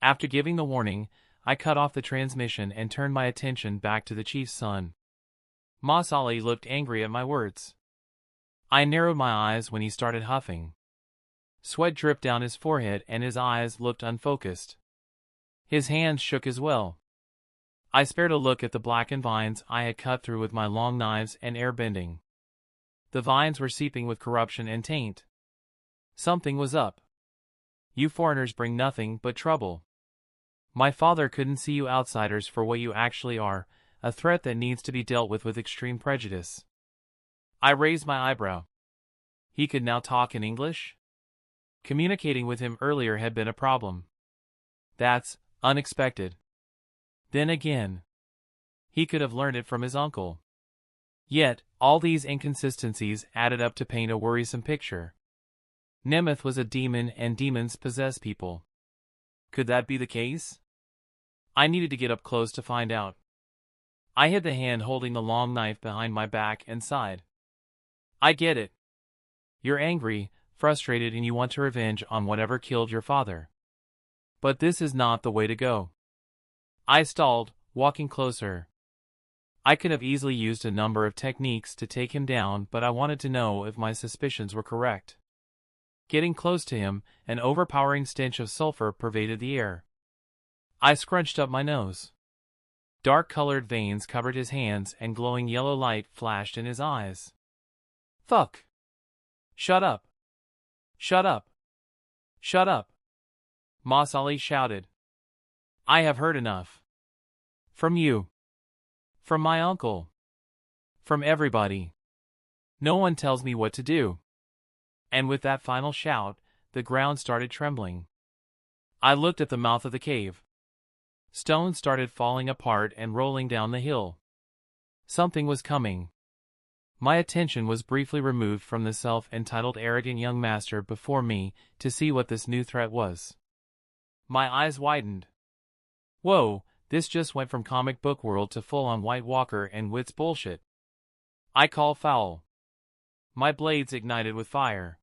After giving the warning, I cut off the transmission and turned my attention back to the chief's son. Mas Ali looked angry at my words. I narrowed my eyes when he started huffing. Sweat dripped down his forehead and his eyes looked unfocused. His hands shook as well. I spared a look at the blackened vines I had cut through with my long knives and airbending. The vines were seeping with corruption and taint. Something was up. You foreigners bring nothing but trouble. My father couldn't see you outsiders for what you actually are, a threat that needs to be dealt with extreme prejudice. I raised my eyebrow. He could now talk in English? Communicating with him earlier had been a problem. That's unexpected. Then again, he could have learned it from his uncle. Yet, all these inconsistencies added up to paint a worrisome picture. Nemeth was a demon and demons possess people. Could that be the case? I needed to get up close to find out. I hid the hand holding the long knife behind my back and sighed. I get it. You're angry, frustrated, and you want to revenge on whatever killed your father. But this is not the way to go. I stalled, walking closer. I could have easily used a number of techniques to take him down, but I wanted to know if my suspicions were correct. Getting close to him, an overpowering stench of sulfur pervaded the air. I scrunched up my nose. Dark-colored veins covered his hands and glowing yellow light flashed in his eyes. Fuck! Shut up! Shut up! Shut up! Mas Ali shouted. I have heard enough. From you. From my uncle. From everybody. No one tells me what to do. And with that final shout, the ground started trembling. I looked at the mouth of the cave. Stones started falling apart and rolling down the hill. Something was coming. My attention was briefly removed from the self-entitled arrogant young master before me to see what this new threat was. My eyes widened. Whoa, this just went from comic book world to full-on White Walker and Wits bullshit. I call foul. My blades ignited with fire.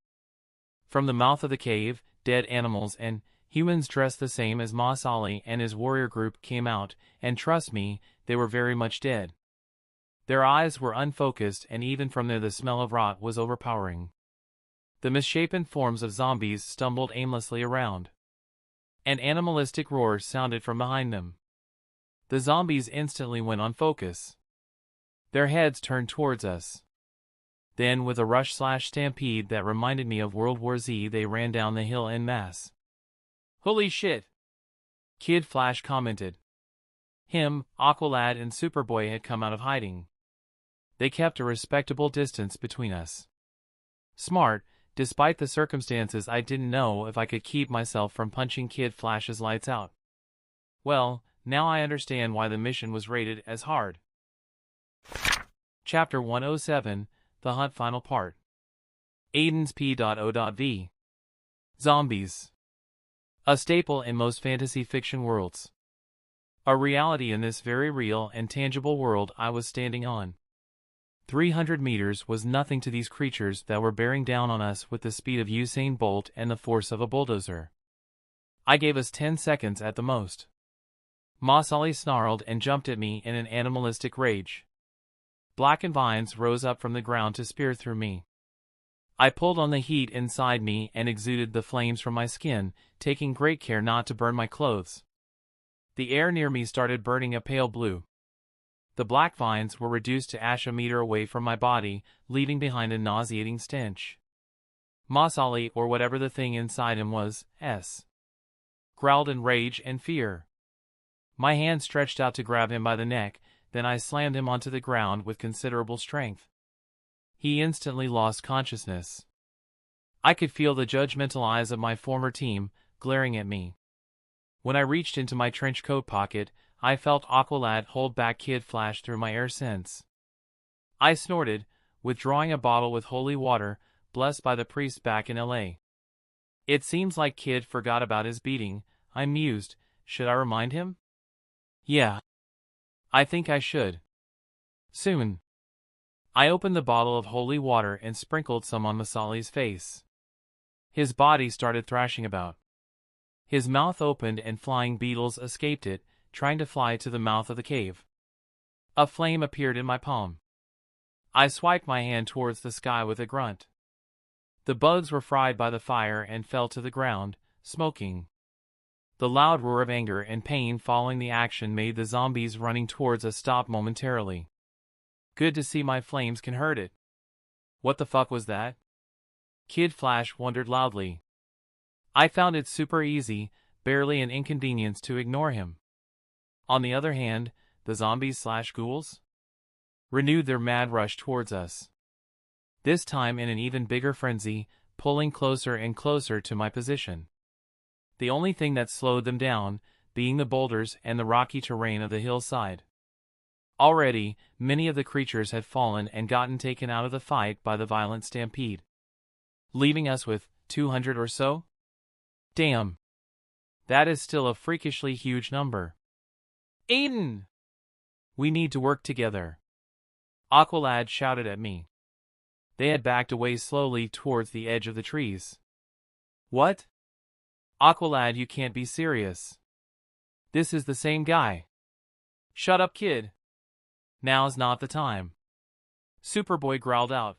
From the mouth of the cave, dead animals and humans dressed the same as Mas Ali and his warrior group came out, and trust me, they were very much dead. Their eyes were unfocused, and even from there the smell of rot was overpowering. The misshapen forms of zombies stumbled aimlessly around. An animalistic roar sounded from behind them. The zombies instantly went on focus. Their heads turned towards us. Then, with a rush/stampede that reminded me of World War Z, they ran down the hill en masse. Holy shit! Kid Flash commented. Him, Aqualad, and Superboy had come out of hiding. They kept a respectable distance between us. Smart, despite the circumstances. I didn't know if I could keep myself from punching Kid Flash's lights out. Well, now I understand why the mission was rated as hard. Chapter 107, The Hunt Final Part. Aden's P.O.V. Zombies. A staple in most fantasy fiction worlds. A reality in this very real and tangible world I was standing on. 300 meters was nothing to these creatures that were bearing down on us with the speed of Usain Bolt and the force of a bulldozer. I gave us 10 seconds at the most. Mas Ali snarled and jumped at me in an animalistic rage. Blackened vines rose up from the ground to spear through me. I pulled on the heat inside me and exuded the flames from my skin, taking great care not to burn my clothes. The air near me started burning a pale blue. The black vines were reduced to ash a meter away from my body, leaving behind a nauseating stench. Mas Ali, or whatever the thing inside him was, growled in rage and fear. My hand stretched out to grab him by the neck, then I slammed him onto the ground with considerable strength. He instantly lost consciousness. I could feel the judgmental eyes of my former team glaring at me. When I reached into my trench coat pocket, I felt Aqualad hold back Kid Flash through my air sense. I snorted, withdrawing a bottle with holy water, blessed by the priest back in LA. It seems like Kid forgot about his beating. I mused. Should I remind him? Yeah. I think I should. Soon. I opened the bottle of holy water and sprinkled some on Masali's face. His body started thrashing about. His mouth opened and flying beetles escaped it, trying to fly to the mouth of the cave. A flame appeared in my palm. I swiped my hand towards the sky with a grunt. The bugs were fried by the fire and fell to the ground, smoking. The loud roar of anger and pain following the action made the zombies running towards us stop momentarily. Good to see my flames can hurt it. What the fuck was that? Kid Flash wondered loudly. I found it super easy, barely an inconvenience to ignore him. On the other hand, the zombies/ghouls renewed their mad rush towards us. This time in an even bigger frenzy, pulling closer and closer to my position. The only thing that slowed them down, being the boulders and the rocky terrain of the hillside. Already, many of the creatures had fallen and gotten taken out of the fight by the violent stampede, leaving us with 200 or so? Damn. That is still a freakishly huge number. Aden! We need to work together. Aqualad shouted at me. They had backed away slowly towards the edge of the trees. What? Aqualad, you can't be serious. This is the same guy. Shut up, kid. Now's not the time. Superboy growled out.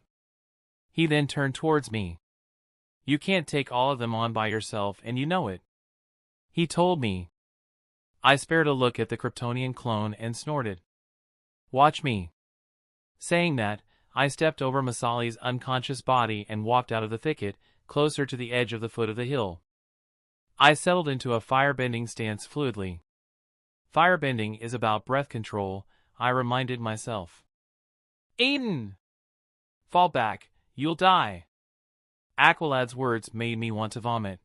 He then turned towards me. You can't take all of them on by yourself and you know it. He told me. I spared a look at the Kryptonian clone and snorted. Watch me. Saying that, I stepped over Masali's unconscious body and walked out of the thicket, closer to the edge of the foot of the hill. I settled into a firebending stance fluidly. Firebending is about breath control, I reminded myself. Aden! Fall back, you'll die. Aqualad's words made me want to vomit.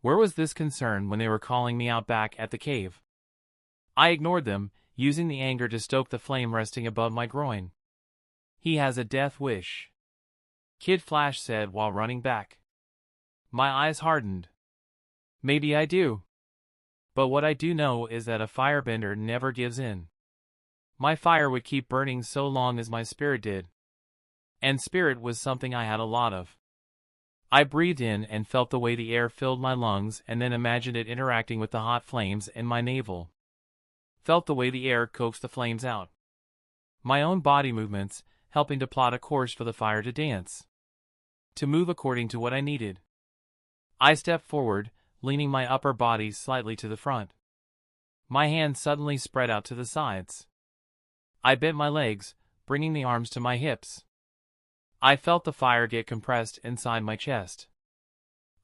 Where was this concern when they were calling me out back at the cave? I ignored them, using the anger to stoke the flame resting above my groin. He has a death wish, Kid Flash said while running back. My eyes hardened. Maybe I do. But what I do know is that a firebender never gives in. My fire would keep burning so long as my spirit did. And spirit was something I had a lot of. I breathed in and felt the way the air filled my lungs and then imagined it interacting with the hot flames in my navel. Felt the way the air coaxed the flames out. My own body movements, helping to plot a course for the fire to dance. To move according to what I needed. I stepped forward, leaning my upper body slightly to the front. My hands suddenly spread out to the sides. I bent my legs, bringing the arms to my hips. I felt the fire get compressed inside my chest.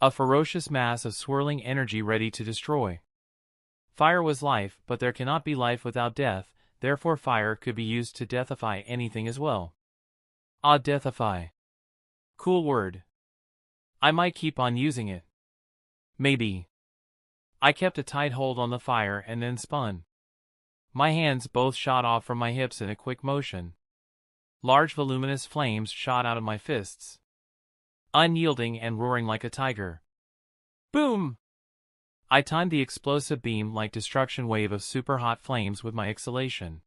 A ferocious mass of swirling energy ready to destroy. Fire was life, but there cannot be life without death, therefore fire could be used to deathify anything as well. Ah, deathify. Cool word. I might keep on using it. Maybe. I kept a tight hold on the fire and then spun. My hands both shot off from my hips in a quick motion. Large voluminous flames shot out of my fists. Unyielding and roaring like a tiger. Boom! I timed the explosive beam-like destruction wave of super-hot flames with my exhalation.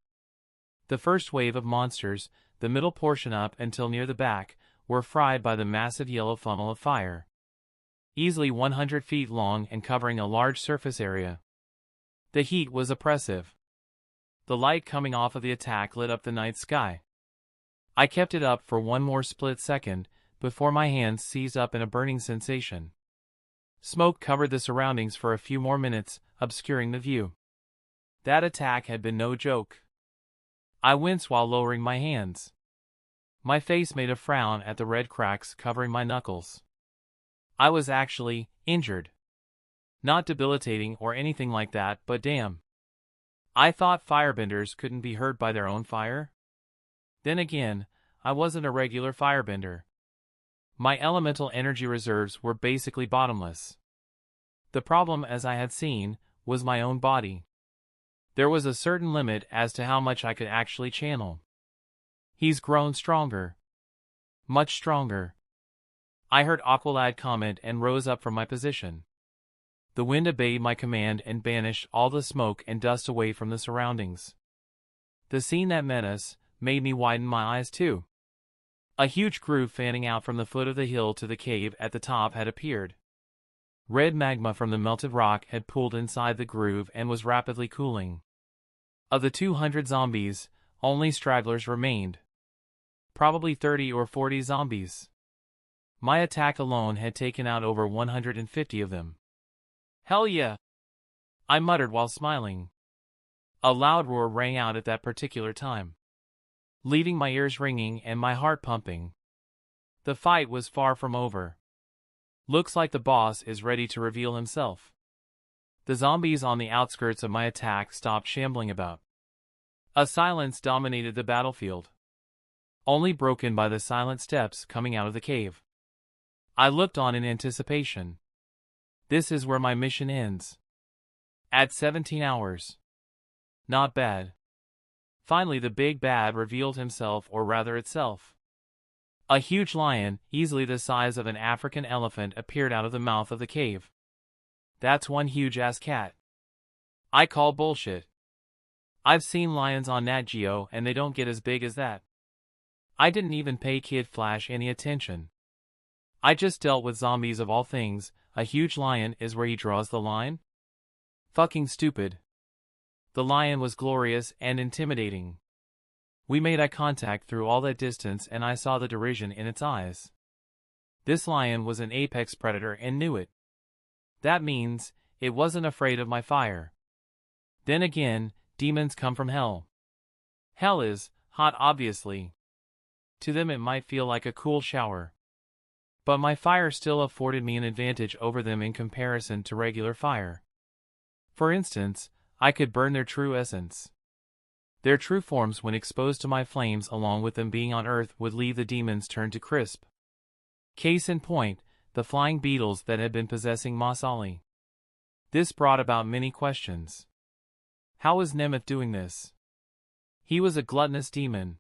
The first wave of monsters, the middle portion up until near the back, were fried by the massive yellow funnel of fire. Easily 100 feet long and covering a large surface area. The heat was oppressive. The light coming off of the attack lit up the night sky. I kept it up for one more split second, before my hands seized up in a burning sensation. Smoke covered the surroundings for a few more minutes, obscuring the view. That attack had been no joke. I winced while lowering my hands. My face made a frown at the red cracks covering my knuckles. I was actually injured. Not debilitating or anything like that, but damn. I thought firebenders couldn't be hurt by their own fire? Then again, I wasn't a regular firebender. My elemental energy reserves were basically bottomless. The problem, as I had seen, was my own body. There was a certain limit as to how much I could actually channel. He's grown stronger. Much stronger. I heard Aqualad comment and rose up from my position. The wind obeyed my command and banished all the smoke and dust away from the surroundings. The scene that met us made me widen my eyes too. A huge groove fanning out from the foot of the hill to the cave at the top had appeared. Red magma from the melted rock had pooled inside the groove and was rapidly cooling. Of the 200 zombies, only stragglers remained. Probably 30 or 40 zombies. My attack alone had taken out over 150 of them. Hell yeah! I muttered while smiling. A loud roar rang out at that particular time, leaving my ears ringing and my heart pumping. The fight was far from over. Looks like the boss is ready to reveal himself. The zombies on the outskirts of my attack stopped shambling about. A silence dominated the battlefield, only broken by the silent steps coming out of the cave. I looked on in anticipation. This is where my mission ends. At 17 hours. Not bad. Finally the big bad revealed himself, or rather itself. A huge lion, easily the size of an African elephant, appeared out of the mouth of the cave. That's one huge-ass cat. I call bullshit. I've seen lions on Nat Geo and they don't get as big as that. I didn't even pay Kid Flash any attention. I just dealt with zombies of all things. A huge lion is where he draws the line? Fucking stupid. The lion was glorious and intimidating. We made eye contact through all that distance and I saw the derision in its eyes. This lion was an apex predator and knew it. That means it wasn't afraid of my fire. Then again, demons come from hell. Hell is hot, obviously. To them it might feel like a cool shower. But my fire still afforded me an advantage over them in comparison to regular fire. For instance, I could burn their true essence. Their true forms, when exposed to my flames along with them being on Earth, would leave the demons turned to crisp. Case in point, the flying beetles that had been possessing Moss Ollie. This brought about many questions. How was Nemeth doing this? He was a gluttonous demon.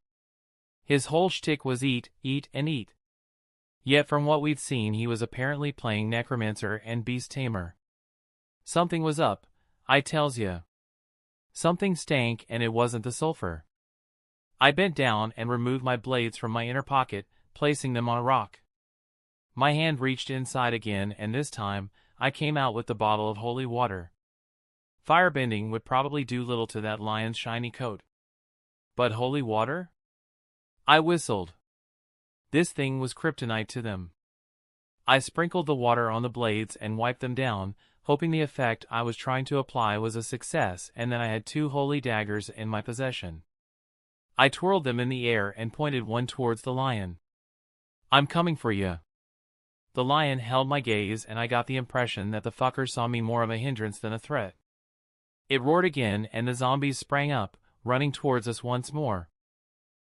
His whole shtick was eat, eat, and eat. Yet from what we'd seen he was apparently playing necromancer and beast tamer. Something was up, I tells ya. Something stank, and it wasn't the sulfur. I bent down and removed my blades from my inner pocket, placing them on a rock. My hand reached inside again, and this time, I came out with the bottle of holy water. Firebending would probably do little to that lion's shiny coat. But holy water? I whistled. This thing was kryptonite to them. I sprinkled the water on the blades and wiped them down, hoping the effect I was trying to apply was a success and that I had 2 holy daggers in my possession. I twirled them in the air and pointed one towards the lion. I'm coming for ya. The lion held my gaze and I got the impression that the fucker saw me more of a hindrance than a threat. It roared again and the zombies sprang up, running towards us once more.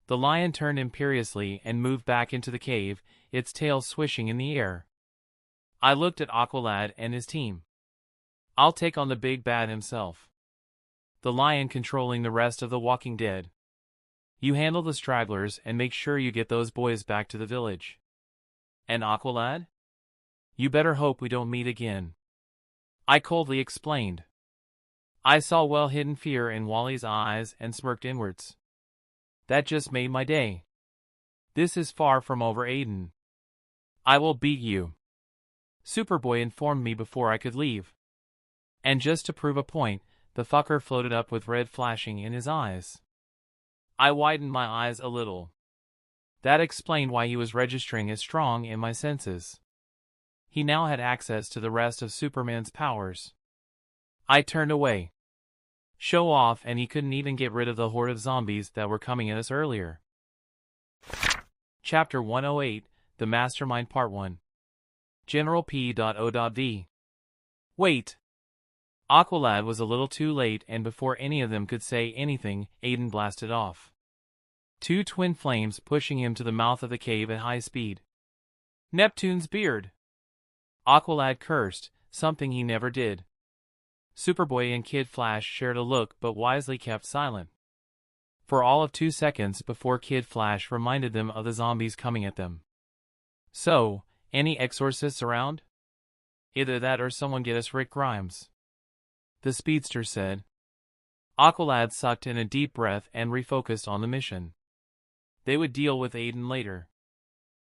The lion turned imperiously and moved back into the cave, its tail swishing in the air. I looked at Aqualad and his team. I'll take on the big bad himself. The lion controlling the rest of the Walking Dead. You handle the stragglers and make sure you get those boys back to the village. And Aqualad? You better hope we don't meet again. I coldly explained. I saw well-hidden fear in Wally's eyes and smirked inwards. That just made my day. This is far from over, Aden. I will beat you. Superboy informed me before I could leave. And just to prove a point, the fucker floated up with red flashing in his eyes. I widened my eyes a little. That explained why he was registering as strong in my senses. He now had access to the rest of Superman's powers. I turned away. Show off, and he couldn't even get rid of the horde of zombies that were coming at us earlier. Chapter 108, The Mastermind Part 1. General P.O.V. Wait. Aqualad was a little too late, and before any of them could say anything, Aden blasted off. 2 twin flames pushing him to the mouth of the cave at high speed. Neptune's beard! Aqualad cursed, something he never did. Superboy and Kid Flash shared a look but wisely kept silent. For all of 2 seconds before Kid Flash reminded them of the zombies coming at them. So, any exorcists around? Either that or someone get us Rick Grimes. The speedster said. Aqualad sucked in a deep breath and refocused on the mission. They would deal with Aden later.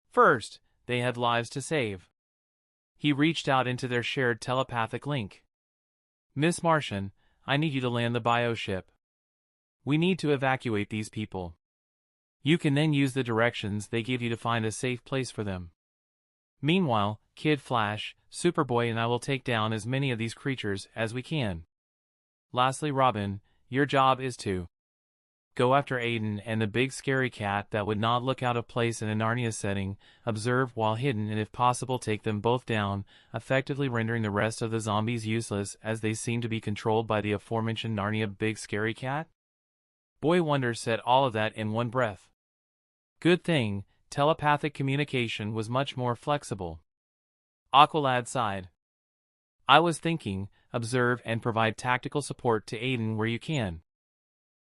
First, they had lives to save. He reached out into their shared telepathic link. Miss Martian, I need you to land the bioship. We need to evacuate these people. You can then use the directions they give you to find a safe place for them. Meanwhile, Kid Flash, Superboy and I will take down as many of these creatures as we can. Lastly, Robin, your job is to go after Aden and the big scary cat that would not look out of place in a Narnia setting, observe while hidden and if possible take them both down, effectively rendering the rest of the zombies useless as they seem to be controlled by the aforementioned Narnia big scary cat? Boy Wonder said all of that in one breath. Good thing, telepathic communication was much more flexible. Aqualad sighed. I was thinking, observe and provide tactical support to Aden where you can.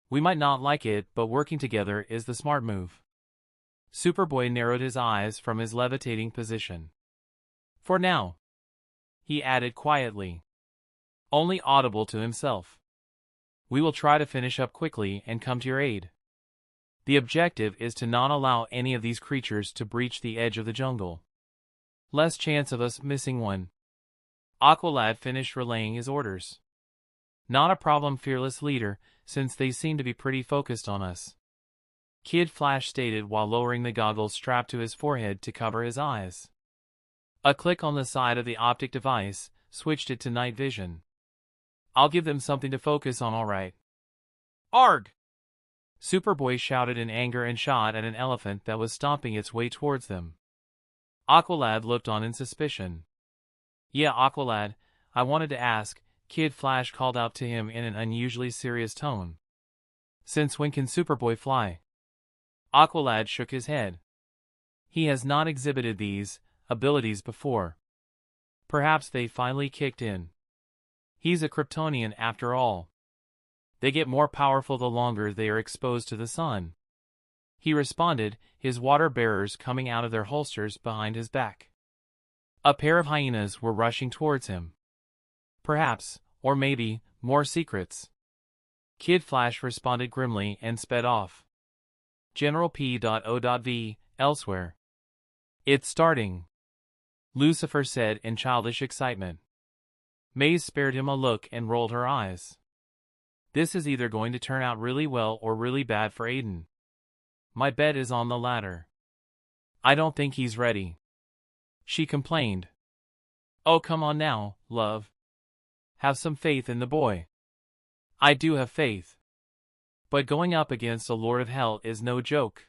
We might not like it, but working together is the smart move. Superboy narrowed his eyes from his levitating position. For now, he added quietly, only audible to himself. We will try to finish up quickly and come to your aid. The objective is to not allow any of these creatures to breach the edge of the jungle. Less chance of us missing one. Aqualad finished relaying his orders. Not a problem, fearless leader, since they seem to be pretty focused on us. Kid Flash stated while lowering the goggles strapped to his forehead to cover his eyes. A click on the side of the optic device switched it to night vision. I'll give them something to focus on, all right. Arg! Superboy shouted in anger and shot at an elephant that was stomping its way towards them. Aqualad looked on in suspicion. Yeah, Aqualad, I wanted to ask, Kid Flash called out to him in an unusually serious tone. Since when can Superboy fly? Aqualad shook his head. He has not exhibited these abilities before. Perhaps they finally kicked in. He's a Kryptonian after all. They get more powerful the longer they are exposed to the sun. He responded, his water bearers coming out of their holsters behind his back. A pair of hyenas were rushing towards him. Perhaps, or maybe, more secrets. Kid Flash responded grimly and sped off. General P.O.V. elsewhere. It's starting, Lucifer said in childish excitement. Maze spared him a look and rolled her eyes. This is either going to turn out really well or really bad for Aden. My bet is on the latter. I don't think he's ready, she complained. Oh, come on now, love. Have some faith in the boy. I do have faith. But going up against a Lord of Hell is no joke.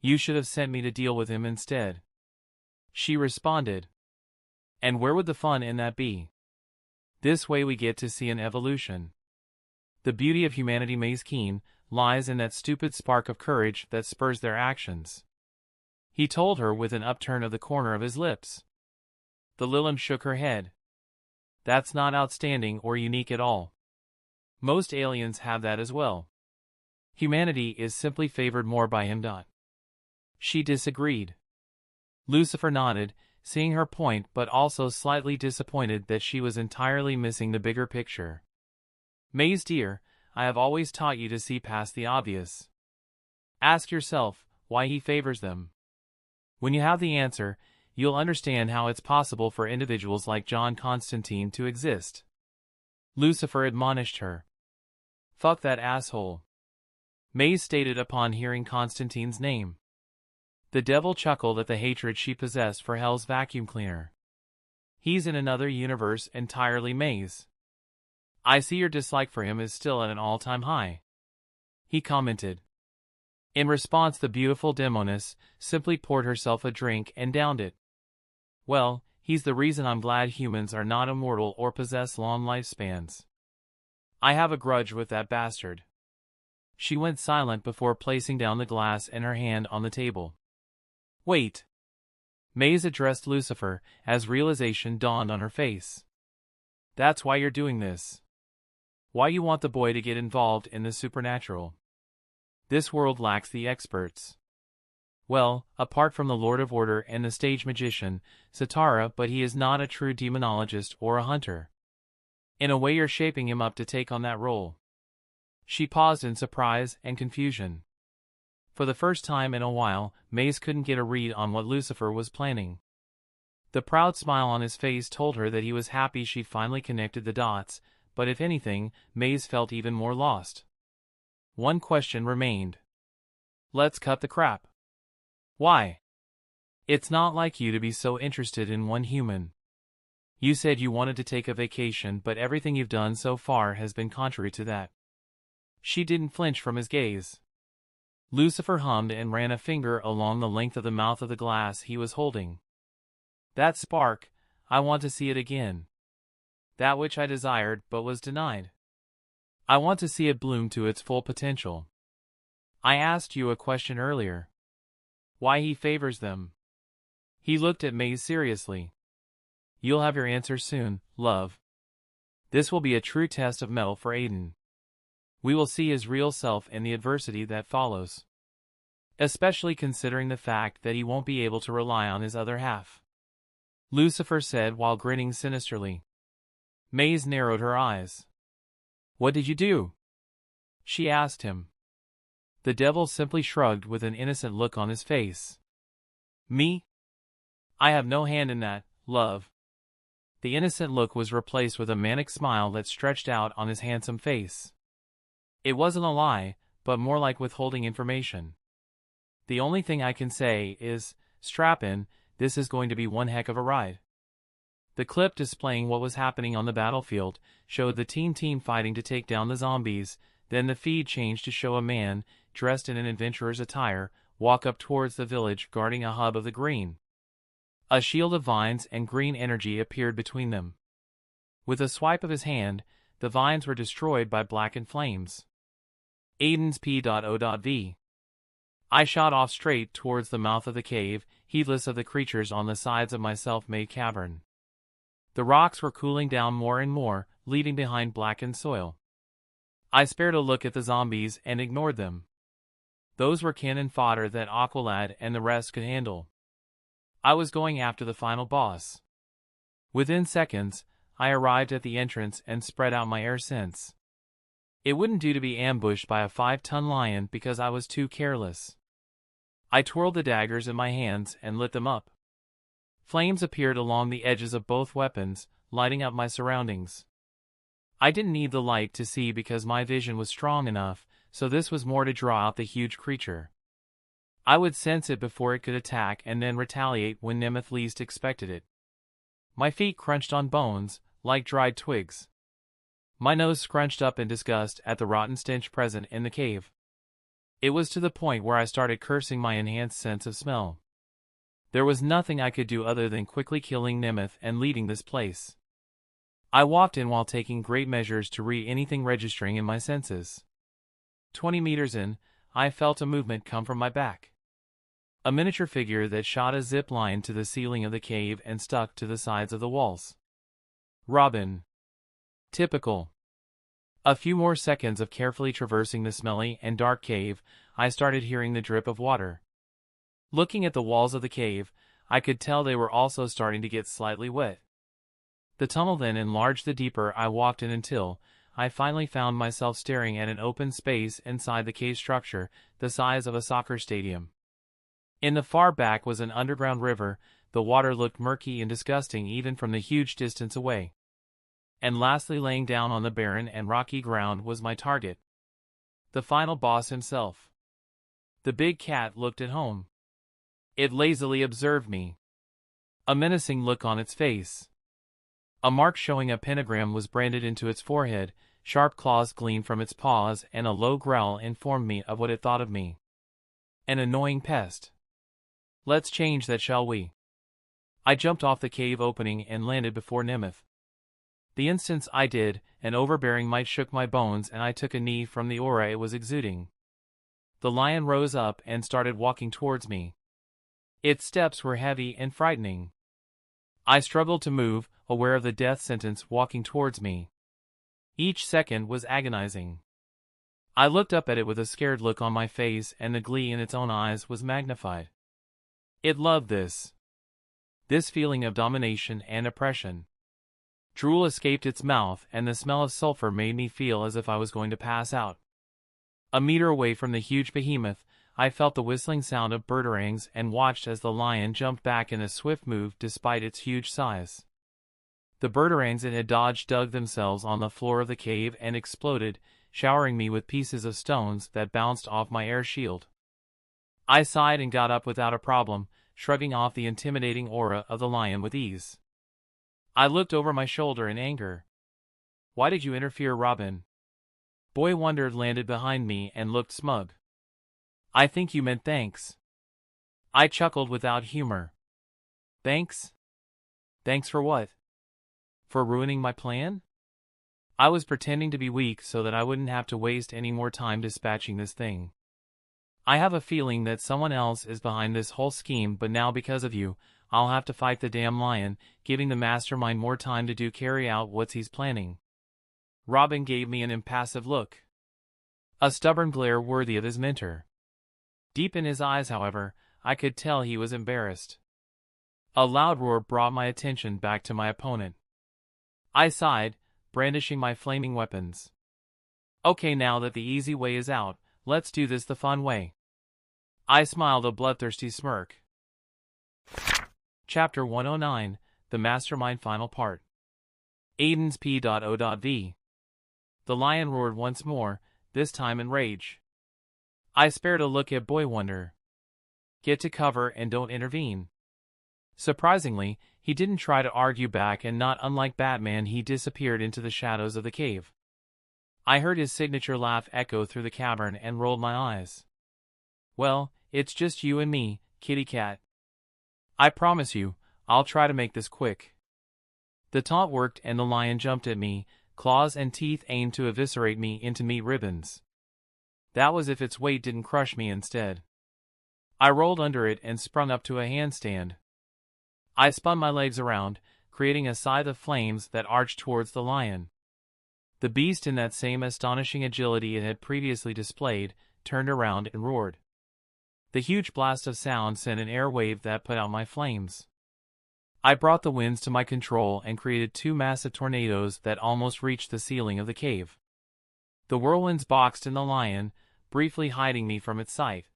You should have sent me to deal with him instead, she responded. And where would the fun in that be? This way we get to see an evolution. The beauty of humanity, Maze Keen, lies in that stupid spark of courage that spurs their actions, he told her with an upturn of the corner of his lips. The Lilim shook her head. That's not outstanding or unique at all. Most aliens have that as well. Humanity is simply favored more by him. She disagreed. Lucifer nodded, seeing her point but also slightly disappointed that she was entirely missing the bigger picture. Maze dear, I have always taught you to see past the obvious. Ask yourself why he favors them. When you have the answer, you'll understand how it's possible for individuals like John Constantine to exist. Lucifer admonished her. Fuck that asshole, Maze stated upon hearing Constantine's name. The devil chuckled at the hatred she possessed for Hell's vacuum cleaner. He's in another universe entirely, Maze. I see your dislike for him is still at an all-time high, he commented. In response, the beautiful Demoness simply poured herself a drink and downed it. Well, he's the reason I'm glad humans are not immortal or possess long lifespans. I have a grudge with that bastard. She went silent before placing down the glass and her hand on the table. Wait. Maze addressed Lucifer as realization dawned on her face. That's why you're doing this. Why you want the boy to get involved in the supernatural. This world lacks the experts. Well, apart from the Lord of Order and the stage magician, Satara, but he is not a true demonologist or a hunter. In a way you're shaping him up to take on that role." She paused in surprise and confusion. For the first time in a while, Maze couldn't get a read on what Lucifer was planning. The proud smile on his face told her that he was happy she'd finally connected the dots, but if anything, Maze felt even more lost. One question remained. "Let's cut the crap." "Why?" "It's not like you to be so interested in one human. You said you wanted to take a vacation, but everything you've done so far has been contrary to that." She didn't flinch from his gaze. Lucifer hummed and ran a finger along the length of the mouth of the glass he was holding. "That spark, I want to see it again. That which I desired but was denied. I want to see it bloom to its full potential. I asked you a question earlier. Why he favors them?" He looked at Maze seriously. "You'll have your answer soon, love. This will be a true test of mettle for Aden. We will see his real self and the adversity that follows. Especially considering the fact that he won't be able to rely on his other half," Lucifer said while grinning sinisterly. Maze narrowed her eyes. "What did you do?" she asked him. The devil simply shrugged with an innocent look on his face. "Me? I have no hand in that, love." The innocent look was replaced with a manic smile that stretched out on his handsome face. "It wasn't a lie, but more like withholding information. The only thing I can say is, strap in, this is going to be one heck of a ride." The clip displaying what was happening on the battlefield showed the team fighting to take down the zombies, then the feed changed to show a man, dressed in an adventurer's attire, walk up towards the village guarding a hub of the green. A shield of vines and green energy appeared between them. With a swipe of his hand, the vines were destroyed by blackened flames. Aden's P.O.V. I shot off straight towards the mouth of the cave, heedless of the creatures on the sides of my self-made cavern. The rocks were cooling down more and more, leaving behind blackened soil. I spared a look at the zombies and ignored them. Those were cannon fodder that Aqualad and the rest could handle. I was going after the final boss. Within seconds, I arrived at the entrance and spread out my air sense. It wouldn't do to be ambushed by a 5-ton lion because I was too careless. I twirled the daggers in my hands and lit them up. Flames appeared along the edges of both weapons, lighting up my surroundings. I didn't need the light to see because my vision was strong enough, so this was more to draw out the huge creature. I would sense it before it could attack and then retaliate when Nemeth least expected it. My feet crunched on bones, like dried twigs. My nose scrunched up in disgust at the rotten stench present in the cave. It was to the point where I started cursing my enhanced sense of smell. There was nothing I could do other than quickly killing Nemeth and leaving this place. I walked in while taking great measures to read anything registering in my senses. 20 meters in, I felt a movement come from my back. A miniature figure that shot a zip line to the ceiling of the cave and stuck to the sides of the walls. Robin. Typical. A few more seconds of carefully traversing the smelly and dark cave, I started hearing the drip of water. Looking at the walls of the cave, I could tell they were also starting to get slightly wet. The tunnel then enlarged the deeper I walked in until I finally found myself staring at an open space inside the cave structure, the size of a soccer stadium. In the far back was an underground river. The water looked murky and disgusting even from the huge distance away. And lastly, laying down on the barren and rocky ground was my target. The final boss himself. The big cat looked at home. It lazily observed me. A menacing look on its face. A mark showing a pentagram was branded into its forehead, sharp claws gleamed from its paws, and a low growl informed me of what it thought of me. An annoying pest. Let's change that, shall we? I jumped off the cave opening and landed before Nemeth. The instant I did, an overbearing might shook my bones and I took a knee from the aura it was exuding. The lion rose up and started walking towards me. Its steps were heavy and frightening. I struggled to move, aware of the death sentence walking towards me. Each second was agonizing. I looked up at it with a scared look on my face, and the glee in its own eyes was magnified. It loved this feeling of domination and oppression. Drool escaped its mouth, and the smell of sulfur made me feel as if I was going to pass out. A meter away from the huge behemoth, I felt the whistling sound of birdarangs and watched as the lion jumped back in a swift move despite its huge size. The birdarangs it had dodged dug themselves on the floor of the cave and exploded, showering me with pieces of stones that bounced off my air shield. I sighed and got up without a problem, shrugging off the intimidating aura of the lion with ease. I looked over my shoulder in anger. "Why did you interfere, Robin?" Boy Wonder landed behind me and looked smug. "I think you meant thanks." I chuckled without humor. "Thanks? Thanks for what? For ruining my plan?" I was pretending to be weak so that I wouldn't have to waste any more time dispatching this thing. "I have a feeling that someone else is behind this whole scheme, but now because of you, I'll have to fight the damn lion, giving the mastermind more time to carry out what he's planning." Robin gave me an impassive look. A stubborn glare worthy of his mentor. Deep in his eyes, however, I could tell he was embarrassed. A loud roar brought my attention back to my opponent. I sighed, brandishing my flaming weapons. "Okay, now that the easy way is out, let's do this the fun way." I smiled a bloodthirsty smirk. Chapter 109, The Mastermind Final Part. Aden's P.O.V. The lion roared once more, this time in rage. I spared a look at Boy Wonder. "Get to cover and don't intervene." Surprisingly, he didn't try to argue back, and not unlike Batman, he disappeared into the shadows of the cave. I heard his signature laugh echo through the cavern and rolled my eyes. "Well, it's just you and me, kitty cat. I promise you, I'll try to make this quick." The taunt worked and the lion jumped at me, claws and teeth aimed to eviscerate me into meat ribbons. That was if its weight didn't crush me instead. I rolled under it and sprung up to a handstand. I spun my legs around, creating a scythe of flames that arched towards the lion. The beast, in that same astonishing agility it had previously displayed, turned around and roared. The huge blast of sound sent an air wave that put out my flames. I brought the winds to my control and created two massive tornadoes that almost reached the ceiling of the cave. The whirlwinds boxed in the lion, briefly hiding me from its sight.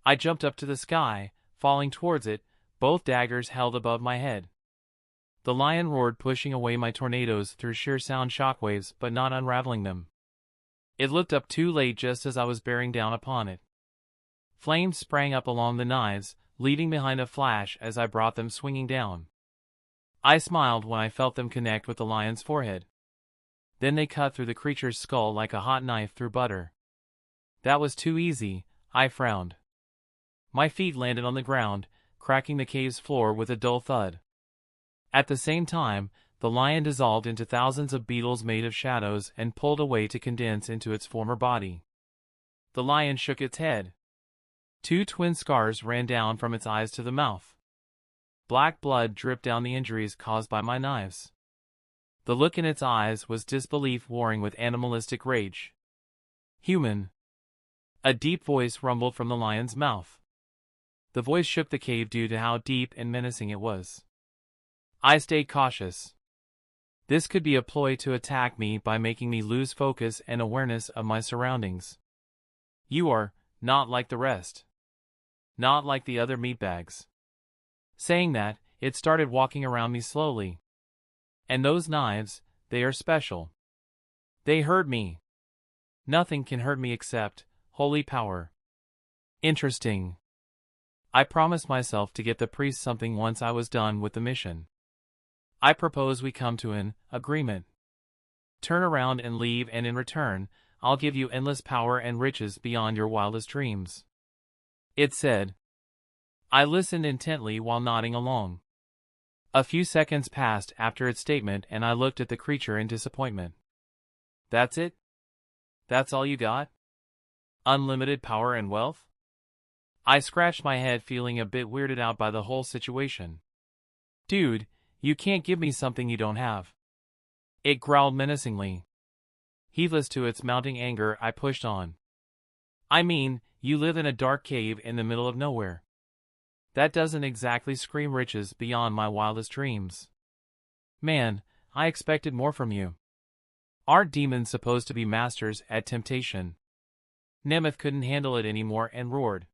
I jumped up to the sky, falling towards it, both daggers held above my head. The lion roared, pushing away my tornadoes through sheer sound shockwaves but not unraveling them. It looked up too late just as I was bearing down upon it. Flames sprang up along the knives, leaving behind a flash as I brought them swinging down. I smiled when I felt them connect with the lion's forehead. Then they cut through the creature's skull like a hot knife through butter. That was too easy, I frowned. My feet landed on the ground, cracking the cave's floor with a dull thud. At the same time, the lion dissolved into thousands of beetles made of shadows and pulled away to condense into its former body. The lion shook its head. Two twin scars ran down from its eyes to the mouth. Black blood dripped down the injuries caused by my knives. The look in its eyes was disbelief warring with animalistic rage. "Human." A deep voice rumbled from the lion's mouth. The voice shook the cave due to how deep and menacing it was. I stayed cautious. This could be a ploy to attack me by making me lose focus and awareness of my surroundings. "You are not like the rest. Not like the other meatbags." Saying that, it started walking around me slowly. "And those knives, they are special. They hurt me. Nothing can hurt me except holy power." Interesting. I promised myself to get the priest something once I was done with the mission. "I propose we come to an agreement. Turn around and leave, and in return, I'll give you endless power and riches beyond your wildest dreams," it said. I listened intently while nodding along. A few seconds passed after its statement and I looked at the creature in disappointment. "That's it? That's all you got? Unlimited power and wealth?" I scratched my head, feeling a bit weirded out by the whole situation. "Dude, you can't give me something you don't have," it growled menacingly. Heedless to its mounting anger, I pushed on. "I mean, you live in a dark cave in the middle of nowhere. That doesn't exactly scream riches beyond my wildest dreams. Man, I expected more from you. Aren't demons supposed to be masters at temptation? Nemeth couldn't handle it anymore and roared.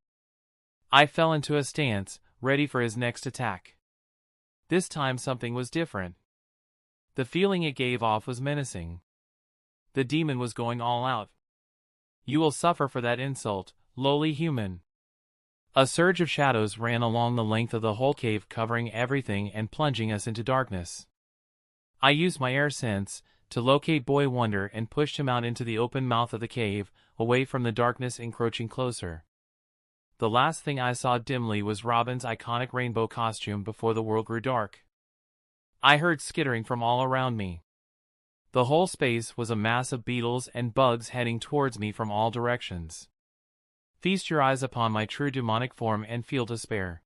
I fell into a stance, ready for his next attack. This time something was different. The feeling it gave off was menacing. The demon was going all out. You will suffer for that insult, lowly human. A surge of shadows ran along the length of the whole cave, covering everything and plunging us into darkness. I used my air sense to locate Boy Wonder and pushed him out into the open mouth of the cave, away from the darkness encroaching closer. The last thing I saw dimly was Robin's iconic rainbow costume before the world grew dark. I heard skittering from all around me. The whole space was a mass of beetles and bugs heading towards me from all directions. Feast your eyes upon my true demonic form and feel despair.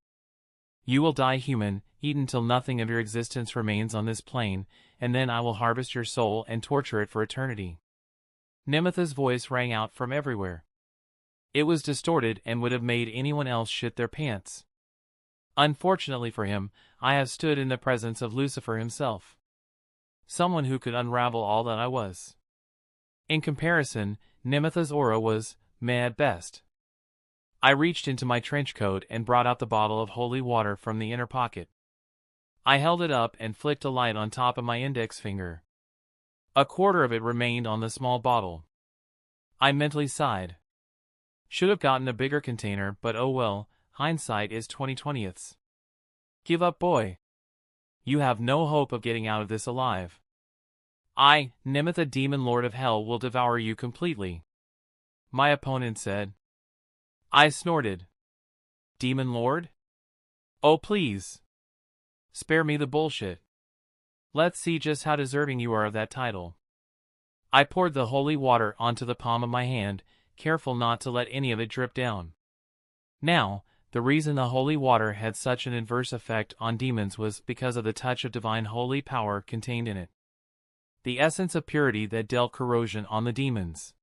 You will die human, eaten till nothing of your existence remains on this plane, and then I will harvest your soul and torture it for eternity. Nemeth's voice rang out from everywhere. It was distorted and would have made anyone else shit their pants. Unfortunately for him, I have stood in the presence of Lucifer himself. Someone who could unravel all that I was. In comparison, Nemeth's aura was meh at best. I reached into my trench coat and brought out the bottle of holy water from the inner pocket. I held it up and flicked a light on top of my index finger. A quarter of it remained on the small bottle. I mentally sighed. Should have gotten a bigger container, but oh well, hindsight is 20/20ths. Give up, boy. You have no hope of getting out of this alive. I, Nemeth, the demon lord of hell, will devour you completely, my opponent said. I snorted. Demon lord? Oh please. Spare me the bullshit. Let's see just how deserving you are of that title. I poured the holy water onto the palm of my hand, careful not to let any of it drip down. Now, the reason the holy water had such an adverse effect on demons was because of the touch of divine holy power contained in it. The essence of purity that dealt corrosion on the demons.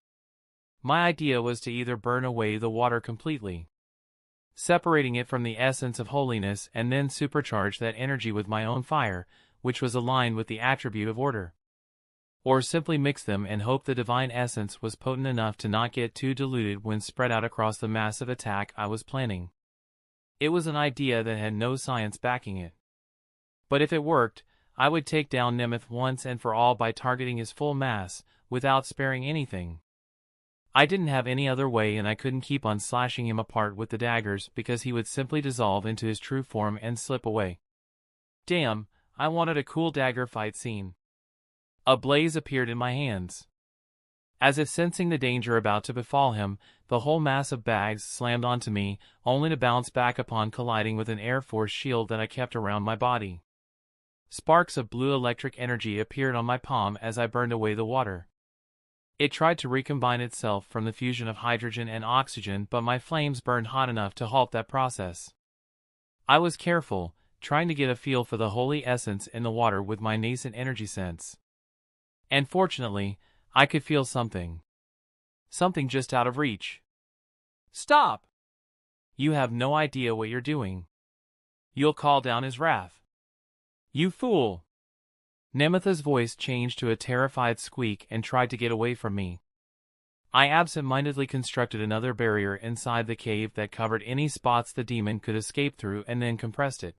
My idea was to either burn away the water completely, separating it from the essence of holiness, and then supercharge that energy with my own fire, which was aligned with the attribute of order. Or simply mix them and hope the divine essence was potent enough to not get too diluted when spread out across the massive attack I was planning. It was an idea that had no science backing it. But if it worked, I would take down Nemeth once and for all by targeting his full mass, without sparing anything. I didn't have any other way, and I couldn't keep on slashing him apart with the daggers because he would simply dissolve into his true form and slip away. Damn, I wanted a cool dagger fight scene. A blaze appeared in my hands. As if sensing the danger about to befall him, the whole mass of bags slammed onto me, only to bounce back upon colliding with an Air Force shield that I kept around my body. Sparks of blue electric energy appeared on my palm as I burned away the water. It tried to recombine itself from the fusion of hydrogen and oxygen, but my flames burned hot enough to halt that process. I was careful, trying to get a feel for the holy essence in the water with my nascent energy sense. And fortunately, I could feel something. Something just out of reach. Stop! You have no idea what you're doing. You'll call down his wrath. You fool! Nemeth's voice changed to a terrified squeak and tried to get away from me. I absent-mindedly constructed another barrier inside the cave that covered any spots the demon could escape through and then compressed it.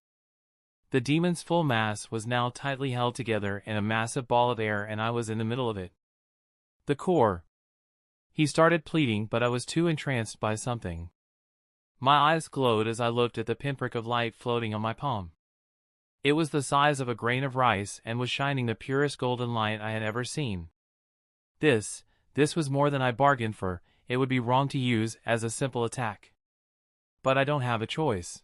The demon's full mass was now tightly held together in a massive ball of air, and I was in the middle of it. The core. He started pleading, but I was too entranced by something. My eyes glowed as I looked at the pinprick of light floating on my palm. It was the size of a grain of rice and was shining the purest golden light I had ever seen. This was more than I bargained for. It would be wrong to use as a simple attack. But I don't have a choice.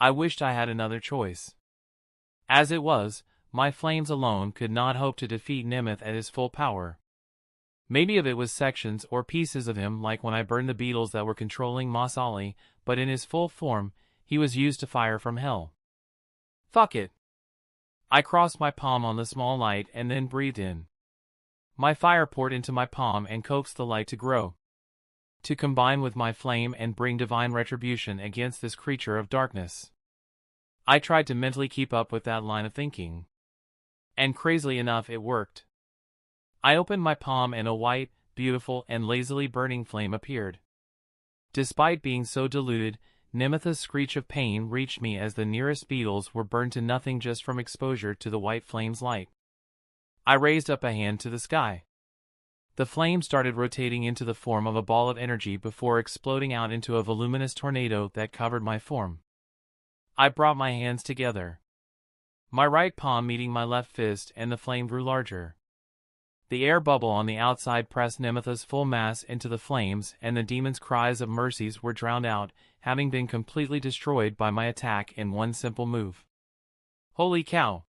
I wished I had another choice. As it was, my flames alone could not hope to defeat Nemeth at his full power. Maybe if it was sections or pieces of him, like when I burned the beetles that were controlling Mos Ali, but in his full form, he was used to fire from hell. Fuck it. I crossed my palm on the small light and then breathed in. My fire poured into my palm and coaxed the light to grow. to combine with my flame and bring divine retribution against this creature of darkness. I tried to mentally keep up with that line of thinking. And crazily enough, it worked. I opened my palm and a white, beautiful, and lazily burning flame appeared. Despite being so diluted, Nemetha's screech of pain reached me as the nearest beetles were burned to nothing just from exposure to the white flame's light. I raised up a hand to the sky. The flame started rotating into the form of a ball of energy before exploding out into a voluminous tornado that covered my form. I brought my hands together. My right palm meeting my left fist, and the flame grew larger. The air bubble on the outside pressed Nemetha's full mass into the flames, and the demon's cries of mercies were drowned out, having been completely destroyed by my attack in one simple move. Holy cow!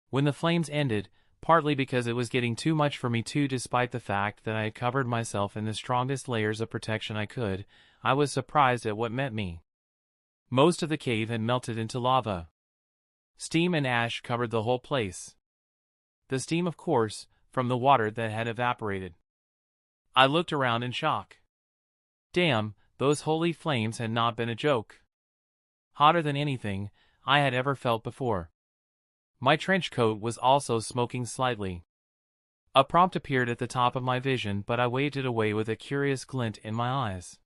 When the flames ended, partly because it was getting too much for me too, despite the fact that I had covered myself in the strongest layers of protection I could, I was surprised at what met me. Most of the cave had melted into lava. Steam and ash covered the whole place. The steam, of course, from the water that had evaporated. I looked around in shock. Damn, those holy flames had not been a joke. Hotter than anything I had ever felt before. My trench coat was also smoking slightly. A prompt appeared at the top of my vision, but I waved it away with a curious glint in my eyes.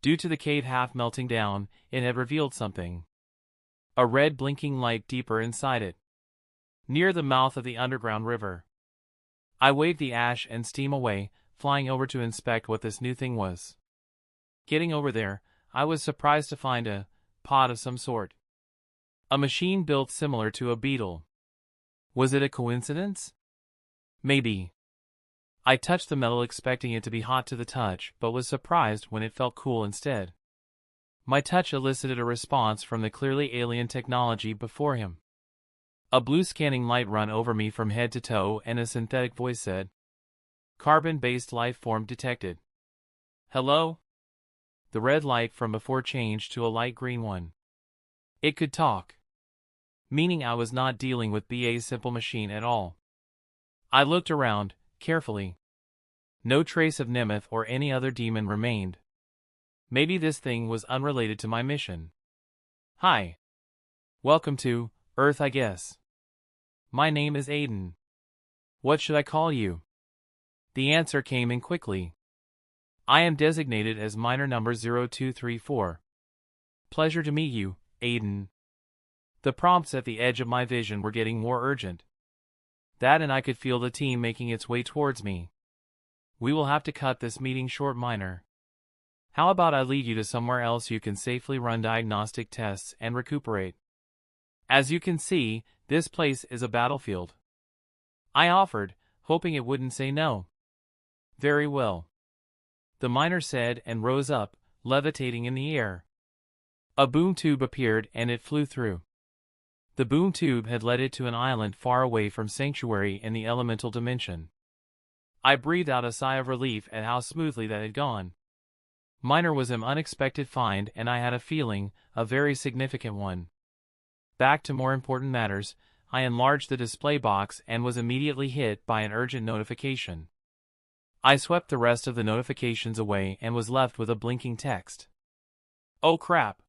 Due to the cave half melting down, it had revealed something. A red blinking light deeper inside it. Near the mouth of the underground river. I waved the ash and steam away, flying over to inspect what this new thing was. Getting over there, I was surprised to find a pod of some sort. A machine built similar to a beetle. Was it a coincidence? Maybe. I touched the metal expecting it to be hot to the touch, but was surprised when it felt cool instead. My touch elicited a response from the clearly alien technology before him. A blue scanning light ran over me from head to toe, and a synthetic voice said, "Carbon-based life form detected." Hello? The red light from before changed to a light green one. It could talk. Meaning I was not dealing with BA's simple machine at all. I looked around, carefully. No trace of Nemeth or any other demon remained. Maybe this thing was unrelated to my mission. Hi. Welcome to Earth, I guess. My name is Aden. What should I call you? The answer came in quickly. I am designated as miner number 0234. Pleasure to meet you, Aden. The prompts at the edge of my vision were getting more urgent. That, and I could feel the team making its way towards me. We will have to cut this meeting short, miner. How about I lead you to somewhere else you can safely run diagnostic tests and recuperate? As you can see, this place is a battlefield. I offered, hoping it wouldn't say no. Very well. The miner said and rose up, levitating in the air. A boom tube appeared and it flew through. The boom tube had led it to an island far away from Sanctuary in the elemental dimension. I breathed out a sigh of relief at how smoothly that had gone. Miner was an unexpected find, and I had a feeling, a very significant one. Back to more important matters, I enlarged the display box and was immediately hit by an urgent notification. I swept the rest of the notifications away and was left with a blinking text. Oh crap.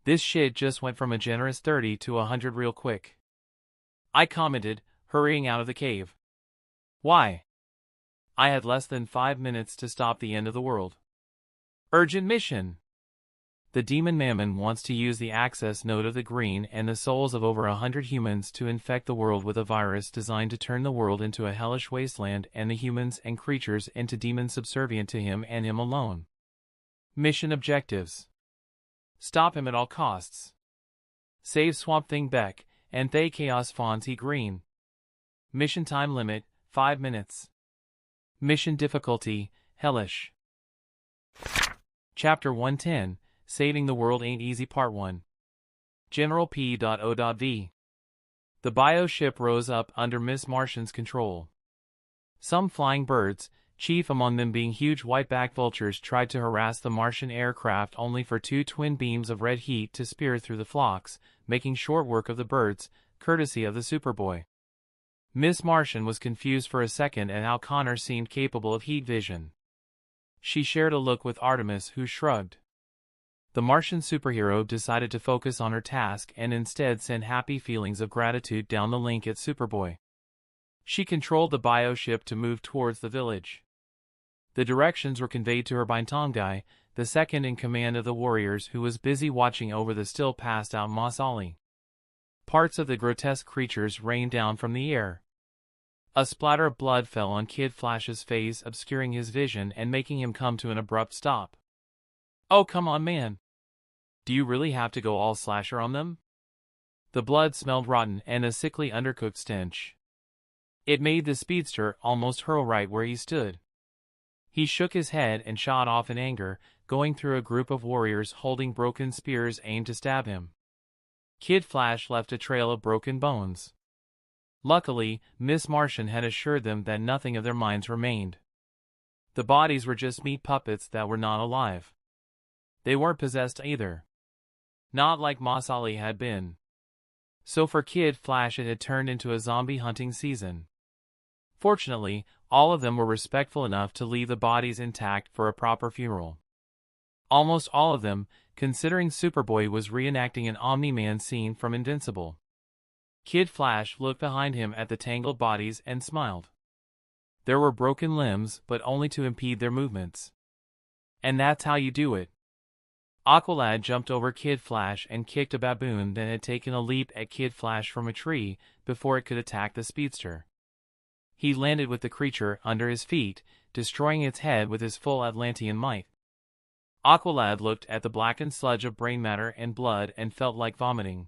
This shit just went from a generous 30 to 100 real quick. I commented, hurrying out of the cave. Why? I had less than 5 minutes to stop the end of the world. Urgent mission! The demon Mammon wants to use the access node of the green and the souls of over 100 humans to infect the world with a virus designed to turn the world into a hellish wasteland and the humans and creatures into demons subservient to him and him alone. Mission objectives. Stop him at all costs. Save Swamp Thing Beck, and Thay Chaos Fonzie Green. Mission time limit, 5 minutes. Mission difficulty, hellish. Chapter 110, Saving the World Ain't Easy Part 1. General P.O.V. The bio ship rose up under Miss Martian's control. Some flying birds, chief among them being huge white-backed vultures, tried to harass the Martian aircraft, only for 2 twin beams of red heat to spear through the flocks, making short work of the birds, courtesy of the Superboy. Miss Martian was confused for a second at how Connor seemed capable of heat vision. She shared a look with Artemis, who shrugged. The Martian superhero decided to focus on her task and instead sent happy feelings of gratitude down the link at Superboy. She controlled the bioship to move towards the village. The directions were conveyed to her by Tongai, the second in command of the warriors, who was busy watching over the still passed out Mos Ali. Parts of the grotesque creatures rained down from the air. A splatter of blood fell on Kid Flash's face, obscuring his vision and making him come to an abrupt stop. "Oh, come on, man. Do you really have to go all slasher on them?" The blood smelled rotten and a sickly undercooked stench. It made the speedster almost hurl right where he stood. He shook his head and shot off in anger, going through a group of warriors holding broken spears aimed to stab him. Kid Flash left a trail of broken bones. Luckily, Miss Martian had assured them that nothing of their minds remained. The bodies were just meat puppets that were not alive. They weren't possessed either. Not like Mos Ali had been. So for Kid Flash it had turned into a zombie hunting season. Fortunately, all of them were respectful enough to leave the bodies intact for a proper funeral. Almost all of them, considering Superboy was reenacting an Omni-Man scene from Invincible. Kid Flash looked behind him at the tangled bodies and smiled. There were broken limbs, but only to impede their movements. And that's how you do it. Aqualad jumped over Kid Flash and kicked a baboon that had taken a leap at Kid Flash from a tree before it could attack the speedster. He landed with the creature under his feet, destroying its head with his full Atlantean might. Aqualad looked at the blackened sludge of brain matter and blood and felt like vomiting.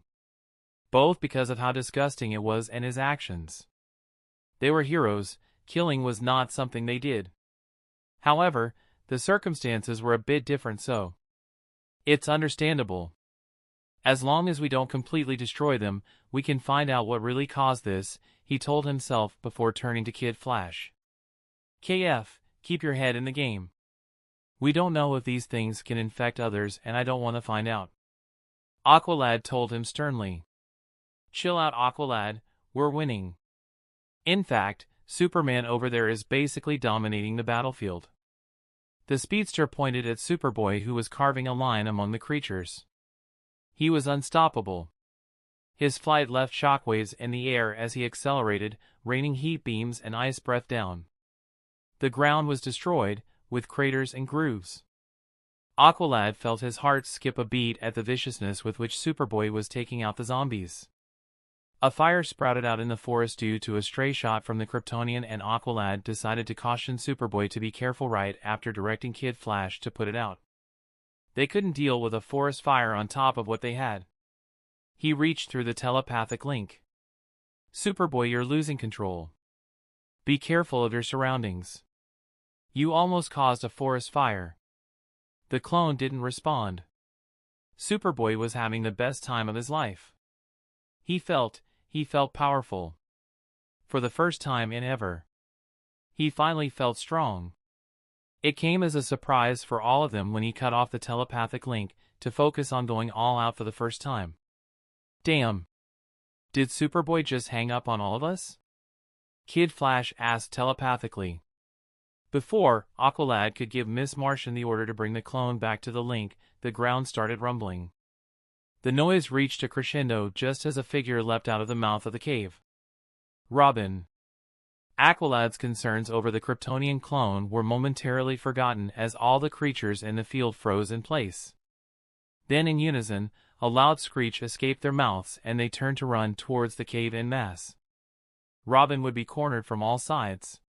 Both because of how disgusting it was and his actions. They were heroes, killing was not something they did. However, the circumstances were a bit different, so it's understandable. As long as we don't completely destroy them, we can find out what really caused this, he told himself before turning to Kid Flash. KF, keep your head in the game. We don't know if these things can infect others and I don't want to find out. Aqualad told him sternly. Chill out, Aqualad, we're winning. In fact, Superman over there is basically dominating the battlefield. The speedster pointed at Superboy, who was carving a line among the creatures. He was unstoppable. His flight left shockwaves in the air as he accelerated, raining heat beams and ice breath down. The ground was destroyed, with craters and grooves. Aqualad felt his heart skip a beat at the viciousness with which Superboy was taking out the zombies. A fire sprouted out in the forest due to a stray shot from the Kryptonian, and Aqualad decided to caution Superboy to be careful right after directing Kid Flash to put it out. They couldn't deal with a forest fire on top of what they had. He reached through the telepathic link. Superboy, you're losing control. Be careful of your surroundings. You almost caused a forest fire. The clone didn't respond. Superboy was having the best time of his life. He felt powerful. For the first time in ever. He finally felt strong. It came as a surprise for all of them when he cut off the telepathic link to focus on going all out for the first time. Damn. Did Superboy just hang up on all of us? Kid Flash asked telepathically. Before Aqualad could give Miss Martian the order to bring the clone back to the link, the ground started rumbling. The noise reached a crescendo just as a figure leapt out of the mouth of the cave. Robin. Aqualad's concerns over the Kryptonian clone were momentarily forgotten as all the creatures in the field froze in place. Then in unison, a loud screech escaped their mouths and they turned to run towards the cave en masse. Robin would be cornered from all sides.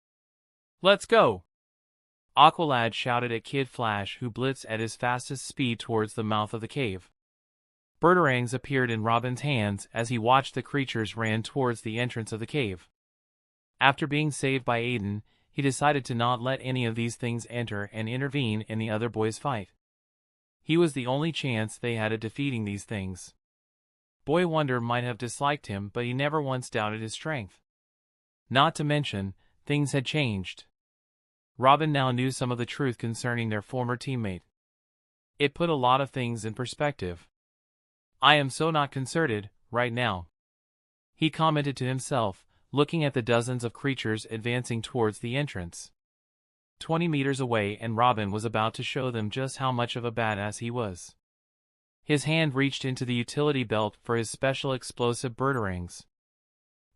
Let's go! Aqualad shouted at Kid Flash, who blitzed at his fastest speed towards the mouth of the cave. Birdarangs appeared in Robin's hands as he watched the creatures ran towards the entrance of the cave. After being saved by Aden, he decided to not let any of these things enter and intervene in the other boys' fight. He was the only chance they had of defeating these things. Boy Wonder might have disliked him, but he never once doubted his strength. Not to mention, things had changed. Robin now knew some of the truth concerning their former teammate. It put a lot of things in perspective. I am so not concerted, right now. He commented to himself, looking at the dozens of creatures advancing towards the entrance. 20 meters away, and Robin was about to show them just how much of a badass he was. His hand reached into the utility belt for his special explosive birdarangs.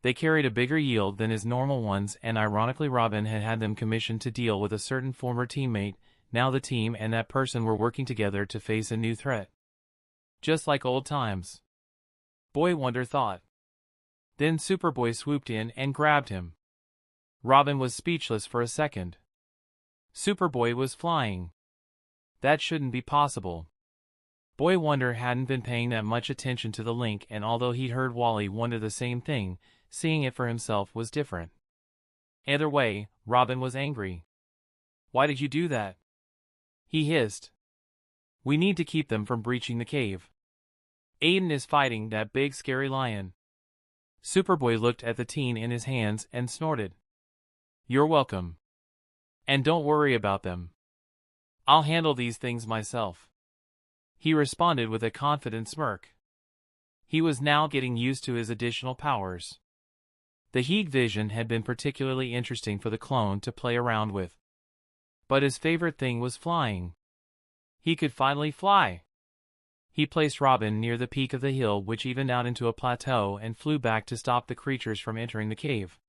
They carried a bigger yield than his normal ones, and ironically Robin had had them commissioned to deal with a certain former teammate. Now the team and that person were working together to face a new threat. Just like old times. Boy Wonder thought. Then Superboy swooped in and grabbed him. Robin was speechless for a second. Superboy was flying. That shouldn't be possible. Boy Wonder hadn't been paying that much attention to the link, and although he'd heard Wally wonder the same thing, seeing it for himself was different. Either way, Robin was angry. "Why did you do that?" he hissed. "We need to keep them from breaching the cave. Aden is fighting that big scary lion." Superboy looked at the teen in his hands and snorted. "You're welcome. And don't worry about them. I'll handle these things myself," he responded with a confident smirk. He was now getting used to his additional powers. The heat vision had been particularly interesting for the clone to play around with. But his favorite thing was flying. He could finally fly. He placed Robin near the peak of the hill, which evened out into a plateau, and flew back to stop the creatures from entering the cave.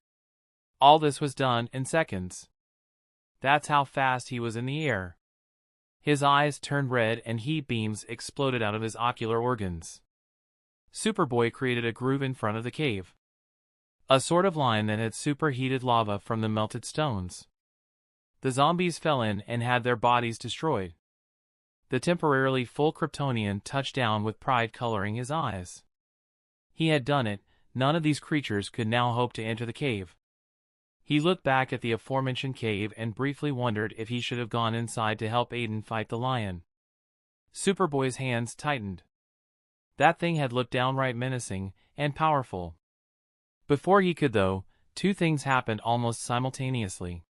All this was done in seconds. That's how fast he was in the air. His eyes turned red and heat beams exploded out of his ocular organs. Superboy created a groove in front of the cave. A sort of line that had superheated lava from the melted stones. The zombies fell in and had their bodies destroyed. The temporarily full Kryptonian touched down with pride coloring his eyes. He had done it. None of these creatures could now hope to enter the cave. He looked back at the aforementioned cave and briefly wondered if he should have gone inside to help Aden fight the lion. Superboy's hands tightened. That thing had looked downright menacing and powerful. Before he could, though, two things happened almost simultaneously.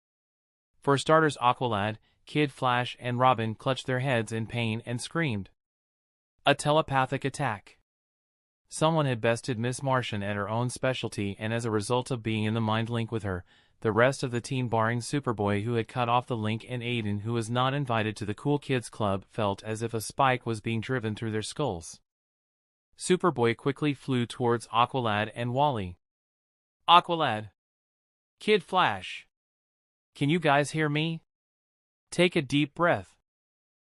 For starters, Aqualad, Kid Flash, and Robin clutched their heads in pain and screamed. A telepathic attack. Someone had bested Miss Martian at her own specialty, and as a result of being in the mind link with her, the rest of the team, barring Superboy who had cut off the link, and Aden who was not invited to the Cool Kids Club, felt as if a spike was being driven through their skulls. Superboy quickly flew towards Aqualad and Wally. "Aqualad! Kid Flash! Can you guys hear me? Take a deep breath."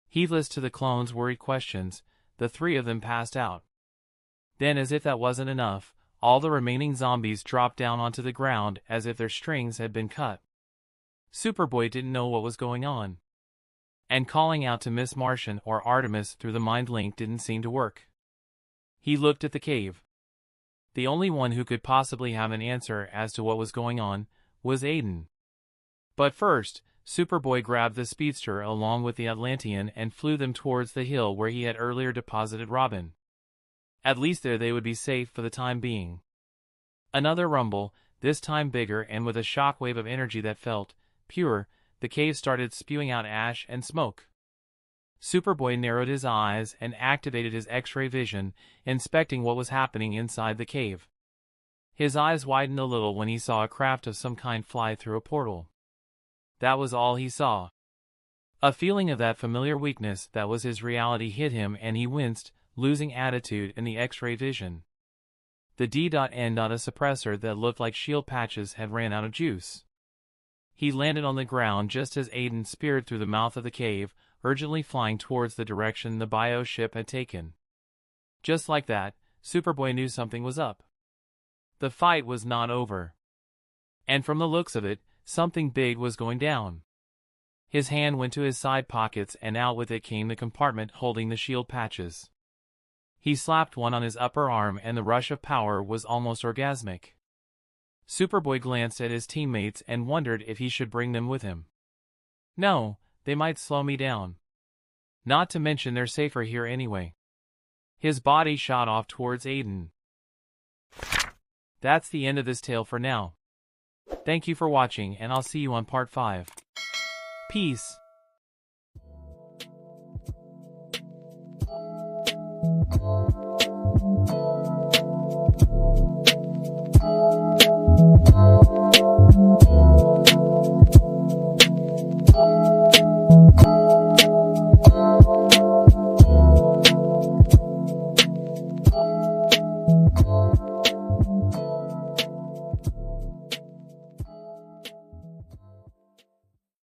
Heedless to the clones' worried questions, the three of them passed out. Then, as if that wasn't enough, all the remaining zombies dropped down onto the ground as if their strings had been cut. Superboy didn't know what was going on. And calling out to Miss Martian or Artemis through the mind link didn't seem to work. He looked at the cave. The only one who could possibly have an answer as to what was going on was Aden. But first, Superboy grabbed the speedster along with the Atlantean and flew them towards the hill where he had earlier deposited Robin. At least there they would be safe for the time being. Another rumble, this time bigger, and with a shockwave of energy that felt pure, the cave started spewing out ash and smoke. Superboy narrowed his eyes and activated his X-ray vision, inspecting what was happening inside the cave. His eyes widened a little when he saw a craft of some kind fly through a portal. That was all he saw. A feeling of that familiar weakness that was his reality hit him, and he winced, losing attitude in the X-ray vision. The DO NOT OWN Atla suppressor that looked like shield patches had ran out of juice. He landed on the ground just as Aden speared through the mouth of the cave, urgently flying towards the direction the bio ship had taken. Just like that, Superboy knew something was up. The fight was not over. And from the looks of it, something big was going down. His hand went to his side pockets, and out with it came the compartment holding the shield patches. He slapped one on his upper arm, and the rush of power was almost orgasmic. Superboy glanced at his teammates and wondered if he should bring them with him. No, they might slow me down. Not to mention they're safer here anyway. His body shot off towards Aden. That's the end of this tale for now. Thank you for watching, and I'll see you on part 5. Peace.